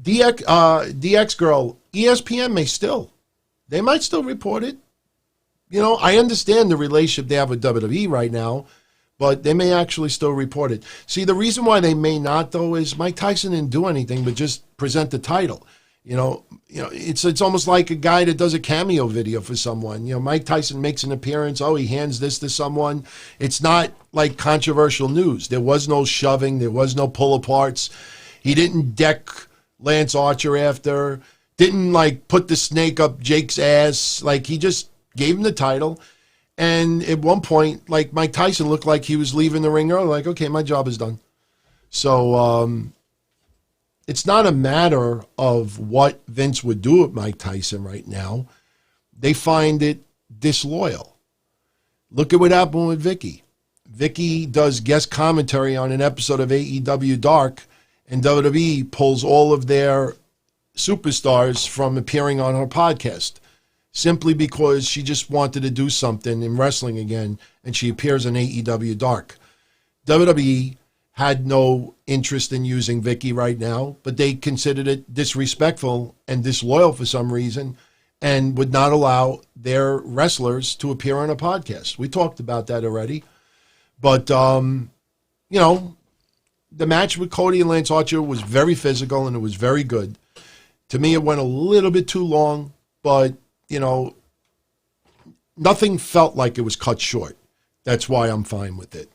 DX girl, ESPN they might still report it. I understand the relationship they have with WWE right now, but they may actually still report it. See, the reason why they may not, though, is Mike Tyson didn't do anything but just present the title. It's almost like a guy that does a cameo video for someone. Mike Tyson makes an appearance. Oh, he hands this to someone. It's not like controversial news. There was no shoving. There was no pull aparts. He didn't deck Lance Archer after. Didn't put the snake up Jake's ass. He just gave him the title. And at one point, Mike Tyson looked like he was leaving the ring early. Okay, my job is done. So, it's not a matter of what Vince would do with Mike Tyson right now. They find it disloyal. Look at what happened with Vicky. Vicky does guest commentary on an episode of AEW Dark, and WWE pulls all of their superstars from appearing on her podcast simply because she just wanted to do something in wrestling again, and she appears on AEW Dark. WWE had no interest in using Vicky right now, but they considered it disrespectful and disloyal for some reason and would not allow their wrestlers to appear on a podcast. We talked about that already. But, the match with Cody and Lance Archer was very physical and it was very good. To me, it went a little bit too long, but, nothing felt like it was cut short. That's why I'm fine with it.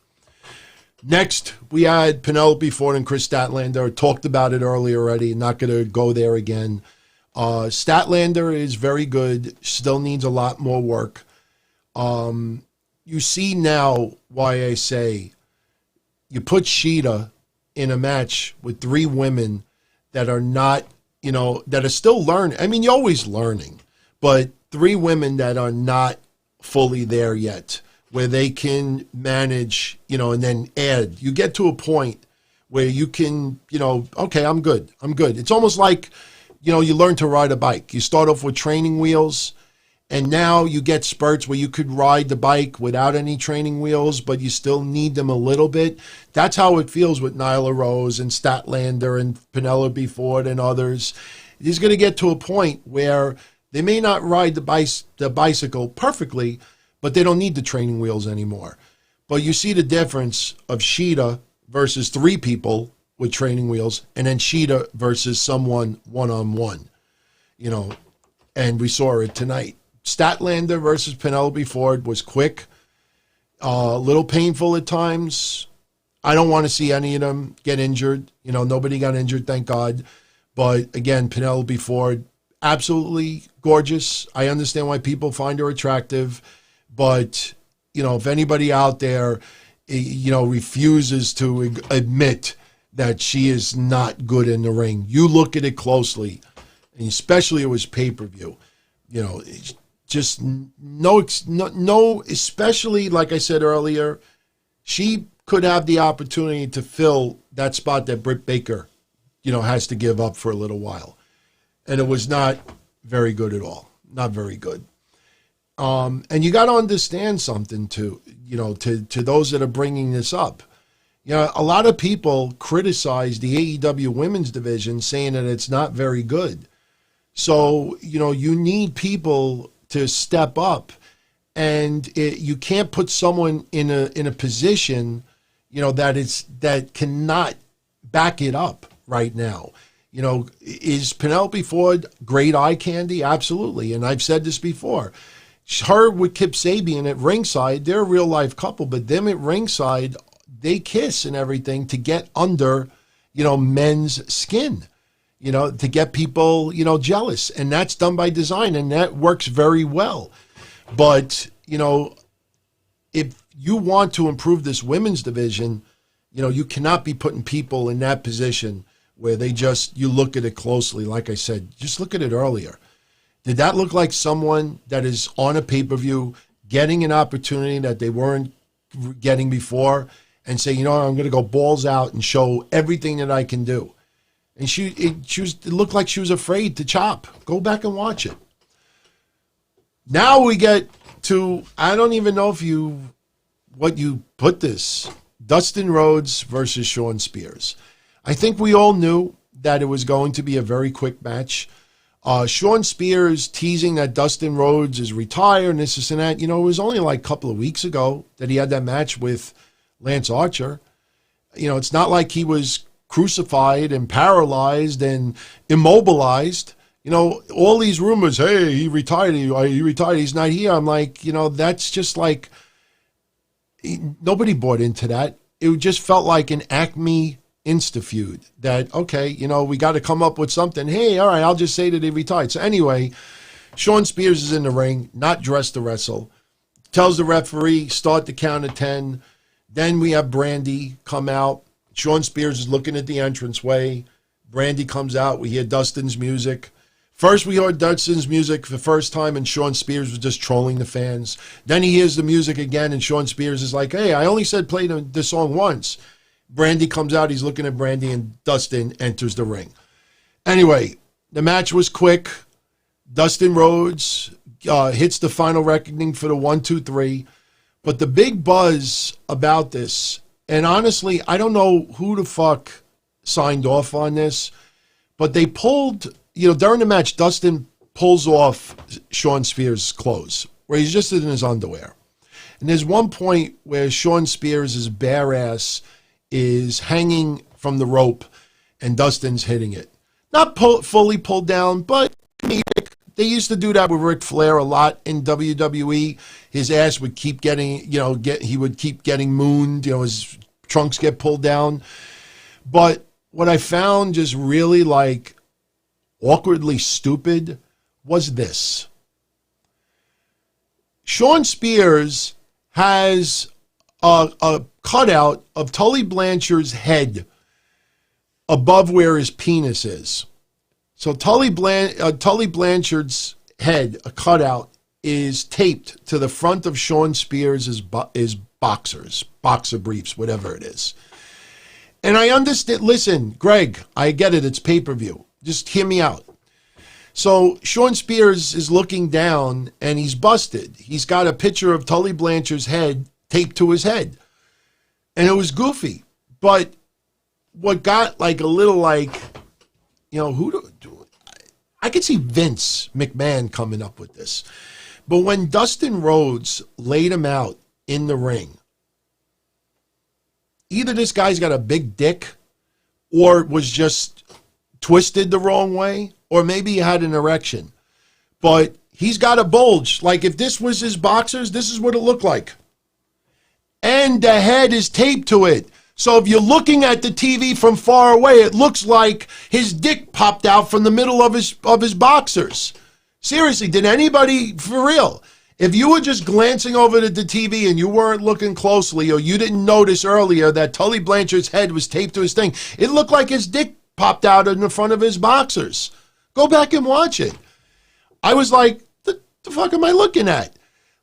Next, we had Penelope Ford and Kris Statlander. Talked about it earlier already. Not going to go there again. Statlander is very good. Still needs a lot more work. You see now why I say you put Shida in a match with three women that are not, that are still learning. I mean, you're always learning. But three women that are not fully there yet, where they can manage, and then add. You get to a point where you can, okay, I'm good. It's almost like, you learn to ride a bike. You start off with training wheels, and now you get spurts where you could ride the bike without any training wheels, but you still need them a little bit. That's how it feels with Nyla Rose and Statlander and Penelope Ford and others. It's going to get to a point where they may not ride the bicycle perfectly, but they don't need the training wheels anymore. But you see the difference of Shida versus three people with training wheels, and then Shida versus someone one-on-one, and we saw it tonight. Statlander versus Penelope Ford was quick, a little painful at times. I don't want to see any of them get injured. Nobody got injured, thank God. But again, Penelope Ford, absolutely gorgeous. I understand why people find her attractive. But, if anybody out there, refuses to admit that she is not good in the ring, you look at it closely, and especially it was pay-per-view. Just no, especially like I said earlier, she could have the opportunity to fill that spot that Britt Baker, has to give up for a little while. And it was not very good at all. Not very good. And you got to understand something too, to those that are bringing this up. A lot of people criticize the AEW women's division saying that it's not very good. So, you need people to step up, and you can't put someone in a position, that cannot back it up right now. Is Penelope Ford great eye candy? Absolutely. And I've said this before. Her with Kip Sabian at ringside, they're a real life couple, but them at ringside, they kiss and everything to get under, men's skin, to get people, jealous. And that's done by design, and that works very well. But, if you want to improve this women's division, you cannot be putting people in that position where you look at it closely. Like I said, just look at it earlier. Did that look like someone that is on a pay-per-view getting an opportunity that they weren't getting before and say, I'm going to go balls out and show everything that I can do? And it looked like she was afraid to chop. Go back and watch it. Now we get to, I don't even know what you put this, Dustin Rhodes versus Shawn Spears. I think we all knew that it was going to be a very quick match. Shawn Spears teasing that Dustin Rhodes is retired and this and that. It was only like a couple of weeks ago that he had that match with Lance Archer. You know, it's not like he was crucified and paralyzed and immobilized. You know, all these rumors, hey, he retired, he's not here. I'm like, you know, that's just like, nobody bought into that. It just felt like an Acme Insta-feud that, okay, you know, we got to come up with something. Hey, all right, I'll just say that he retired. So anyway, Shawn Spears is in the ring, not dressed to wrestle. Tells the referee, start the count of 10. Then we have Brandy come out. Shawn Spears is looking at the entranceway. Brandy comes out. We hear Dustin's music. First, we heard Dustin's music for the first time, and Shawn Spears was just trolling the fans. Then he hears the music again, and Shawn Spears is like, hey, I only said play the song once. Brandy comes out. He's looking at Brandy, and Dustin enters the ring. Anyway, the match was quick. Dustin Rhodes hits the final reckoning for the 1, 2, 3. But the big buzz about this, and honestly, I don't know who the fuck signed off on this, but they pulled, you know, during the match, Dustin pulls off Shawn Spears' clothes, where he's just in his underwear. And there's one point where Shawn Spears' bare ass is hanging from the rope, and Dustin's hitting it. Not fully pulled down, but comedic. They used to do that with Ric Flair a lot in WWE. His ass would keep getting, you know, he would keep getting mooned, you know, his trunks get pulled down. But what I found just really like awkwardly stupid was this. Shawn Spears has a cutout of Tully Blanchard's head above where his penis is. So Tully Blanchard's head, a cutout, is taped to the front of Shawn Spears' boxer briefs, whatever it is. And I understand, listen, Greg, I get it, it's pay-per-view. Just hear me out. So Shawn Spears is looking down, and he's busted. He's got a picture of Tully Blanchard's head taped to his head. And it was goofy. But what got like a little like, you know, I could see Vince McMahon coming up with this. But when Dustin Rhodes laid him out in the ring, either this guy's got a big dick or was just twisted the wrong way, or maybe he had an erection. But he's got a bulge. Like if this was his boxers, this is what it looked like. And the head is taped to it. So if you're looking at the TV from far away, it looks like his dick popped out from the middle of his boxers. Seriously, did anybody, for real, if you were just glancing over to the TV and you weren't looking closely, or you didn't notice earlier that Tully Blanchard's head was taped to his thing, it looked like his dick popped out in the front of his boxers. Go back and watch it. I was like, the fuck am I looking at?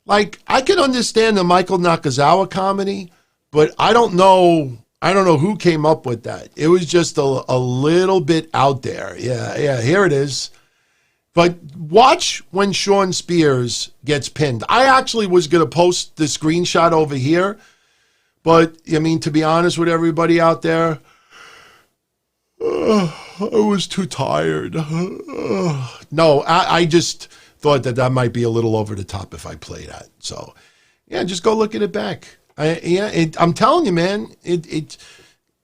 Like, I can understand the Michael Nakazawa comedy, but I don't know who came up with that. It was just a little bit out there. Yeah, here it is. But watch when Shawn Spears gets pinned. I actually was going to post the screenshot over here, but, I mean, to be honest with everybody out there, I was too tired. No, I just thought that might be a little over the top if I play that. So, yeah, just go look at it back. I'm telling you, man,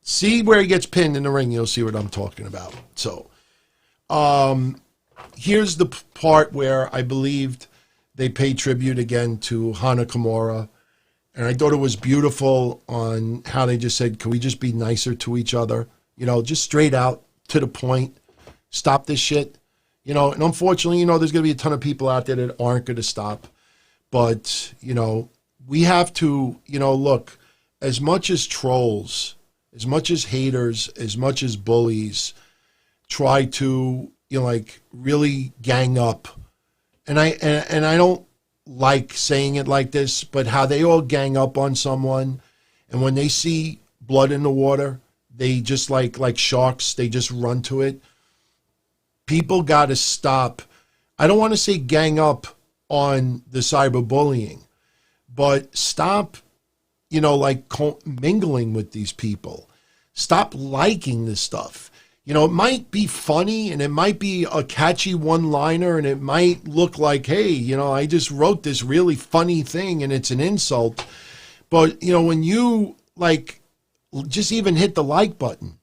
see where he gets pinned in the ring, you'll see what I'm talking about. So, here's the part where I believed they paid tribute again to Hana Kimura. And I thought it was beautiful on how they just said, can we just be nicer to each other? You know, just straight out to the point. Stop this shit. You know, and unfortunately, you know, there's going to be a ton of people out there that aren't going to stop. But, you know, we have to, you know, look, as much as trolls, as much as haters, as much as bullies try to, you know, like really gang up. And I don't like saying it like this, but how they all gang up on someone, and when they see blood in the water, they just like sharks, they just run to it. People got to stop. I don't want to say gang up on the cyberbullying, but stop, you know, like mingling with these people. Stop liking this stuff. You know, it might be funny and it might be a catchy one-liner and it might look like, hey, you know, I just wrote this really funny thing and it's an insult. But, you know, when you like, just even hit the like button.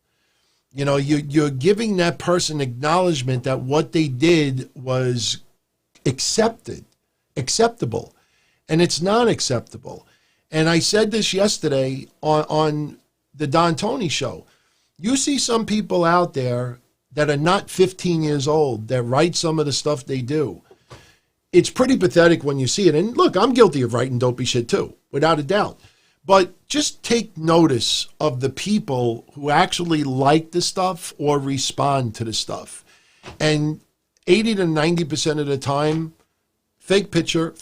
You know, you're giving that person acknowledgement that what they did was acceptable. And it's not acceptable. And I said this yesterday on the Don Tony show. You see some people out there that are not 15 years old that write some of the stuff they do. It's pretty pathetic when you see it. And look, I'm guilty of writing dopey shit too, without a doubt. But just take notice of the people who actually like the stuff or respond to the stuff. And 80 to 90% of the time, fake picture,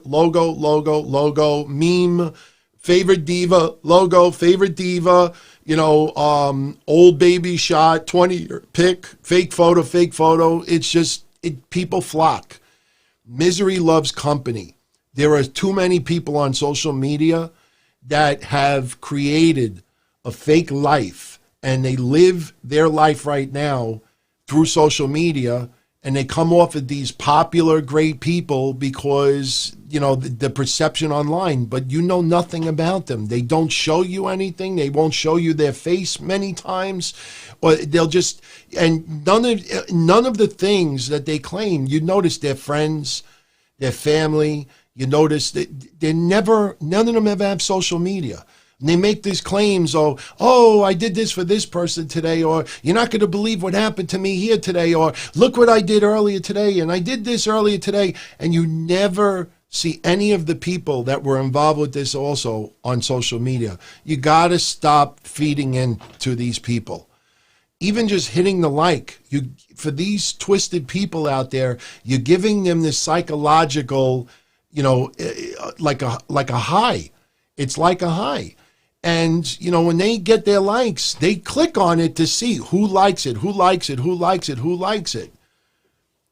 logo, meme, favorite diva, logo, favorite diva, you know, old baby shot, 20-year pic, fake photo. It's just, people flock. Misery loves company. There are too many people on social media that have created a fake life, and they live their life right now through social media, and they come off of these popular, great people because, you know, the perception online, but you know nothing about them. They don't show you anything. They won't show you their face many times, or they'll just, and none of the things that they claim, you notice their friends, their family, you notice that none of them ever have social media. And they make these claims, oh, I did this for this person today, or you're not going to believe what happened to me here today, or look what I did earlier today, and I did this earlier today. And you never see any of the people that were involved with this also on social media. You got to stop feeding into these people. Even just hitting the like, for these twisted people out there, you're giving them this psychological, you know, like a high. It's like a high. And, you know, when they get their likes, they click on it to see who likes it.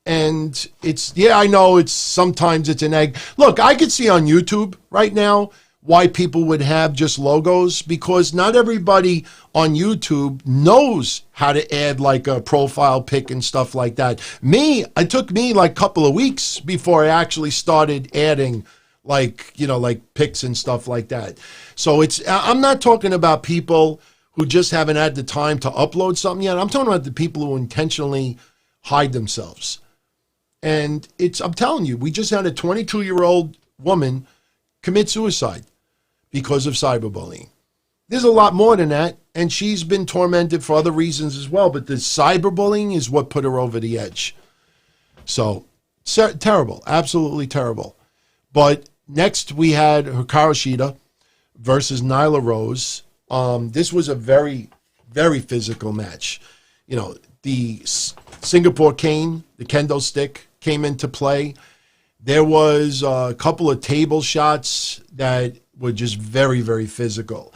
And it's, yeah, I know sometimes it's an egg. Look, I could see on YouTube right now why people would have just logos, because not everybody on YouTube knows how to add like a profile pic and stuff like that. It took me like a couple of weeks before I actually started adding like, you know, like pics and stuff like that. So I'm not talking about people who just haven't had the time to upload something yet. I'm talking about the people who intentionally hide themselves. And I'm telling you, we just had a 22-year-old woman commit suicide because of cyberbullying. There's a lot more than that, and she's been tormented for other reasons as well, but the cyberbullying is what put her over the edge. So, terrible, absolutely terrible. But next we had Hikaru Shida versus Nyla Rose. This was a very, very physical match. You know, the Singapore cane, the kendo stick, came into play. There was a couple of table shots that were just very, very physical.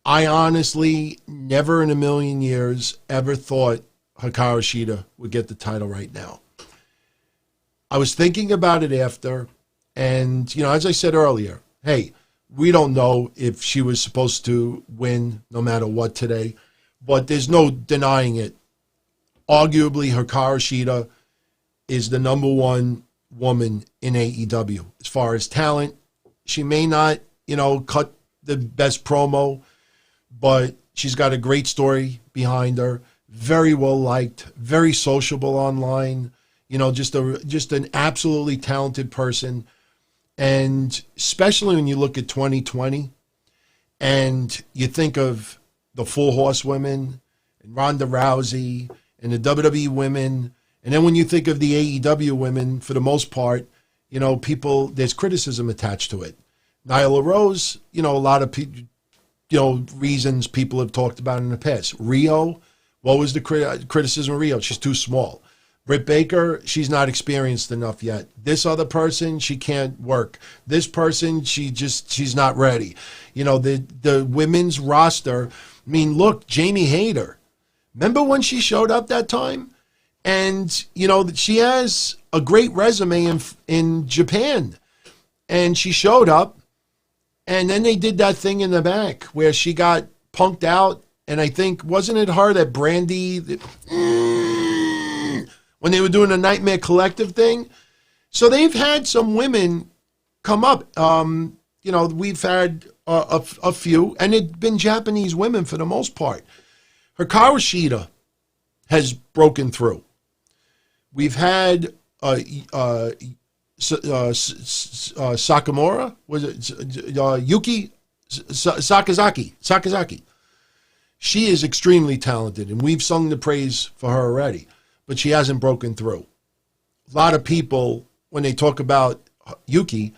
I honestly never in a million years ever thought Hikaru Shida would get the title right now. I was thinking about it after, and, you know, as I said earlier, hey, we don't know if she was supposed to win no matter what today, but there's no denying it. Arguably, Hikaru Shida is the number one woman in AEW. As far as talent, she may not, you know, cut the best promo, but she's got a great story behind her. Very well liked, very sociable online. You know, just an absolutely talented person. And especially when you look at 2020 and you think of the Full Horsewomen and Ronda Rousey and the WWE women, and then when you think of the AEW women, for the most part, you know, there's criticism attached to it. Nyla Rose, you know, a lot of people, you know, reasons people have talked about in the past. Rio, what was the criticism of Rio? She's too small. Britt Baker, she's not experienced enough yet. This other person, she can't work. This person, she's not ready. You know, the women's roster, I mean, look, Jamie Hayter. Remember when she showed up that time? And, you know, she has a great resume in Japan. And she showed up, and then they did that thing in the back where she got punked out. And I think, wasn't it her that Brandy, when they were doing a Nightmare Collective thing? So they've had some women come up. we've had a few, and it's been Japanese women for the most part. Hikaru Shida has broken through. We've had Sakamura, was it Yuki Sakazaki. She is extremely talented, and we've sung the praise for her already, but she hasn't broken through. A lot of people, when they talk about Yuki,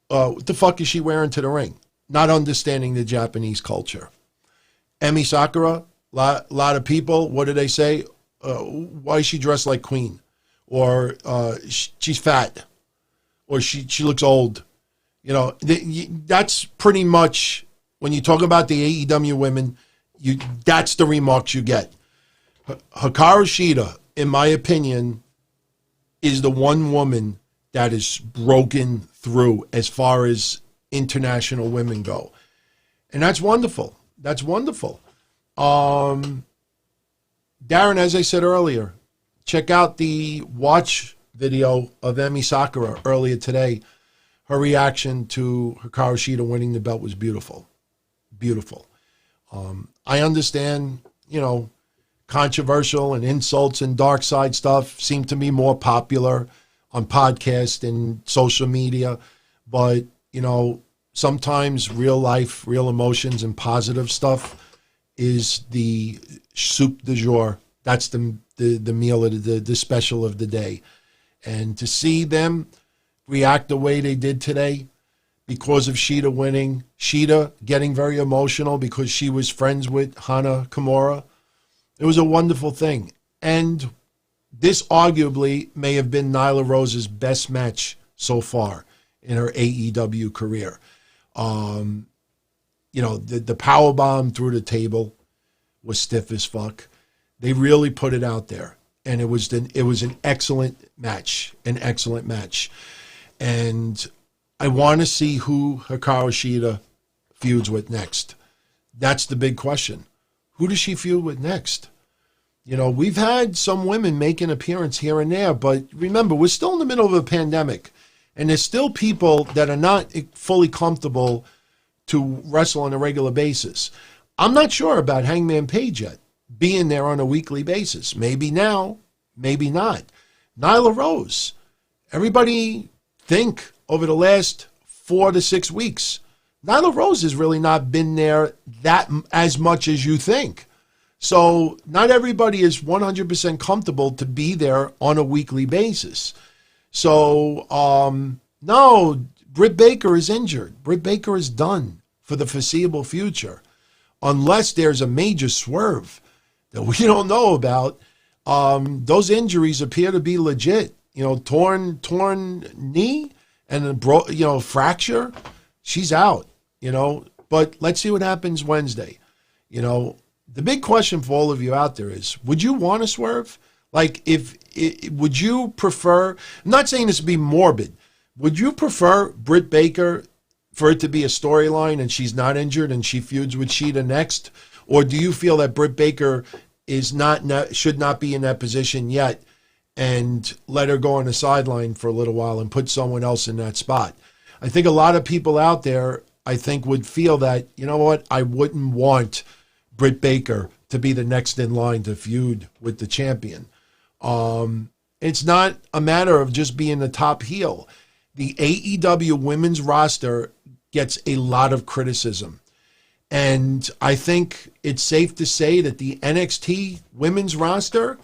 what the fuck is she wearing to the ring? Not understanding the Japanese culture. Emi Sakura, a lot of people, what do they say? Why is she dressed like Queen? Or she's fat. Or she looks old. That's pretty much, when you talk about the AEW women, that's the remarks you get. Hikaru Shida, in my opinion, is the one woman that is broken through as far as international women go. And that's wonderful. That's wonderful. Darren, as I said earlier, check out the watch video of Emi Sakura earlier today. Her reaction to Hikaru Shida winning the belt was beautiful. Beautiful. I understand, controversial and insults and dark side stuff seem to be more popular on podcasts and social media. But, sometimes real life, real emotions and positive stuff is the soup du jour. That's the meal of the special of the day. And to see them react the way they did today because of Shida winning, Shida getting very emotional because she was friends with Hana Kimura, it was a wonderful thing. And this arguably may have been Nyla Rose's best match so far in her AEW career. The power bomb through the table was stiff as fuck. They really put it out there, and it was an excellent match, And I want to see who Hikaru Shida feuds with next. That's the big question. Who does she feud with next? We've had some women make an appearance here and there, but remember, we're still in the middle of a pandemic, and there's still people that are not fully comfortable to wrestle on a regular basis. I'm not sure about Hangman Page yet, being there on a weekly basis. Maybe now, maybe not. Nyla Rose. Everybody think over the last 4 to 6 weeks, Nyla Rose has really not been there that as much as you think. So not everybody is 100% comfortable to be there on a weekly basis. So, no, Britt Baker is injured. Britt Baker is done for the foreseeable future. Unless there's a major swerve that we don't know about, those injuries appear to be legit. Torn knee and a fracture. She's out. But let's see what happens Wednesday. The big question for all of you out there is: would you want to swerve? Would you prefer? I'm not saying this to be morbid. Would you prefer Britt Baker for it to be a storyline and she's not injured and she feuds with Shida next? Or do you feel that Britt Baker should not be in that position yet and let her go on the sideline for a little while and put someone else in that spot? I think a lot of people out there, would feel that, I wouldn't want Britt Baker to be the next in line to feud with the champion. It's not a matter of just being the top heel. The AEW women's roster gets a lot of criticism. And I think it's safe to say that the NXT women's roster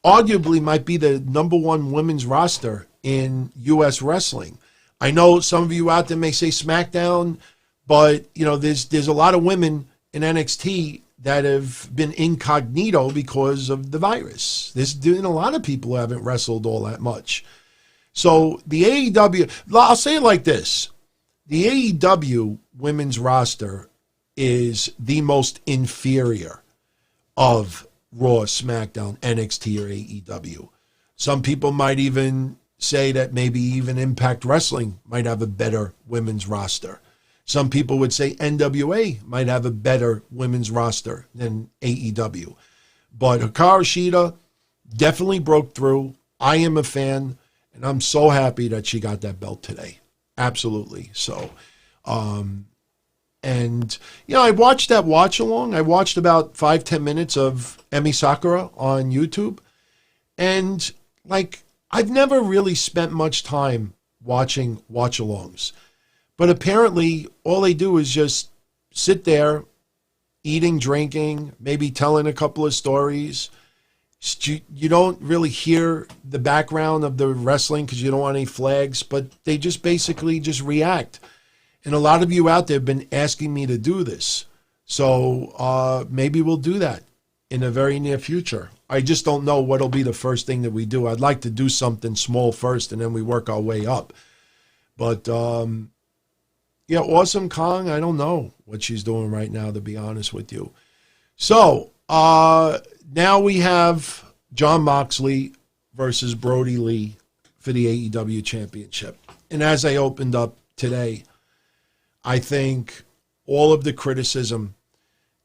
arguably might be the number one women's roster in U.S. wrestling. I know some of you out there may say SmackDown, but, there's a lot of women in NXT that have been incognito because of the virus. There's a lot of people who haven't wrestled all that much. So the AEW, I'll say it like this. The AEW women's roster is the most inferior of Raw, SmackDown, NXT, or AEW. Some people might even say that maybe even Impact Wrestling might have a better women's roster. Some people would say NWA might have a better women's roster than AEW. But Hikaru Shida definitely broke through. I am a fan, and I'm so happy that she got that belt today. Absolutely. So And, you know, I watched that watch along. I watched about 5-10 minutes of Emi Sakura on YouTube. And, like, I've never really spent much time watching watch-alongs. But apparently, all they do is just sit there, eating, drinking, maybe telling a couple of stories. You don't really hear the background of the wrestling because you don't want any flags, but they just basically just react. And a lot of you out there have been asking me to do this. So maybe we'll do that in the very near future. I just don't know what'll be the first thing that we do. I'd like to do something small first, and then we work our way up. But, yeah, Awesome Kong, I don't know what she's doing right now, to be honest with you. So, now we have Jon Moxley versus Brody Lee for the AEW Championship. And as I opened up today, I think all of the criticism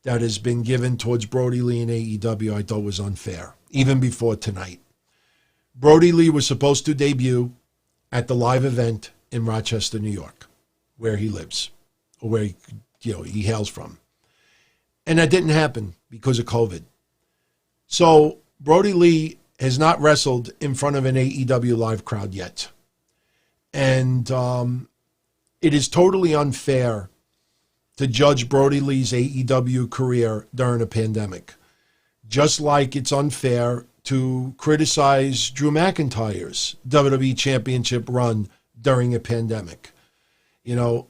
that has been given towards Brody Lee in AEW I thought was unfair, even before tonight. Brody Lee was supposed to debut at the live event in Rochester, New York, where he lives, or where he hails from. And that didn't happen because of COVID. So Brody Lee has not wrestled in front of an AEW live crowd yet. And it is totally unfair to judge Brody Lee's AEW career during a pandemic. Just like it's unfair to criticize Drew McIntyre's WWE Championship run during a pandemic. You know,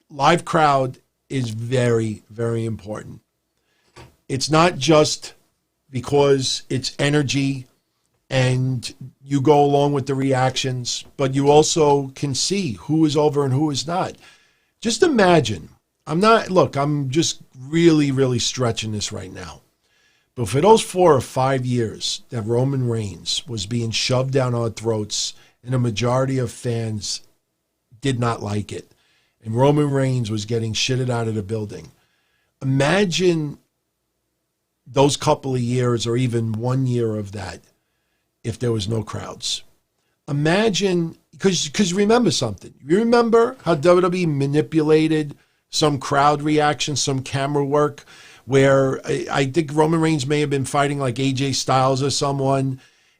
live crowd is very, very important. It's not just because it's energy and you go along with the reactions, but you also can see who is over and who is not. Just imagine, I'm just really, really stretching this right now. But for those 4 or 5 years that Roman Reigns was being shoved down our throats and a majority of fans did not like it, and Roman Reigns was getting shitted out of the building, imagine those couple of years or even 1 year of that if there was no crowds. Imagine, because remember something. You remember how WWE manipulated some crowd reaction, some camera work, where I think Roman Reigns may have been fighting like AJ Styles or someone,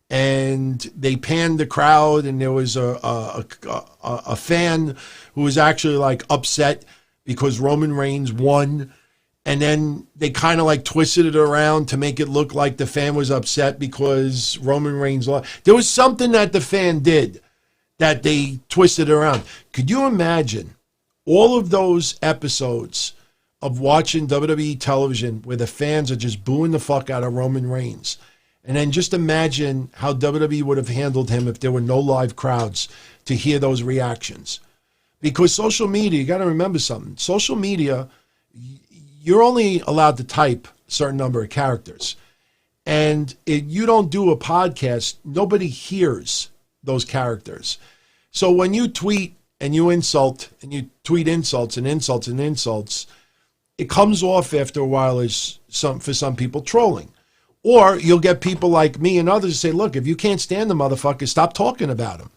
and they panned the crowd, and there was a fan who was actually like upset because Roman Reigns won. And then they kind of like twisted it around to make it look like the fan was upset because Roman Reigns lost. There was something that the fan did that they twisted around. Could you imagine all of those episodes of watching WWE television where the fans are just booing the fuck out of Roman Reigns? And then just imagine how WWE would have handled him if there were no live crowds to hear those reactions. Because social media, you got to remember something. Social media, you're only allowed to type a certain number of characters. And if you don't do a podcast, nobody hears those characters. So when you tweet and you insult, and you tweet insults and insults and insults, it comes off after a while as for some people trolling. Or you'll get people like me and others say, look, if you can't stand the motherfucker, stop talking about him.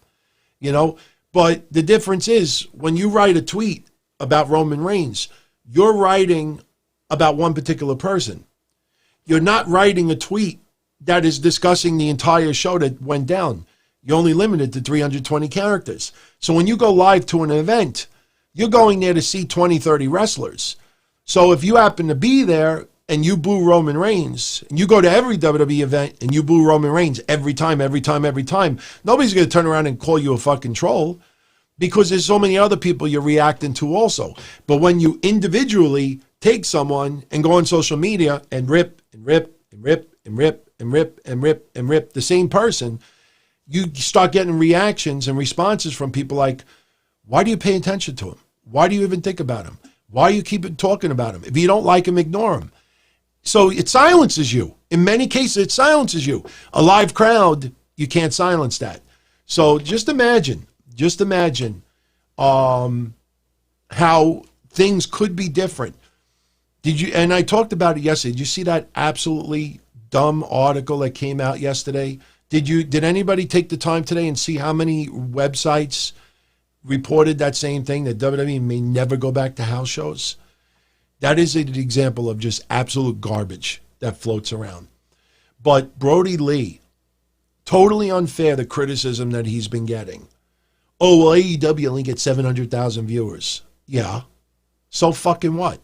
You know? But the difference is when you write a tweet about Roman Reigns, you're writing about one particular person. You're not writing a tweet that is discussing the entire show that went down. You're only limited to 320 characters. So when you go live to an event, you're going there to see 20, 30 wrestlers. So if you happen to be there and you boo Roman Reigns, and you go to every WWE event and you boo Roman Reigns every time, nobody's going to turn around and call you a fucking troll because there's so many other people you're reacting to also. But when you individually take someone and go on social media and rip the same person, you start getting reactions and responses from people like, why do you pay attention to him? Why do you even think about him? Why do you keep talking about him? If you don't like him, ignore him. So it silences you. In many cases, it silences you. A live crowd, you can't silence that. So just imagine how things could be different. And I talked about it yesterday. Did you see that absolutely dumb article that came out yesterday? Did anybody take the time today and see how many websites reported that same thing, that WWE may never go back to house shows. That is an example of just absolute garbage that floats around. But Brody Lee, totally unfair, the criticism that he's been getting. Oh, well, AEW only gets 700,000 viewers. Yeah. So fucking what?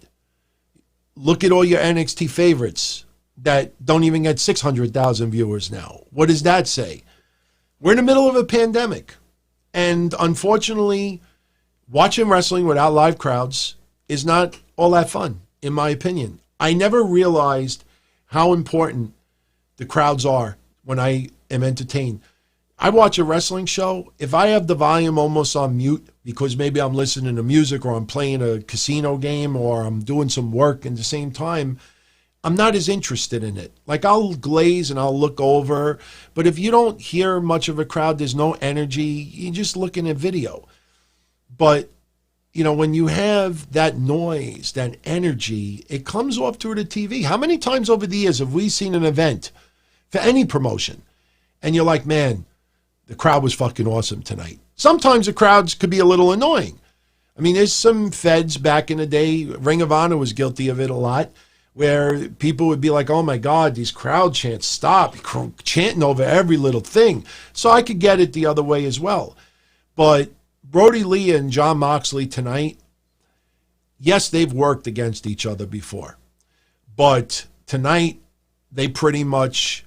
Look at all your NXT favorites that don't even get 600,000 viewers now. What does that say? We're in the middle of a pandemic. And unfortunately, watching wrestling without live crowds is not all that fun, in my opinion. I never realized how important the crowds are when I am entertained. I watch a wrestling show. If I have the volume almost on mute because maybe I'm listening to music or I'm playing a casino game or I'm doing some work at the same time, I'm not as interested in it. Like, I'll glaze and I'll look over. But if you don't hear much of a crowd, there's no energy, you're just looking at video. But, you know, when you have that noise, that energy, it comes off through the TV. How many times over the years have we seen an event for any promotion and you're like, man, the crowd was fucking awesome tonight? Sometimes the crowds could be a little annoying. I mean, there's some feds back in the day. Ring of Honor was guilty of it a lot, where people would be like, oh my God, these crowd chants, stop, chanting over every little thing. So I could get it the other way as well. But Brody Lee and Jon Moxley tonight, yes, they've worked against each other before. But tonight, they pretty much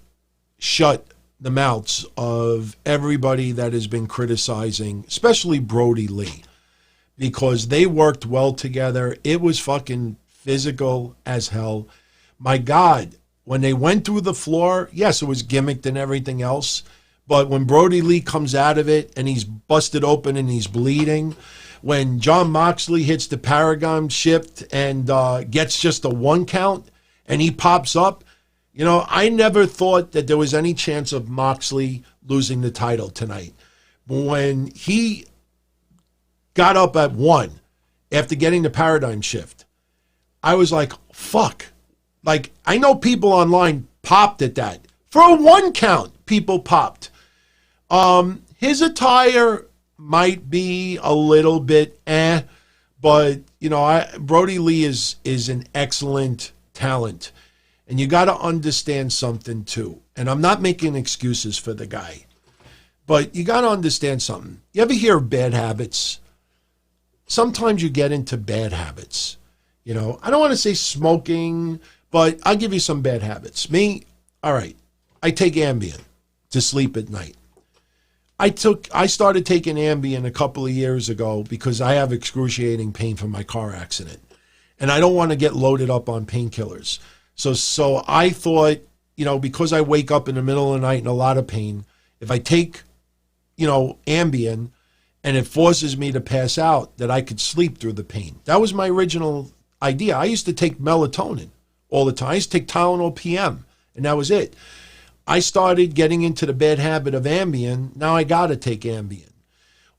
shut the mouths of everybody that has been criticizing, especially Brody Lee, because they worked well together. It was fucking physical as hell. My God, when they went through the floor, yes, it was gimmicked and everything else, but when Brody Lee comes out of it and he's busted open and he's bleeding, when Jon Moxley hits the Paragon shift and gets just a 1 count and he pops up, you know, I never thought that there was any chance of Moxley losing the title tonight. When he got up at 1 after getting the paradigm shift, I was like, fuck. Like, I know people online popped at that. For a 1 count, people popped. His attire might be a little bit but, you know, Brody Lee is an excellent talent. And you got to understand something, too. And I'm not making excuses for the guy. But you got to understand something. You ever hear of bad habits? Sometimes you get into bad habits. You know, I don't want to say smoking, but I'll give you some bad habits. Me, all right, I take Ambien to sleep at night. I started taking Ambien a couple of years ago because I have excruciating pain from my car accident. And I don't want to get loaded up on painkillers. So I thought, you know, because I wake up in the middle of the night in a lot of pain, if I take, you know, Ambien and it forces me to pass out, that I could sleep through the pain. That was my original idea. I used to take melatonin all the time. I used to take Tylenol PM, and that was it. I started getting into the bad habit of Ambien. Now I got to take Ambien.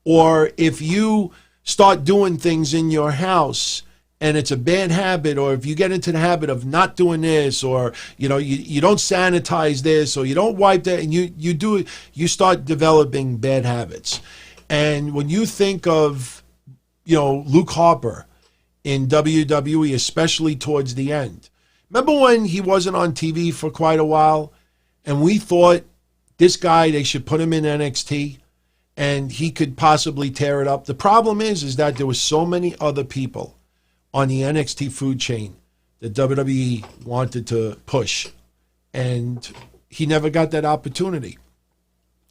Or if you start doing things in your house and it's a bad habit, or if you get into the habit of not doing this, or you know, you don't sanitize this, or you don't wipe that, and you do it, you start developing bad habits. And when you think of, you know, Luke Harper in WWE, especially towards the end, remember when he wasn't on TV for quite a while, and we thought this guy, they should put him in NXT and he could possibly tear it up. The problem is that there was so many other people on the NXT food chain that WWE wanted to push, and he never got that opportunity.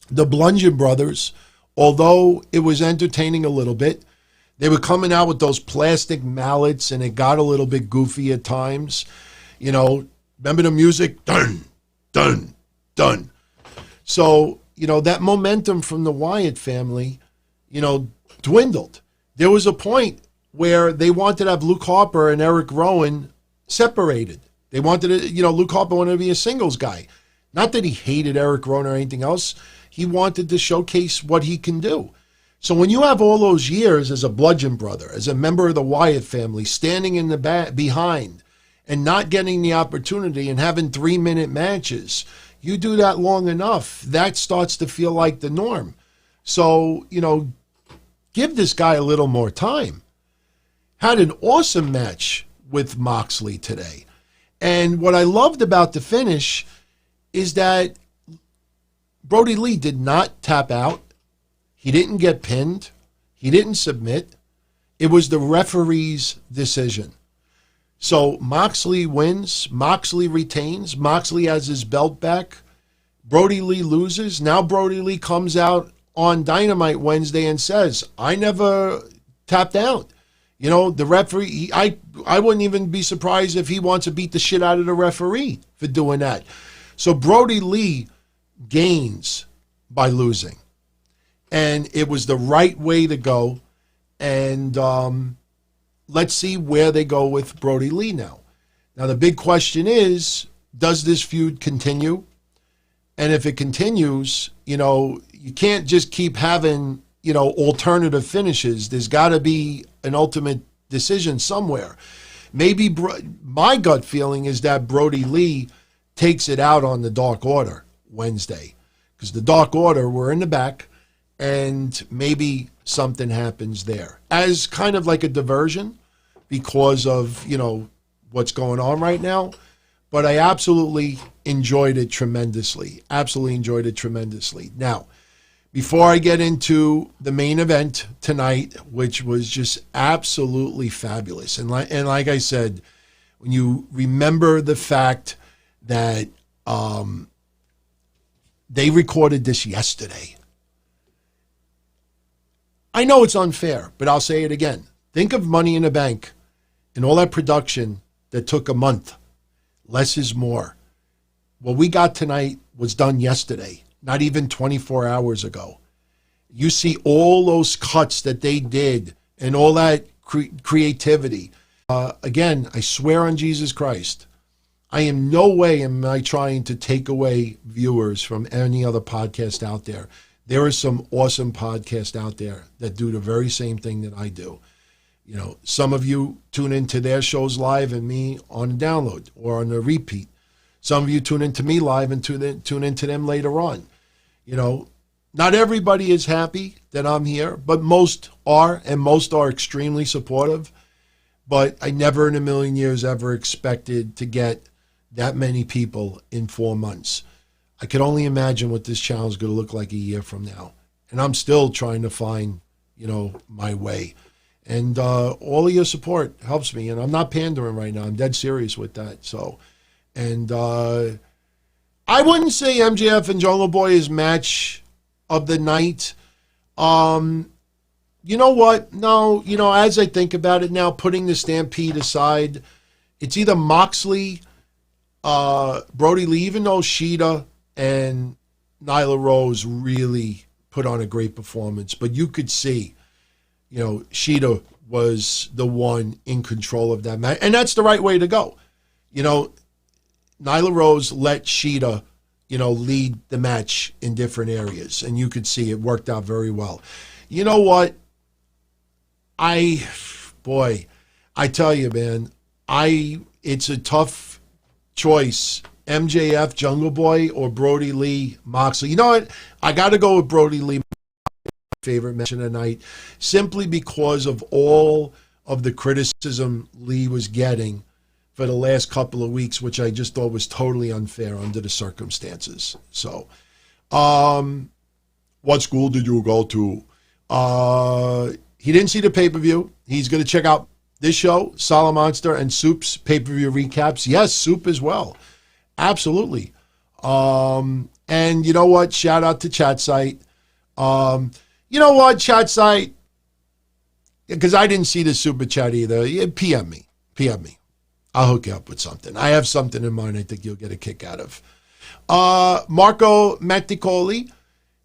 The Bludgeon Brothers, although it was entertaining a little bit, they were coming out with those plastic mallets, and it got a little bit goofy at times. You know, remember the music? Dun, dun, dun. So, you know, that momentum from the Wyatt family, you know, dwindled. There was a point where they wanted to have Luke Harper and Eric Rowan separated. They wanted to, you know, Luke Harper wanted to be a singles guy. Not that he hated Eric Rowan or anything else. He wanted to showcase what he can do. So when you have all those years as a Bludgeon Brother, as a member of the Wyatt family, standing in the behind and not getting the opportunity and having 3-minute matches, you do that long enough, that starts to feel like the norm. So, you know, Give this guy a little more time. Had an awesome match with Moxley today. And what I loved about the finish is that Brody Lee did not tap out. He didn't get pinned. He didn't submit. It was the referee's decision. So Moxley wins. Moxley retains. Moxley has his belt back. Brody Lee loses. Now Brody Lee comes out on Dynamite Wednesday and says, I never tapped out. You know, the referee, I wouldn't even be surprised if he wants to beat the shit out of the referee for doing that. So Brody Lee gains by losing. And it was the right way to go. And let's see where they go with Brody Lee now. Now, the big question is, does this feud continue? And if it continues, you know, you can't just keep having, you know, alternative finishes. There's got to be an ultimate decision somewhere. Maybe my gut feeling is that Brody Lee takes it out on the Dark Order Wednesday, because the Dark Order were in the back, and maybe something happens there as kind of like a diversion because of, you know, what's going on right now. But I absolutely enjoyed it tremendously. Absolutely enjoyed it tremendously. Now, before I get into the main event tonight, which was just absolutely fabulous, and like I said, when you remember the fact that they recorded this yesterday, I know it's unfair, but I'll say it again. Think of Money in the Bank and all that production that took a month. Less is more. What we got tonight was done yesterday, not even 24 hours ago. You see all those cuts that they did and all that creativity. Again, I swear on Jesus Christ, I am no way am I trying to take away viewers from any other podcast out there. There are some awesome podcasts out there that do the very same thing that I do. You know, some of you tune into their shows live and me on a download or on a repeat. Some of you tune into me live and tune into them later on. You know, not everybody is happy that I'm here, but most are, and most are extremely supportive. But I never in a million years ever expected to get that many people in 4 months. I could only imagine what this channel is going to look like a year from now. And I'm still trying to find, you know, my way. And all of your support helps me. And I'm not pandering right now. I'm dead serious with that. So, and I wouldn't say MJF and Jungle Boy is match of the night. You know what? No, you know, as I think about it now, putting the Stampede aside, it's either Moxley, Brody Lee, even though Shida and Nyla Rose really put on a great performance. But you could see, you know, Shida was the one in control of that match. And that's the right way to go. You know, Nyla Rose let Shida, you know, lead the match in different areas. And you could see it worked out very well. You know what? I tell you, man, it's a tough choice. MJF, Jungle Boy, or Brody Lee, Moxley. You know what? I got to go with Brody Lee, my favorite match of the night, simply because of all of the criticism Lee was getting for the last couple of weeks, which I just thought was totally unfair under the circumstances. So, what school did you go to? He didn't see the pay-per-view. He's going to check out this show, Solid Monster, and Soup's pay-per-view recaps. Yes, Soup as well. Absolutely. And you know what? Shout out to Chat Site. You know what, Chat Site? Because I didn't see the super chat either. PM me. I'll hook you up with something. I have something in mind I think you'll get a kick out of. Marco Matticoli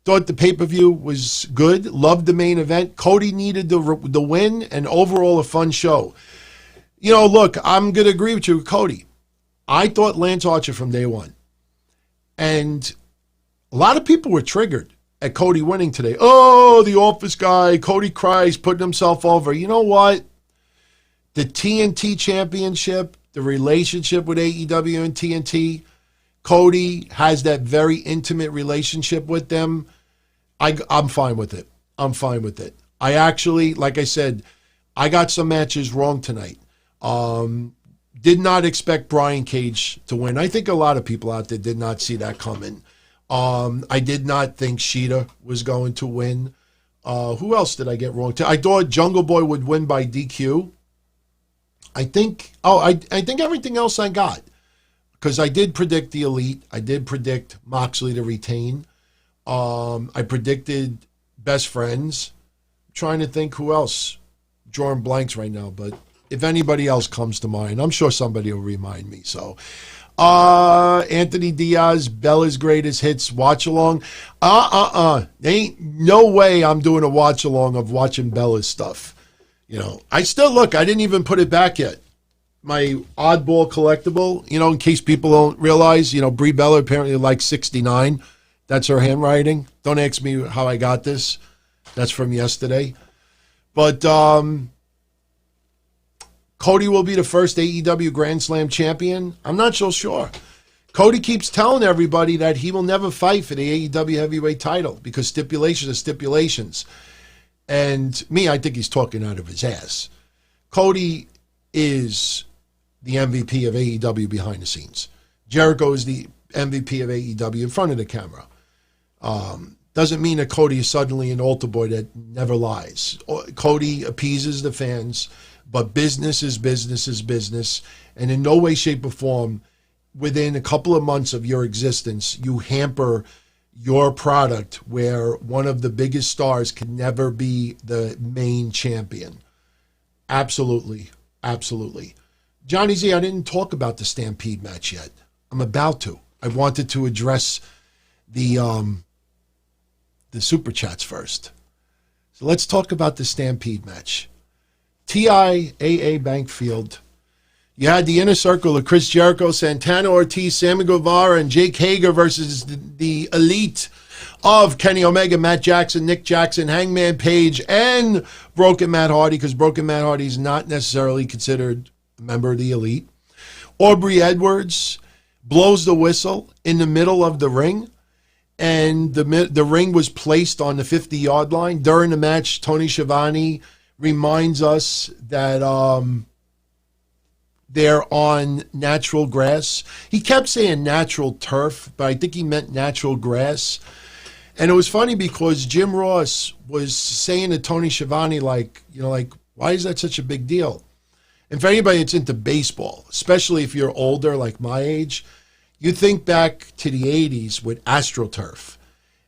thought the pay-per-view was good. Loved the main event. Cody needed the win, and overall a fun show. You know, look, I'm going to agree with you, Cody. I thought Lance Archer from day one. And a lot of people were triggered at Cody winning today. Oh, the office guy, Cody cries, putting himself over. You know what? The TNT Championship, the relationship with AEW and TNT, Cody has that very intimate relationship with them. I'm fine with it. I'm fine with it. I actually, like I said, I got some matches wrong tonight. Did not expect Brian Cage to win. I think a lot of people out there did not see that coming. I did not think Shida was going to win. Who else did I get wrong? I thought Jungle Boy would win by DQ. I think everything else I got. Because I did predict the Elite. I did predict Moxley to retain. I predicted Best Friends. I'm trying to think who else. Drawing blanks right now, but if anybody else comes to mind, I'm sure somebody will remind me. So, Anthony Diaz, Bella's Greatest Hits watch along. There ain't no way I'm doing a watch along of watching Bella's stuff. I still look. I didn't even put it back yet. My oddball collectible, in case people don't realize, Brie Bella apparently likes 69. That's her handwriting. Don't ask me how I got this. That's from yesterday. But Cody will be the first AEW Grand Slam champion. I'm not so sure. Cody keeps telling everybody that he will never fight for the AEW Heavyweight Title because stipulations are stipulations. And I think he's talking out of his ass. Cody is the MVP of AEW behind the scenes. Jericho is the MVP of AEW in front of the camera. Doesn't mean that Cody is suddenly an altar boy that never lies. Cody appeases the fans, but business is business is business. And in no way, shape, or form, within a couple of months of your existence, you hamper your product where one of the biggest stars can never be the main champion. Absolutely. Absolutely. Johnny Z, I didn't talk about the Stampede match yet. I'm about to. I wanted to address the Super Chats first. So let's talk about the Stampede match. TIAA Bankfield. You had the Inner Circle of Chris Jericho, Santana Ortiz, Sammy Guevara, and Jake Hager versus the Elite of Kenny Omega, Matt Jackson, Nick Jackson, Hangman Page, and Broken Matt Hardy, because Broken Matt Hardy is not necessarily considered a member of the Elite. Aubrey Edwards blows the whistle in the middle of the ring, and the ring was placed on the 50-yard line. During the match, Tony Schiavone reminds us that they're on natural grass. He kept saying natural turf, but I think he meant natural grass. And it was funny because Jim Ross was saying to Tony Schiavone, like, why is that such a big deal? And for anybody that's into baseball, especially if you're older, like my age, you think back to the 80s with AstroTurf.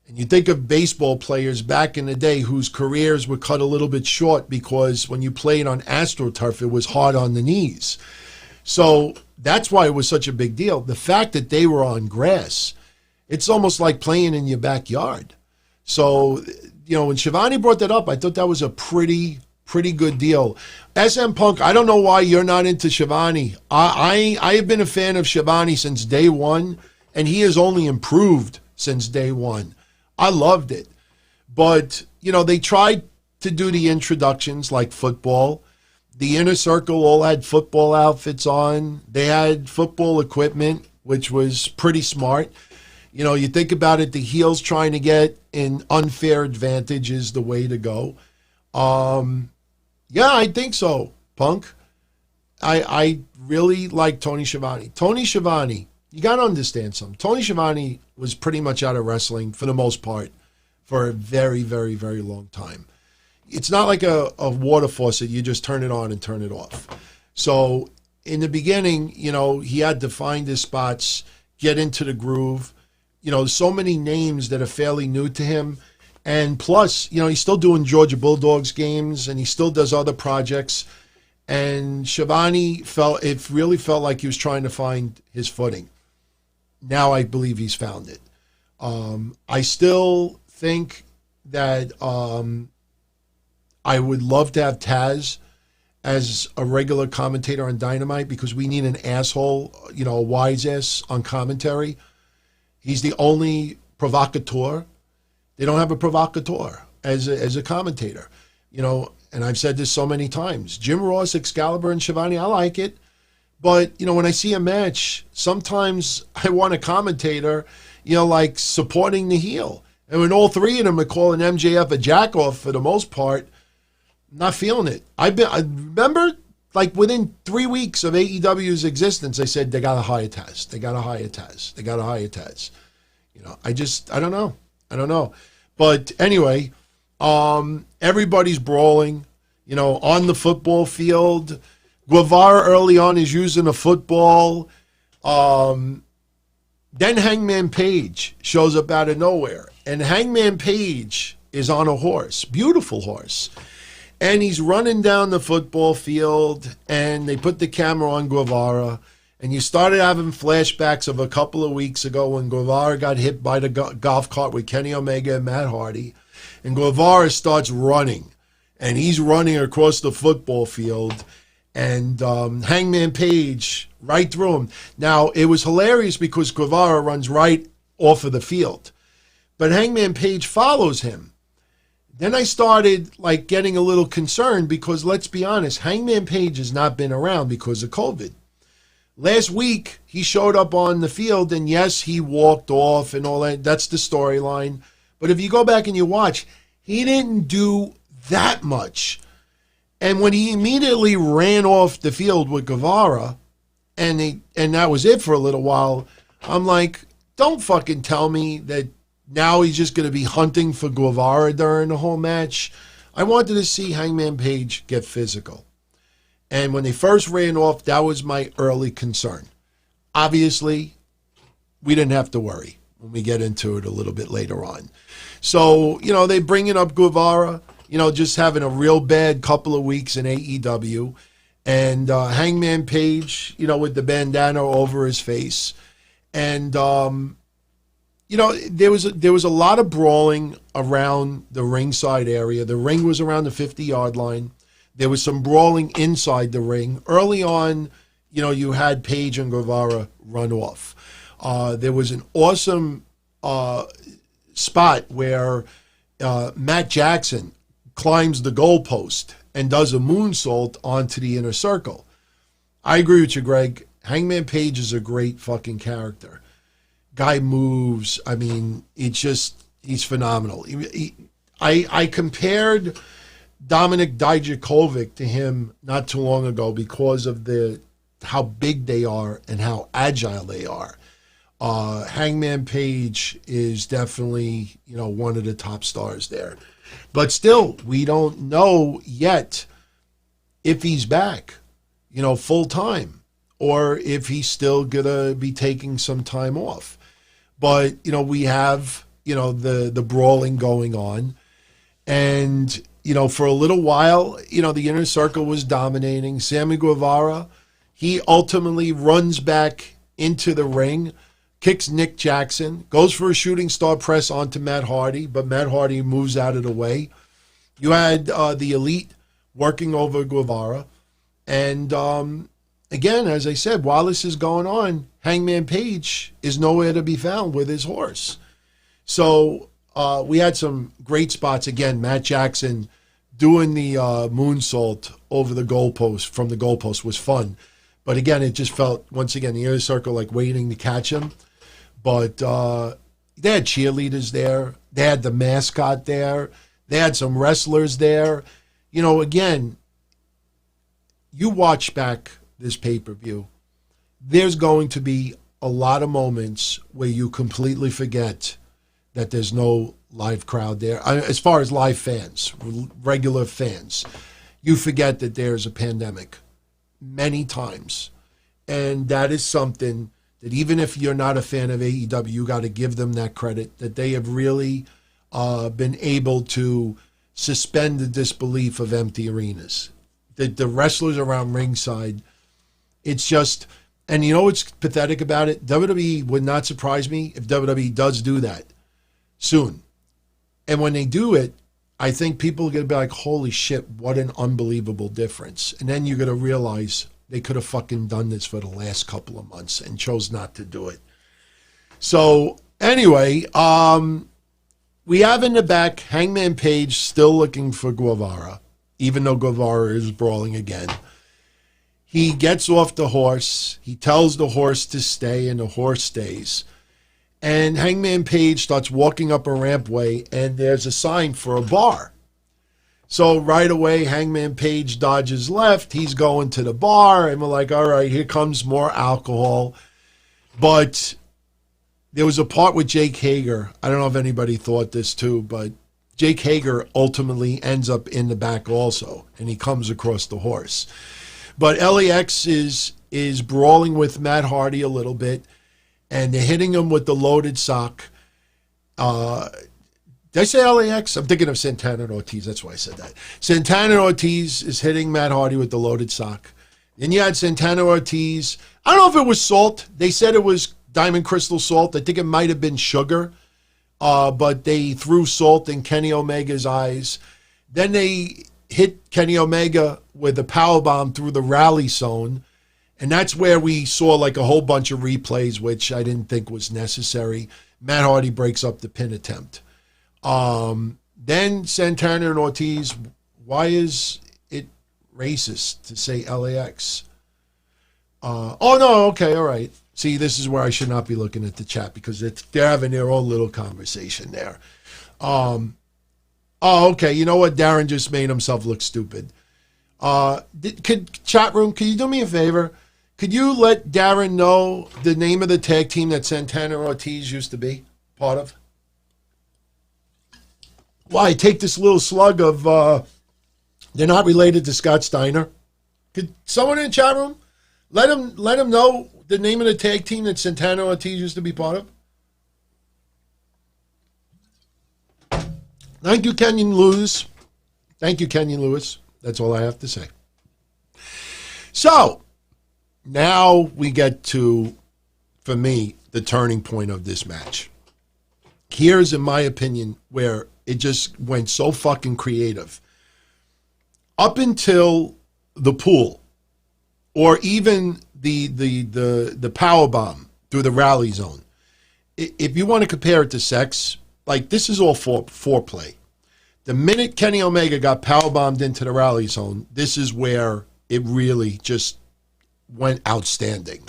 And you think of baseball players back in the day whose careers were cut a little bit short because when you played on AstroTurf, it was hard on the knees. So that's why it was such a big deal. The fact that they were on grass, it's almost like playing in your backyard. So, when Schiavone brought that up, I thought that was a pretty good deal. SM Punk, I don't know why you're not into Schiavone. I have been a fan of Schiavone since day one, and he has only improved since day one. I loved it. But, they tried to do the introductions like football. The Inner Circle all had football outfits on. They had football equipment, which was pretty smart. You think about it, the heels trying to get an unfair advantage is the way to go. Yeah, I think so, Punk. I really like Tony Schiavone. Tony Schiavone, you got to understand something. Tony Schiavone was pretty much out of wrestling for the most part for a very, very, very long time. It's not like a water faucet. You just turn it on and turn it off. So in the beginning, he had to find his spots, get into the groove. So many names that are fairly new to him. And plus, he's still doing Georgia Bulldogs games and he still does other projects. And Schiavone really felt like he was trying to find his footing. Now I believe he's found it. I still think that I would love to have Taz as a regular commentator on Dynamite because we need an asshole, a wise ass on commentary. He's the only provocateur. They don't have a provocateur as a commentator, and I've said this so many times. Jim Ross, Excalibur, and Schiavone, I like it. But, when I see a match, sometimes I want a commentator, supporting the heel. And when all three of them are calling MJF a jackoff for the most part, Not feeling it. I remember, like, within 3 weeks of AEW's existence, I said, they got to hire Taz. They got to hire Taz. They got to hire Taz. You know, I don't know. I don't know. But anyway, everybody's brawling, you know, on the football field. Guevara early on is using a football. Then Hangman Page shows up out of nowhere. And Hangman Page is on a horse, beautiful horse. And he's running down the football field, and they put the camera on Guevara. And you started having flashbacks of a couple of weeks ago when Guevara got hit by the golf cart with Kenny Omega and Matt Hardy. And Guevara starts running. And he's running across the football field. And Hangman Page right through him. Now, it was hilarious because Guevara runs right off of the field. But Hangman Page follows him. Then I started like getting a little concerned because, let's be honest, Hangman Page has not been around because of COVID. Last week, he showed up on the field, and yes, he walked off and all that. That's the storyline. But if you go back and you watch, he didn't do that much. And when he immediately ran off the field with Guevara, and that was it for a little while, I'm like, don't fucking tell me that now he's just going to be hunting for Guevara during the whole match. I wanted to see Hangman Page get physical. And when they first ran off, that was my early concern. Obviously, we didn't have to worry when we get into it a little bit later on. So, you know, they bringing up Guevara, you know, just having a real bad couple of weeks in AEW. And Hangman Page, you know, with the bandana over his face. And, you know, there was a lot of brawling around the ringside area. The ring was around the 50-yard line. There was some brawling inside the ring. Early on, you know, you had Page and Guevara run off. There was an awesome spot where Matt Jackson climbs the goalpost and does a moonsault onto the inner circle. I agree with you, Greg. Hangman Page is a great fucking character. Guy moves. I mean, he's phenomenal. I compared Dominic Dijakovic to him not too long ago because of how big they are and how agile they are. Hangman Page is definitely, you know, one of the top stars there. But still, we don't know yet if he's back, you know, full time, or if he's still going to be taking some time off. But, you know, we have, you know, the brawling going on. And, you know, for a little while, you know, the inner circle was dominating. Sammy Guevara, he ultimately runs back into the ring, kicks Nick Jackson, goes for a shooting star press onto Matt Hardy, but Matt Hardy moves out of the way. You had the Elite working over Guevara. And, again, as I said, while this is going on, Hangman Page is nowhere to be found with his horse. So we had some great spots. Again, Matt Jackson doing the moonsault over the goalpost, from the goalpost, was fun. But again, it just felt, once again, the inner circle like waiting to catch him. But they had cheerleaders there. They had the mascot there. They had some wrestlers there. You know, again, you watch back this pay-per-view, there's going to be a lot of moments where you completely forget that there's no live crowd there. As far as live fans, regular fans, you forget that there's a pandemic many times. And that is something that, even if you're not a fan of AEW, you got to give them that credit, that they have really been able to suspend the disbelief of empty arenas. The wrestlers around ringside, it's just, and you know what's pathetic about it? WWE would not surprise me if WWE does do that soon. And when they do it, I think people are going to be like, holy shit, what an unbelievable difference. And then you're going to realize they could have fucking done this for the last couple of months and chose not to do it. So anyway, we have in the back Hangman Page still looking for Guevara, even though Guevara is brawling again. He gets off the horse. He tells the horse to stay, and the horse stays. And Hangman Page starts walking up a rampway, and there's a sign for a bar. So right away, Hangman Page dodges left. He's going to the bar, and we're like, all right, here comes more alcohol. But there was a part with Jake Hager. I don't know if anybody thought this too, but Jake Hager ultimately ends up in the back also, and he comes across the horse. But LAX is brawling with Matt Hardy a little bit, and they're hitting him with the loaded sock. Did I say LAX? I'm thinking of Santana and Ortiz. That's why I said that. Santana and Ortiz is hitting Matt Hardy with the loaded sock. Then you had Santana Ortiz. I don't know if it was salt. They said it was Diamond Crystal salt. I think it might have been sugar. But they threw salt in Kenny Omega's eyes. Then they hit Kenny Omega with a powerbomb through the rally zone. And that's where we saw like a whole bunch of replays, which I didn't think was necessary. Matt Hardy breaks up the pin attempt. Then Santana and Ortiz, why is it racist to say LAX? Oh, no, okay, all right. See, this is where I should not be looking at the chat because they're having their own little conversation there. Oh, okay, you know what? Darren just made himself look stupid. Chat room, can you do me a favor? Could you let Darren know the name of the tag team that Santana and Ortiz used to be part of? Why, take this little slug of, they're not related to Scott Steiner. Could someone in the chat room let him know the name of the tag team that Santana Ortiz used to be part of? Thank you, Kenyon Lewis. Thank you, Kenyon Lewis. That's all I have to say. So, now we get to, for me, the turning point of this match. Here's, in my opinion, where it just went so fucking creative. Up until the pool, or even the power bomb through the rally zone. If you want to compare it to sex, like this is all foreplay. The minute Kenny Omega got power bombed into the rally zone, this is where it really just went outstanding.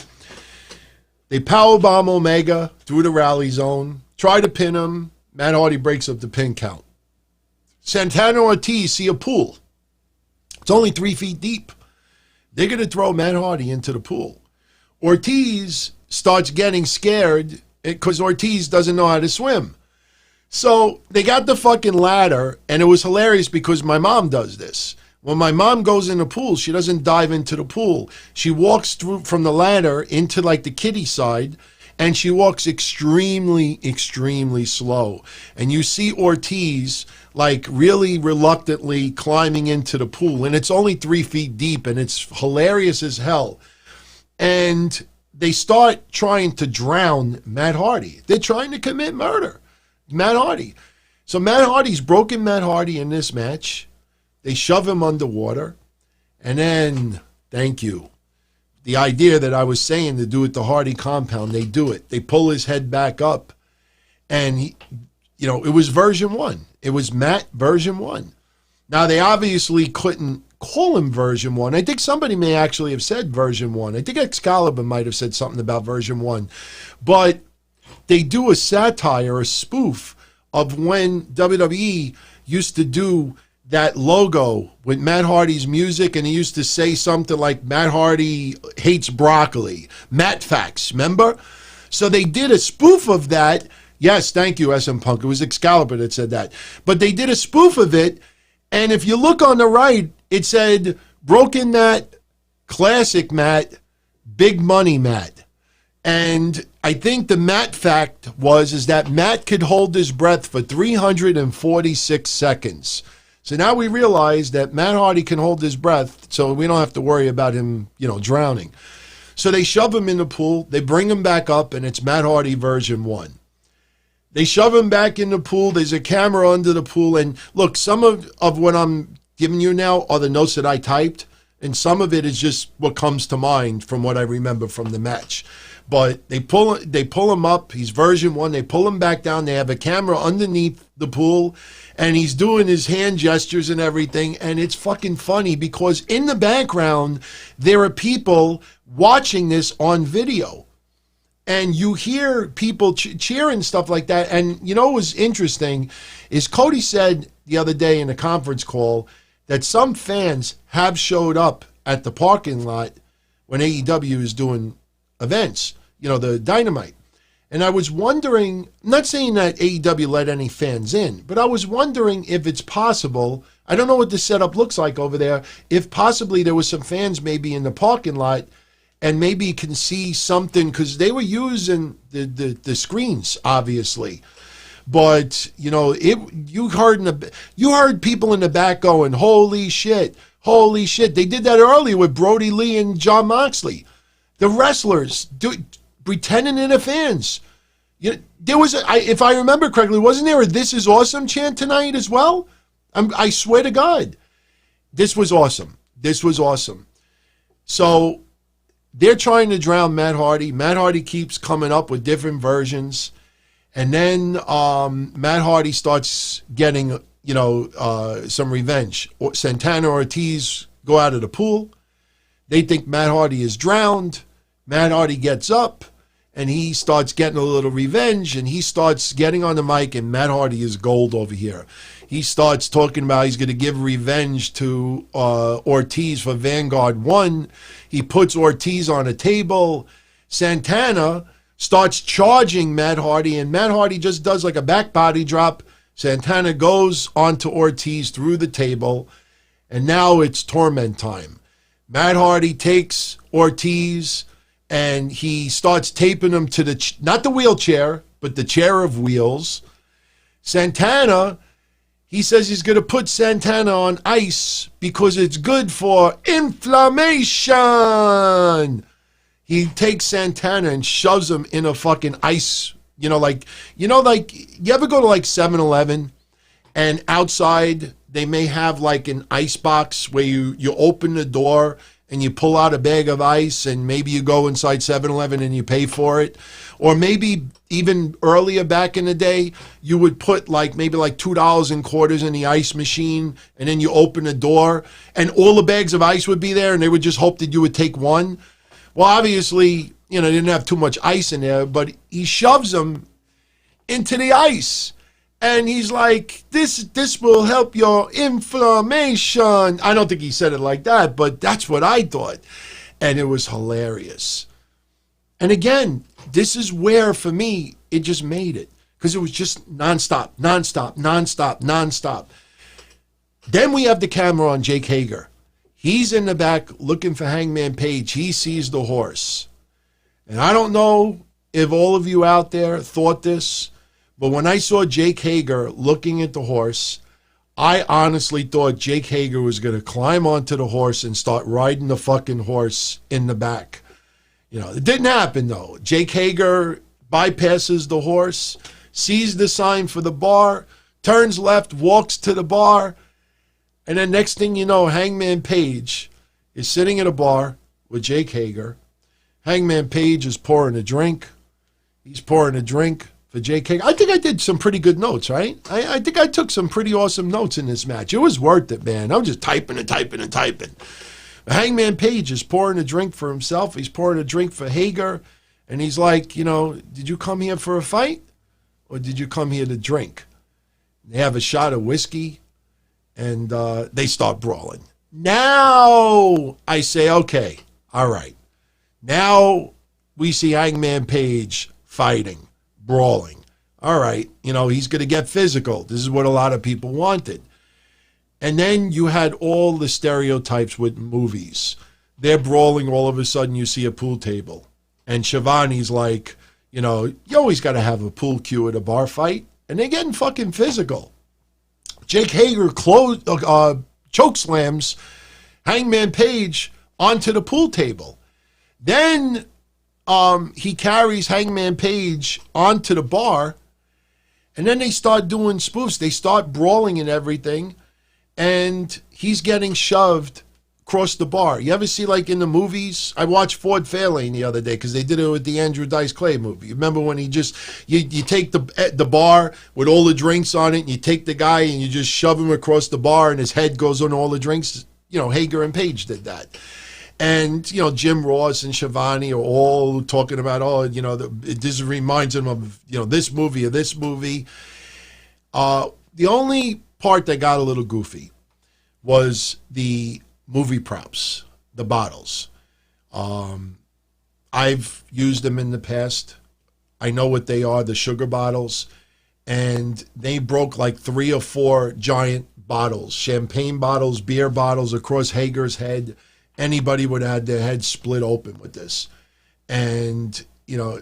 They power bomb Omega through the rally zone, try to pin him. Matt Hardy breaks up the pin count. Santana Ortiz see a pool. It's only 3 feet deep. They're going to throw Matt Hardy into the pool. Ortiz starts getting scared because Ortiz doesn't know how to swim. So they got the fucking ladder, and it was hilarious because my mom does this. When my mom goes in the pool, she doesn't dive into the pool. She walks through from the ladder into like the kiddie side, and she walks extremely, extremely slow. And you see Ortiz like really reluctantly climbing into the pool. And it's only 3 feet deep, and it's hilarious as hell. And they start trying to drown Matt Hardy. They're trying to commit murder. Matt Hardy. So Matt Hardy's broken Matt Hardy in this match. They shove him underwater. And then, thank you. The idea that I was saying to do at the Hardy compound, they do it. They pull his head back up. And, it was version 1. It was Matt version 1. Now, they obviously couldn't call him version 1. I think somebody may actually have said version 1. I think Excalibur might have said something about version 1. But they do a satire, a spoof of when WWE used to do that logo with Matt Hardy's music, and he used to say something like Matt Hardy hates broccoli. Matt Facts, remember? So they did a spoof of that. Yes, thank you, SM Punk. It was Excalibur that said that. But they did a spoof of it, and if you look on the right, it said Broken Matt, Classic Matt, Big Money Matt. And I think the Matt fact is that Matt could hold his breath for 346 seconds. So now we realize that Matt Hardy can hold his breath, so we don't have to worry about him, drowning. So they shove him in the pool, they bring him back up, and it's Matt Hardy version 1. They shove him back in the pool, there's a camera under the pool, and look, some of what I'm giving you now are the notes that I typed, and some of it is just what comes to mind from what I remember from the match. But they pull him up, he's version 1, they pull him back down, they have a camera underneath the pool, and he's doing his hand gestures and everything, and it's fucking funny because in the background, there are people watching this on video. And you hear people cheering stuff like that. And what was interesting is Cody said the other day in a conference call that some fans have showed up at the parking lot when AEW is doing events, the Dynamite. And I was wondering, I'm not saying that AEW let any fans in, but I was wondering if it's possible, I don't know what the setup looks like over there, if possibly there was some fans maybe in the parking lot and maybe you can see something, because they were using the screens, obviously. But, you heard people in the back going, holy shit. They did that earlier with Brody Lee and Jon Moxley. The wrestlers pretending to the fans. There was, if I remember correctly, wasn't there a "This is awesome" chant tonight as well? I swear to God, this was awesome. So they're trying to drown Matt Hardy. Matt Hardy keeps coming up with different versions, and then Matt Hardy starts getting some revenge. Santana Ortiz go out of the pool. They think Matt Hardy is drowned. Matt Hardy gets up, and he starts getting a little revenge, and he starts getting on the mic, and Matt Hardy is gold over here. He starts talking about he's going to give revenge to Ortiz for Vanguard 1. He puts Ortiz on a table. Santana starts charging Matt Hardy, and Matt Hardy just does like a back body drop. Santana goes onto Ortiz through the table, and now it's torment time. Matt Hardy takes Ortiz, and he starts taping him to not the wheelchair, but the chair of wheels. Santana, he says he's going to put Santana on ice because it's good for inflammation. He takes Santana and shoves him in a fucking ice. You ever go to like 7-Eleven and outside they may have like an ice box where you open the door and you pull out a bag of ice, and maybe you go inside 7-Eleven and you pay for it. Or maybe even earlier back in the day, you would put maybe $2 in quarters in the ice machine, and then you open the door and all the bags of ice would be there, and they would just hope that you would take one. Well, obviously, they didn't have too much ice in there, but he shoves them into the ice. And he's like, this will help your inflammation. I don't think he said it like that, but that's what I thought. And it was hilarious. And again, this is where, for me, it just made it. Because it was just nonstop. Then we have the camera on Jake Hager. He's in the back looking for Hangman Page. He sees the horse. And I don't know if all of you out there thought this, but when I saw Jake Hager looking at the horse, I honestly thought Jake Hager was going to climb onto the horse and start riding the fucking horse in the back. It didn't happen, though. Jake Hager bypasses the horse, sees the sign for the bar, turns left, walks to the bar, and then next thing you know, Hangman Page is sitting at a bar with Jake Hager. Hangman Page is pouring a drink. He's pouring a drink for Jake Hager. I think I did some pretty good notes, right? I think I took some pretty awesome notes in this match. It was worth it, man. I'm just typing. Hangman Page is pouring a drink for himself. He's pouring a drink for Hager. And he's like, did you come here for a fight? Or did you come here to drink? They have a shot of whiskey. And they start brawling. Now I say, okay, all right. Now we see Hangman Page fighting, brawling. All right, he's going to get physical. This is what a lot of people wanted. And then you had all the stereotypes with movies. They're brawling, all of a sudden you see a pool table. And Shivani's like, you always got to have a pool cue at a bar fight. And they're getting fucking physical. Jake Hager choke slams Hangman Page onto the pool table. Then he carries Hangman Page onto the bar, and then they start doing spoofs. They start brawling and everything, and he's getting shoved across the bar. You ever see, like in the movies? I watched Ford Fairlane the other day because they did it with the Andrew Dice Clay movie. You remember when he just, you take the bar with all the drinks on it, and you take the guy and you just shove him across the bar and his head goes on all the drinks? Hager and Page did that. And, Jim Ross and Shivani are all talking about, this reminds him of, this movie or this movie. The only part that got a little goofy was the movie props, the bottles. I've used them in the past. I know what they are, the sugar bottles. And they broke like 3 or 4 giant bottles, champagne bottles, beer bottles across Hager's head. Anybody would have had their head split open with this. And, you know,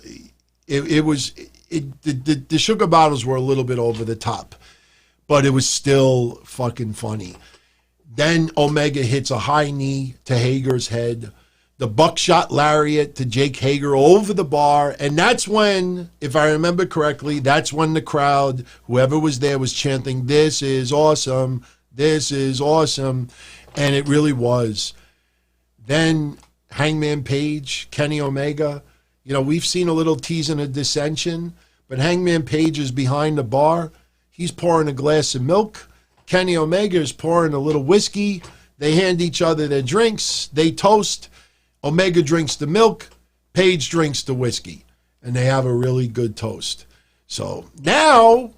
the sugar bottles were a little bit over the top, but it was still fucking funny. Then Omega hits a high knee to Hager's head. The buckshot lariat to Jake Hager over the bar. And that's when, if I remember correctly, that's when the crowd, whoever was there, was chanting, "This is awesome. This is awesome." And it really was. Then Hangman Page, Kenny Omega. You know, we've seen a little teasing of dissension, but Hangman Page is behind the bar. He's pouring a glass of milk. Kenny Omega is pouring a little whiskey. They hand each other their drinks. They toast. Omega drinks the milk, Page drinks the whiskey, and they have a really good toast. So now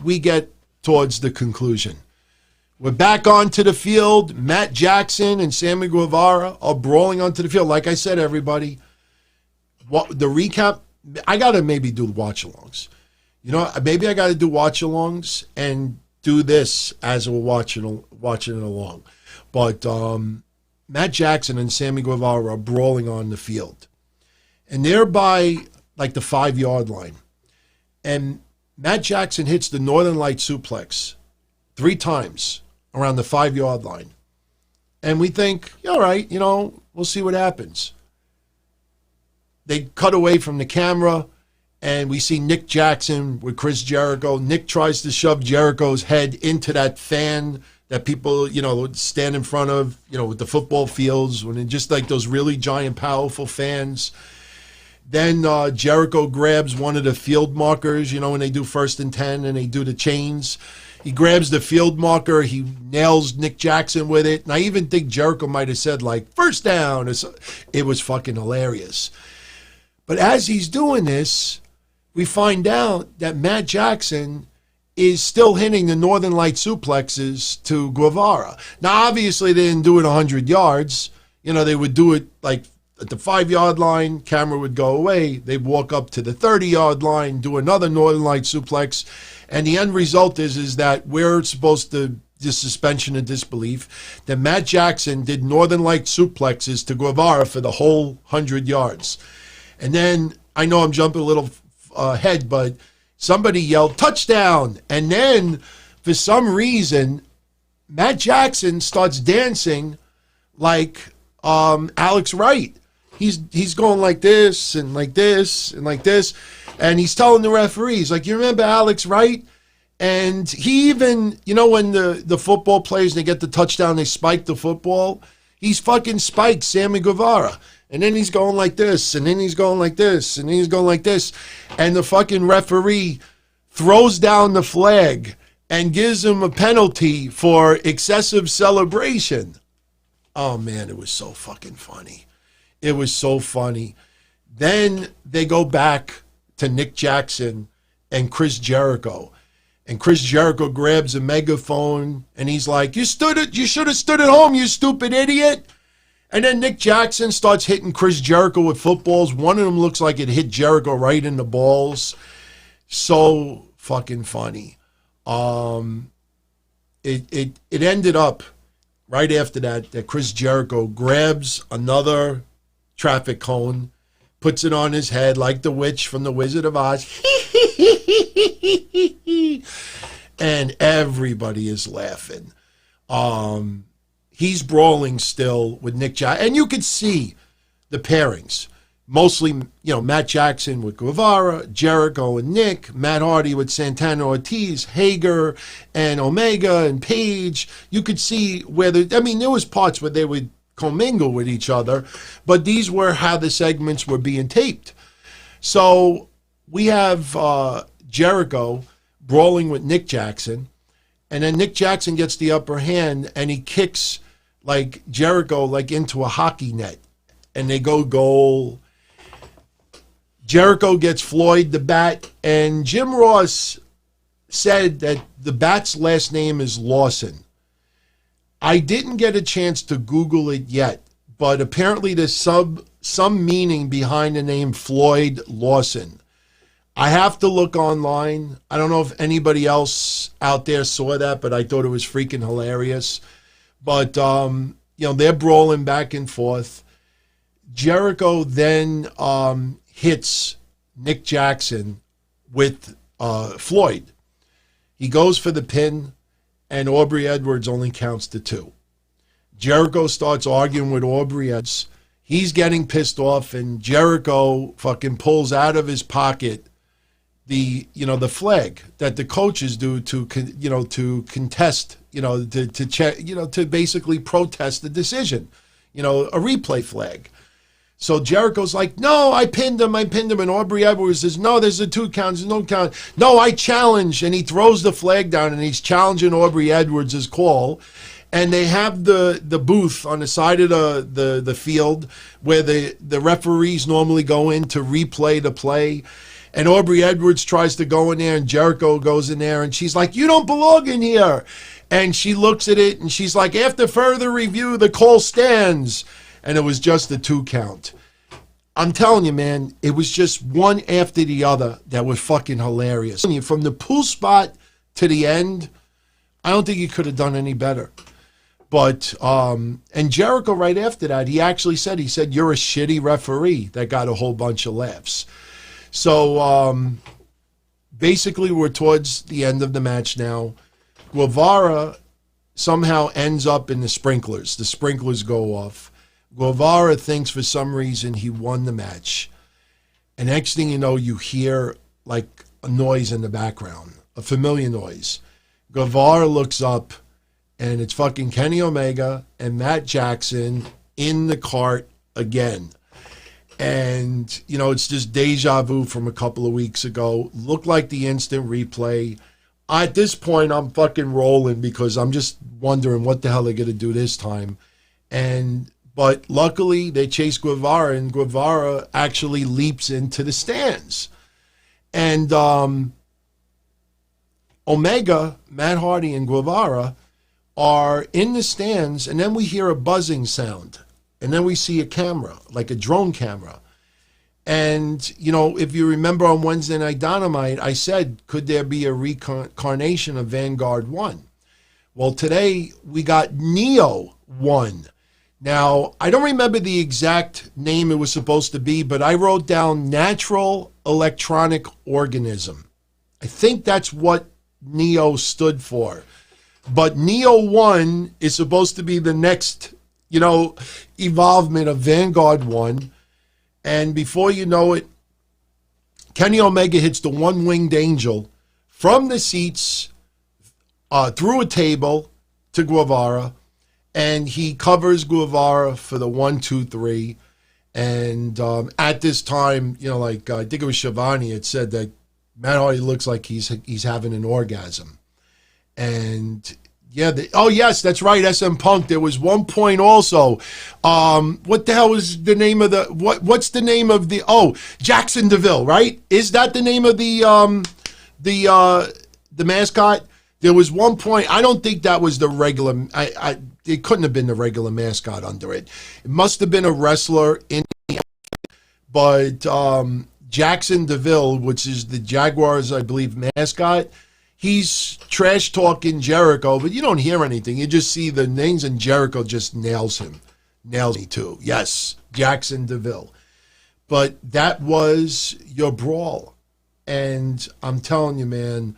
we get towards the conclusion. We're back onto the field. Matt Jackson and Sammy Guevara are brawling onto the field. Like I said, everybody, the recap, I got to maybe do watch-alongs. You know, maybe I got to do watch-alongs and do this as we're watching it along. But Matt Jackson and Sammy Guevara are brawling on the field. And they're by, like, the 5-yard line. And Matt Jackson hits the Northern Light suplex 3 times around the 5-yard line. And we think, all right, you know, we'll see what happens. They cut away from the camera, and we see Nick Jackson with Chris Jericho. Nick tries to shove Jericho's head into that fan that people, you know, stand in front of, you know, with the football fields, when just like those really giant, powerful fans. Then Jericho grabs one of the field markers, you know, when they do 1st and 10 and they do the chains. He grabs the field marker. He nails Nick Jackson with it. And I even think Jericho might have said, like, "First down." It was fucking hilarious. But as he's doing this, we find out that Matt Jackson is still hitting the Northern Light suplexes to Guevara. Now, obviously, they didn't do it 100 yards. You know, they would do it like at the 5-yard line, camera would go away. They'd walk up to the 30-yard line, do another Northern Light suplex. And the end result is that we're supposed to, just suspension of disbelief, that Matt Jackson did Northern Light suplexes to Guevara for the whole 100 yards. And then, I know I'm jumping a little ahead, but somebody yelled, "Touchdown!" And then, for some reason, Matt Jackson starts dancing like Alex Wright. He's going like this and like this and like this. And he's telling the referees, like, "You remember Alex Wright?" And he even, you know, when the football players, they get the touchdown, they spike the football. He's fucking spiked Sammy Guevara. And then he's going like this, and then he's going like this, and then he's going like this. And the fucking referee throws down the flag and gives him a penalty for excessive celebration. Oh, man, it was so fucking funny. It was so funny. Then they go back to Nick Jackson and Chris Jericho. And Chris Jericho grabs a megaphone, and he's like, you should have stood at home, you stupid idiot." And then Nick Jackson starts hitting Chris Jericho with footballs. One of them looks like it hit Jericho right in the balls. So fucking funny. It ended up right after that Chris Jericho grabs another traffic cone, puts it on his head like the witch from The Wizard of Oz. And everybody is laughing. He's brawling still with Nick Jackson. And you could see the pairings. Mostly, you know, Matt Jackson with Guevara, Jericho and Nick, Matt Hardy with Santana Ortiz, Hager and Omega and Page. You could see where there was parts where they would commingle with each other, but these were how the segments were being taped. So we have Jericho brawling with Nick Jackson, and then Nick Jackson gets the upper hand, and he kicks like Jericho like into a hockey net, and they go goal. Jericho gets Floyd the bat, and Jim Ross said that the Bat's last name is Lawson. I didn't get a chance to Google it yet, but apparently there's some meaning behind the name Floyd Lawson. I have to look online. I don't know if anybody else out there saw that, but I thought it was freaking hilarious. But, they're brawling back and forth. Jericho then hits Nick Jackson with Floyd. He goes for the pin, and Aubrey Edwards only counts to 2. Jericho starts arguing with Aubrey Edwards. He's getting pissed off, and Jericho fucking pulls out of his pocket the flag that the coaches do to contest, to check, to basically protest the decision, a replay flag. So Jericho's like, no, I pinned him. And Aubrey Edwards says, no, there's a 2 count, there's no count. No, I challenge. And he throws the flag down, and he's challenging Aubrey Edwards' call. And they have the booth on the side of the field where the referees normally go in to replay the play. And Aubrey Edwards tries to go in there, and Jericho goes in there, and she's like, you don't belong in here. And she looks at it, and she's like, after further review, the call stands. And it was just a 2 count. I'm telling you, man, it was just one after the other that was fucking hilarious. From the pool spot to the end, I don't think he could have done any better. But, and Jericho right after that, he said, you're a shitty referee. That got a whole bunch of laughs. So, basically, we're towards the end of the match now. Guevara somehow ends up in the sprinklers. The sprinklers go off. Guevara thinks for some reason he won the match. And next thing you know, you hear like a noise in the background, a familiar noise. Guevara looks up, and it's fucking Kenny Omega and Matt Jackson in the cart again. And, it's just deja vu from a couple of weeks ago. Looked like the instant replay. At this point, I'm fucking rolling because I'm just wondering what the hell they're going to do this time. But luckily, they chase Guevara, and Guevara actually leaps into the stands. And Omega, Matt Hardy, and Guevara are in the stands, and then we hear a buzzing sound. And then we see a camera, like a drone camera. And, if you remember on Wednesday Night Dynamite, I said, could there be a reincarnation of Vanguard 1? Well, today we got Neo 1. Now, I don't remember the exact name it was supposed to be, but I wrote down Natural Electronic Organism. I think that's what Neo stood for. But Neo 1 is supposed to be the next, evolvement of Vanguard 1. And before you know it, Kenny Omega hits the one-winged angel from the seats through a table to Guevara. And he covers Guevara for the 1, 2, 3. And at this time, I think it was Shivani had said that Matt Hardy looks like he's having an orgasm. And yeah, oh yes, that's right, SM Punk. There was one point also. What the hell was the name of what's the name of Jackson DeVille, right? Is that the name of the mascot? There was one point, I don't think that was the regular, it couldn't have been the regular mascot under it. It must have been a wrestler in the but Jackson DeVille, which is the Jaguars, I believe, mascot, he's trash talking Jericho, but you don't hear anything. You just see the names, and Jericho just nails him. Nails me too. Yes, Jackson DeVille. But that was your brawl. And I'm telling you, man,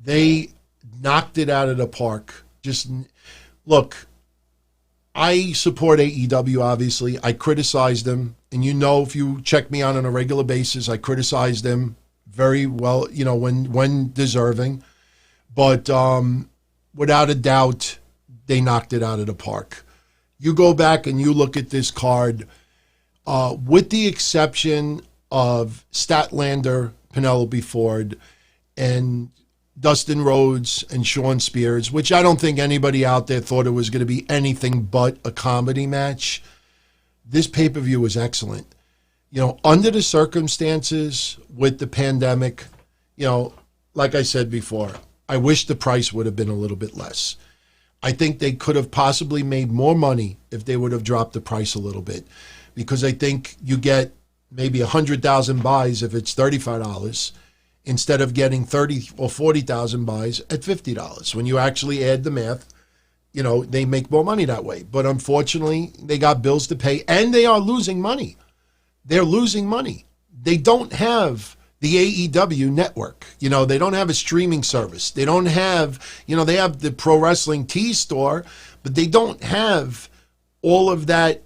they knocked it out of the park. Just look, I support AEW, obviously. I criticize them. And if you check me out on a regular basis, I criticize them very well, when deserving. But without a doubt, they knocked it out of the park. You go back and you look at this card, with the exception of Statlander, Penelope Ford, and Dustin Rhodes and Shawn Spears, which I don't think anybody out there thought it was going to be anything but a comedy match. This pay-per-view was excellent. Under the circumstances with the pandemic, like I said before, I wish the price would have been a little bit less. I think they could have possibly made more money if they would have dropped the price a little bit, because I think you get maybe 100,000 buys if it's $35 instead of getting 30 or 40,000 buys at $50. When you actually add the math, you know, they make more money that way. But unfortunately, they got bills to pay, and they are losing money. They're losing money. They don't have the AEW network. You know, they don't have a streaming service. They don't have, you know, they have the Pro Wrestling Tees store, but they don't have all of that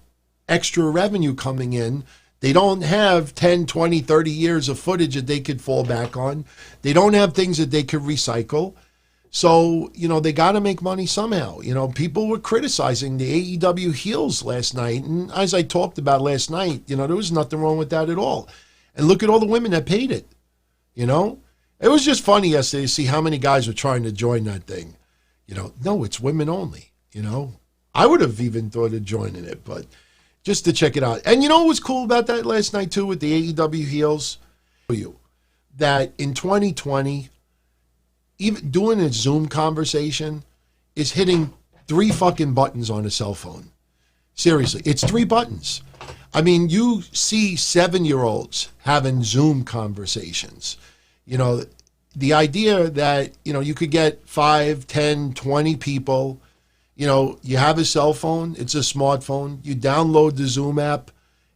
extra revenue coming in. They don't have 10, 20, 30 years of footage that they could fall back on. They don't have things that they could recycle. So, you know, they got to make money somehow. You know, people were criticizing the AEW heels last night. And as I talked about last night, you know, there was nothing wrong with that at all. And look at all the women that paid it, you know. It was just funny yesterday to see how many guys were trying to join that thing. You know, no, it's women only, you know. I would have even thought of joining it, but just to check it out. And you know what was cool about that last night, too, with the AEW heels? That in 2020, even doing a Zoom conversation is hitting 3 fucking buttons on a cell phone. Seriously, it's 3 buttons. I mean, you see 7-year-olds having Zoom conversations. You know, the idea that, you know, you could get 5, 10, 20 people. You know, you have a cell phone, it's a smartphone, you download the Zoom app,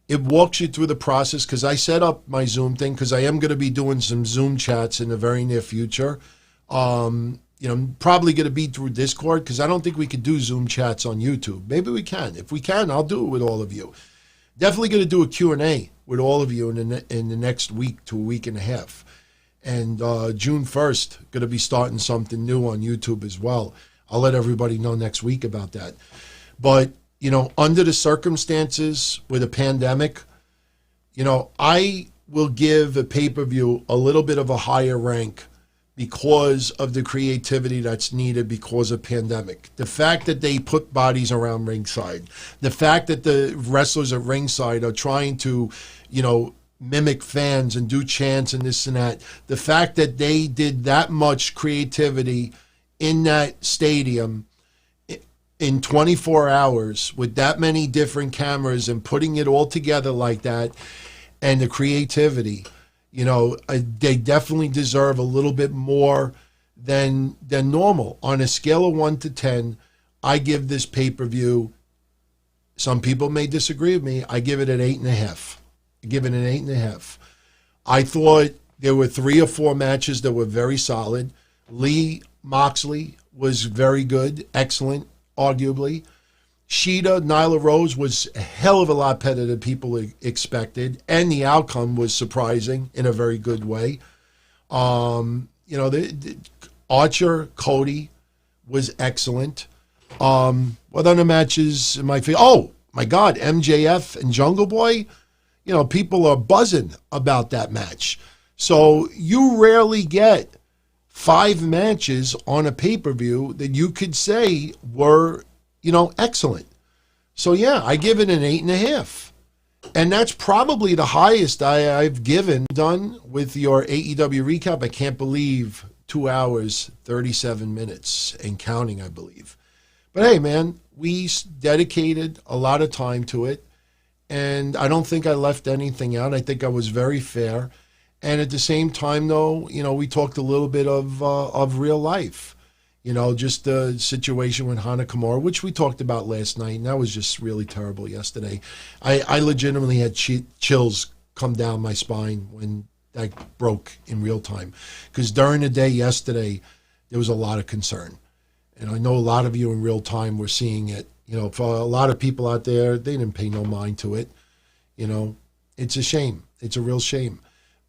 it walks you through the process, because I set up my Zoom thing, because I am going to be doing some Zoom chats in the very near future. You know, probably going to be through Discord, because I don't think we could do Zoom chats on YouTube. Maybe we can. If we can, I'll do it with all of you. Definitely going to do a Q&A with all of you in the next week to a week and a half. And June 1st, going to be starting something new on YouTube as well. I'll let everybody know next week about that. But, you know, under the circumstances with a pandemic, you know, I will give a pay-per-view a little bit of a higher rank because of the creativity that's needed because of pandemic. The fact that they put bodies around ringside, the fact that the wrestlers at ringside are trying to, you know, mimic fans and do chants and this and that, the fact that they did that much creativity in that stadium in 24 hours with that many different cameras and putting it all together like that, and the creativity, you know, they definitely deserve a little bit more than normal. On a scale of 1 to 10, I give this pay-per-view, some people may disagree with me, I give it an 8.5. I give it an 8.5. I thought there were 3 or 4 matches that were very solid. Lee Moxley was very good, excellent, arguably. Shida, Nyla Rose was a hell of a lot better than people expected, and the outcome was surprising in a very good way. You know, the Archer, Cody was excellent. What other matches am I feeling? Oh, my God, MJF and Jungle Boy. You know, people are buzzing about that match. So you rarely get 5 matches on a pay-per-view that you could say were, you know, excellent. So yeah, I give it an 8.5. And that's probably the highest I've done with your AEW recap. I can't believe 2 hours, 37 minutes and counting, I believe. But hey, man, we dedicated a lot of time to it. And I don't think I left anything out. I think I was very fair. And at the same time, though, you know, we talked a little bit of real life. You know, just the situation with Hana Kimura, which we talked about last night, and that was just really terrible yesterday. I legitimately had chills come down my spine when that broke in real time. Because during the day yesterday, there was a lot of concern. And I know a lot of you in real time were seeing it. You know, for a lot of people out there, they didn't pay no mind to it. You know, it's a shame. It's a real shame.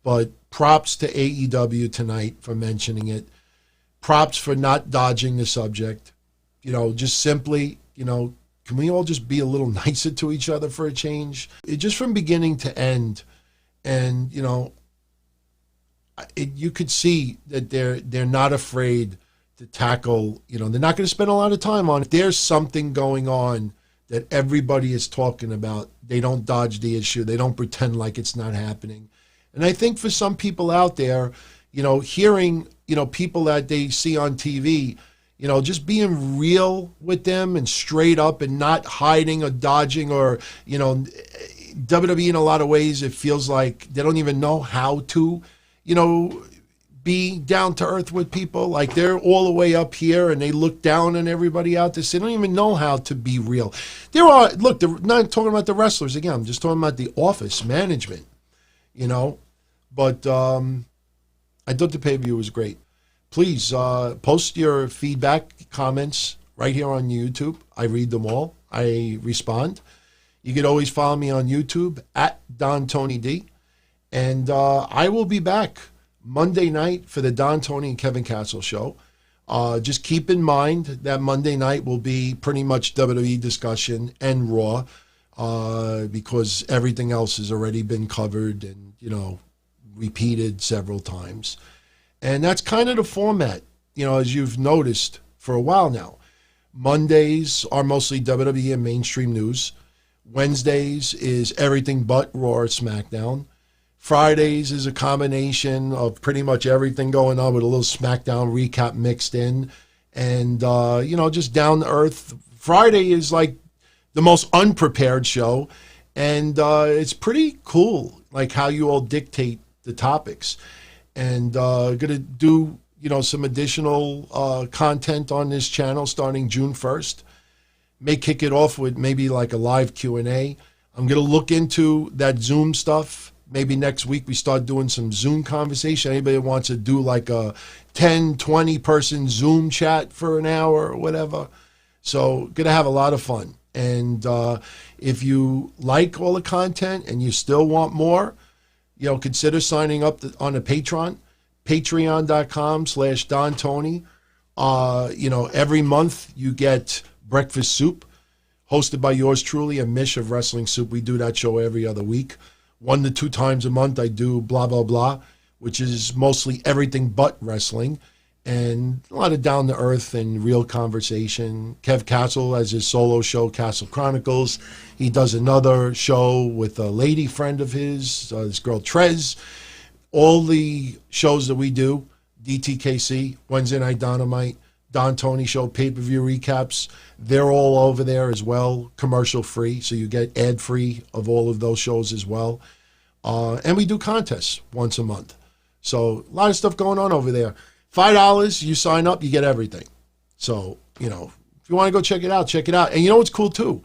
But props to AEW tonight for mentioning it. Props for not dodging the subject. You know, just simply, you know, can we all just be a little nicer to each other for a change? Just from beginning to end. And, you know, you could see that they're not afraid to tackle, you know, they're not going to spend a lot of time on it. If there's something going on that everybody is talking about, they don't dodge the issue. They don't pretend like it's not happening. And I think for some people out there, you know, hearing, people that they see on TV, just being real with them and straight up and not hiding or dodging or, WWE in a lot of ways, it feels like they don't even know how to, be down to earth with people. Like they're all the way up here and they look down on everybody out there. So they don't even know how to be real. They're not talking about the wrestlers again. I'm just talking about the office management, But I thought the pay-per-view was great. Please post your feedback, comments right here on YouTube. I read them all. I respond. You can always follow me on YouTube at Don Tony D. And I will be back Monday night for the Don Tony and Kevin Castle show. Just keep in mind that Monday night will be pretty much WWE discussion and Raw because everything else has already been covered and, repeated several times. And that's kind of the format, as you've noticed for a while now. Mondays are mostly WWE and mainstream news. Wednesdays is everything but Raw or SmackDown. Fridays is a combination of pretty much everything going on with a little SmackDown recap mixed in. And, just down to earth. Friday is like the most unprepared show. And it's pretty cool, like how you all dictate the topics. And going to do, some additional content on this channel starting June 1st. May kick it off with maybe like a live Q&A. I'm going to look into that Zoom stuff. Maybe next week we start doing some Zoom conversation. Anybody that wants to do like a 10, 20 person Zoom chat for an hour or whatever. So going to have a lot of fun. And if you like all the content and you still want more, consider signing up on a Patreon, patreon.com/Don Tony. Every month you get Breakfast Soup, hosted by yours truly, a Mish of Wrestling Soup. We do that show every other week. 1 to 2 times a month I do Blah, Blah, Blah, which is mostly everything but wrestling. And a lot of down-to-earth and real conversation. Kev Castle has his solo show, Castle Chronicles. He does another show with a lady friend of his, this girl Trez. All the shows that we do, DTKC, Wednesday Night Dynamite, Don Tony Show, pay-per-view recaps, they're all over there as well, commercial-free, so you get ad-free of all of those shows as well. And we do contests once a month. So a lot of stuff going on over there. $5, you sign up, you get everything. So, if you want to go check it out, check it out. And you know what's cool, too?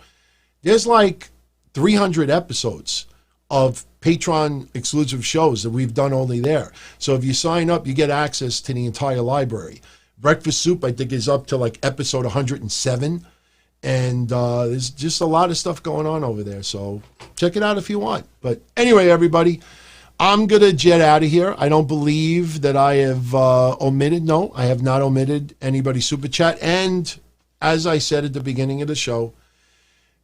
There's like 300 episodes of Patreon exclusive shows that we've done only there. So if you sign up, you get access to the entire library. Breakfast Soup, I think, is up to like episode 107. And there's just a lot of stuff going on over there. So check it out if you want. But anyway, everybody, I'm going to jet out of here. I don't believe that I have omitted. No, I have not omitted anybody's super chat. And as I said at the beginning of the show,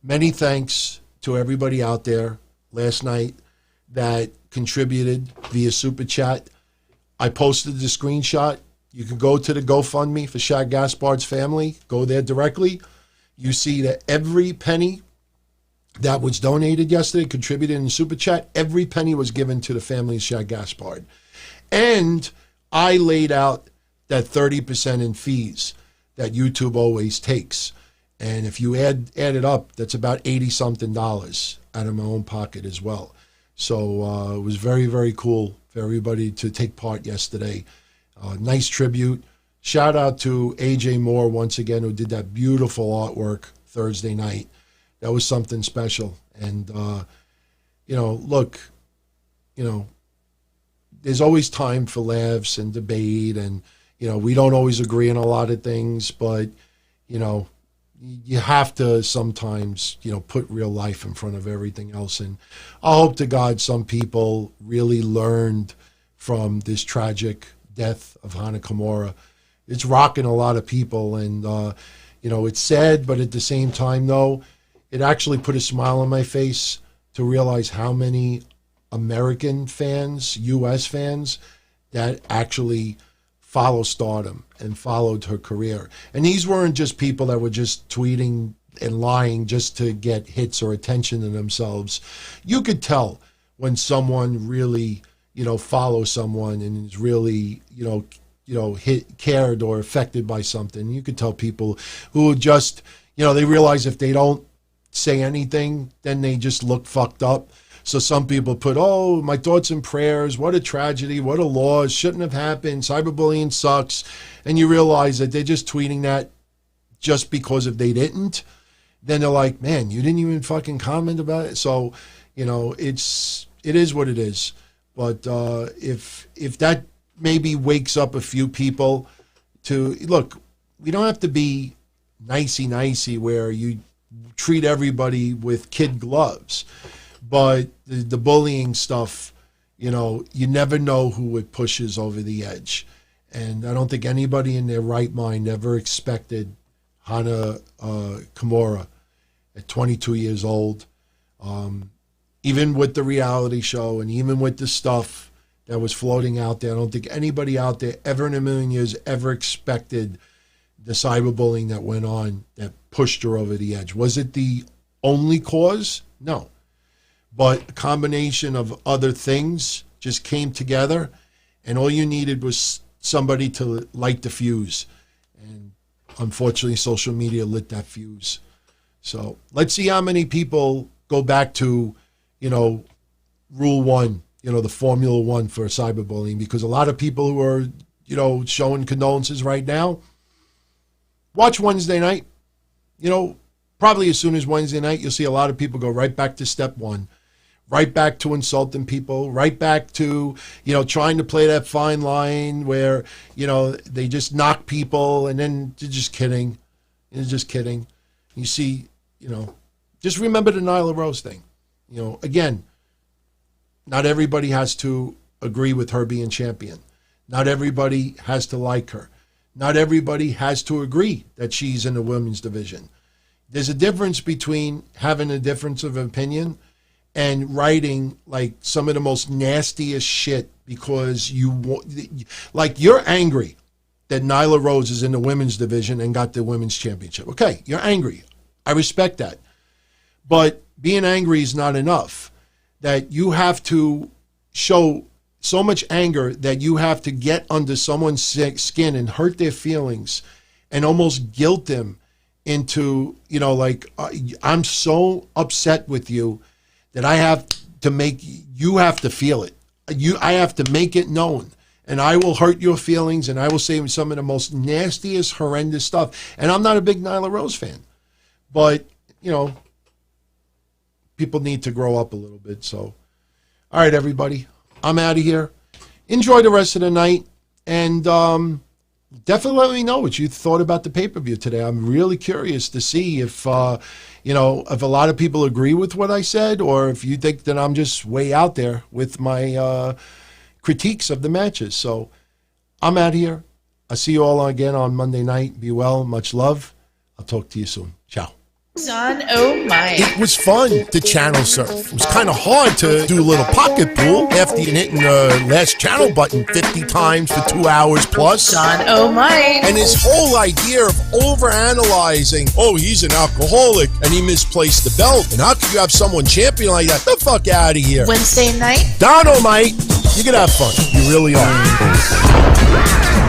many thanks to everybody out there last night that contributed via super chat. I posted the screenshot. You can go to the GoFundMe for Shad Gaspard's family. Go there directly. You see that every penny that was donated yesterday, contributed in Super Chat, every penny was given to the family of Shad Gaspard. And I laid out that 30% in fees that YouTube always takes. And if you add it up, that's about $80-something out of my own pocket as well. So it was very, very cool for everybody to take part yesterday. Nice tribute. Shout out to AJ Moore once again, who did that beautiful artwork Thursday night. That was something special. And, look, there's always time for laughs and debate. And, we don't always agree on a lot of things. But, you have to sometimes, put real life in front of everything else. And I hope to God some people really learned from this tragic death of Hana Kimura. It's rocking a lot of people. And, it's sad, but at the same time, though, it actually put a smile on my face to realize how many American fans, U.S. fans, that actually follow Stardom and followed her career. And these weren't just people that were just tweeting and lying just to get hits or attention to themselves. You could tell when someone really, follows someone and is really, cared or affected by something. You could tell people who just, they realize if they don't say anything, then they just look fucked up. So some people put, oh, my thoughts and prayers, what a tragedy, what a loss, shouldn't have happened, cyberbullying sucks. And you realize that they're just tweeting that just because if they didn't, then they're like, man, you didn't even fucking comment about it. So, it is what it is. But if that maybe wakes up a few people to, look, we don't have to be nicey where you treat everybody with kid gloves. But the bullying stuff, you never know who it pushes over the edge. And I don't think anybody in their right mind ever expected Hana Kimura at 22 years old, even with the reality show and even with the stuff that was floating out there. I don't think anybody out there ever in a million years ever expected the cyberbullying that went on that pushed her over the edge. Was it the only cause? No. But a combination of other things just came together, and all you needed was somebody to light the fuse. And unfortunately, social media lit that fuse. So let's see how many people go back to, Rule 1, the Formula 1 for cyberbullying, because a lot of people who are, showing condolences right now, watch Wednesday night. Probably as soon as Wednesday night, you'll see a lot of people go right back to step one, right back to insulting people, right back to, trying to play that fine line where, they just knock people and then they're just kidding. They're just kidding. You see, just remember the Nyla Rose thing. Again, not everybody has to agree with her being champion. Not everybody has to like her. Not everybody has to agree that she's in the women's division. There's a difference between having a difference of opinion and writing like some of the most nastiest shit because you're angry that Nyla Rose is in the women's division and got the women's championship. Okay, you're angry. I respect that. But being angry is not enough. That you have to show so much anger that you have to get under someone's skin and hurt their feelings and almost guilt them into, I'm so upset with you that I have to you have to feel it. I have to make it known. And I will hurt your feelings and I will say some of the most nastiest, horrendous stuff. And I'm not a big Nyla Rose fan. But, people need to grow up a little bit. So, all right, everybody. I'm out of here. Enjoy the rest of the night. And definitely let me know what you thought about the pay-per-view today. I'm really curious to see if, if a lot of people agree with what I said or if you think that I'm just way out there with my critiques of the matches. So I'm out of here. I'll see you all again on Monday night. Be well. Much love. I'll talk to you soon. Ciao. Son, oh my. It was fun to channel surf. It was kind of hard to do a little pocket pool after you hitting the last channel button 50 times for 2 hours plus. Son, oh my. And his whole idea of overanalyzing, oh, he's an alcoholic and he misplaced the belt. And how could you have someone champion like that? The fuck out of here. Wednesday night. Dynamite. You can have fun. You really are.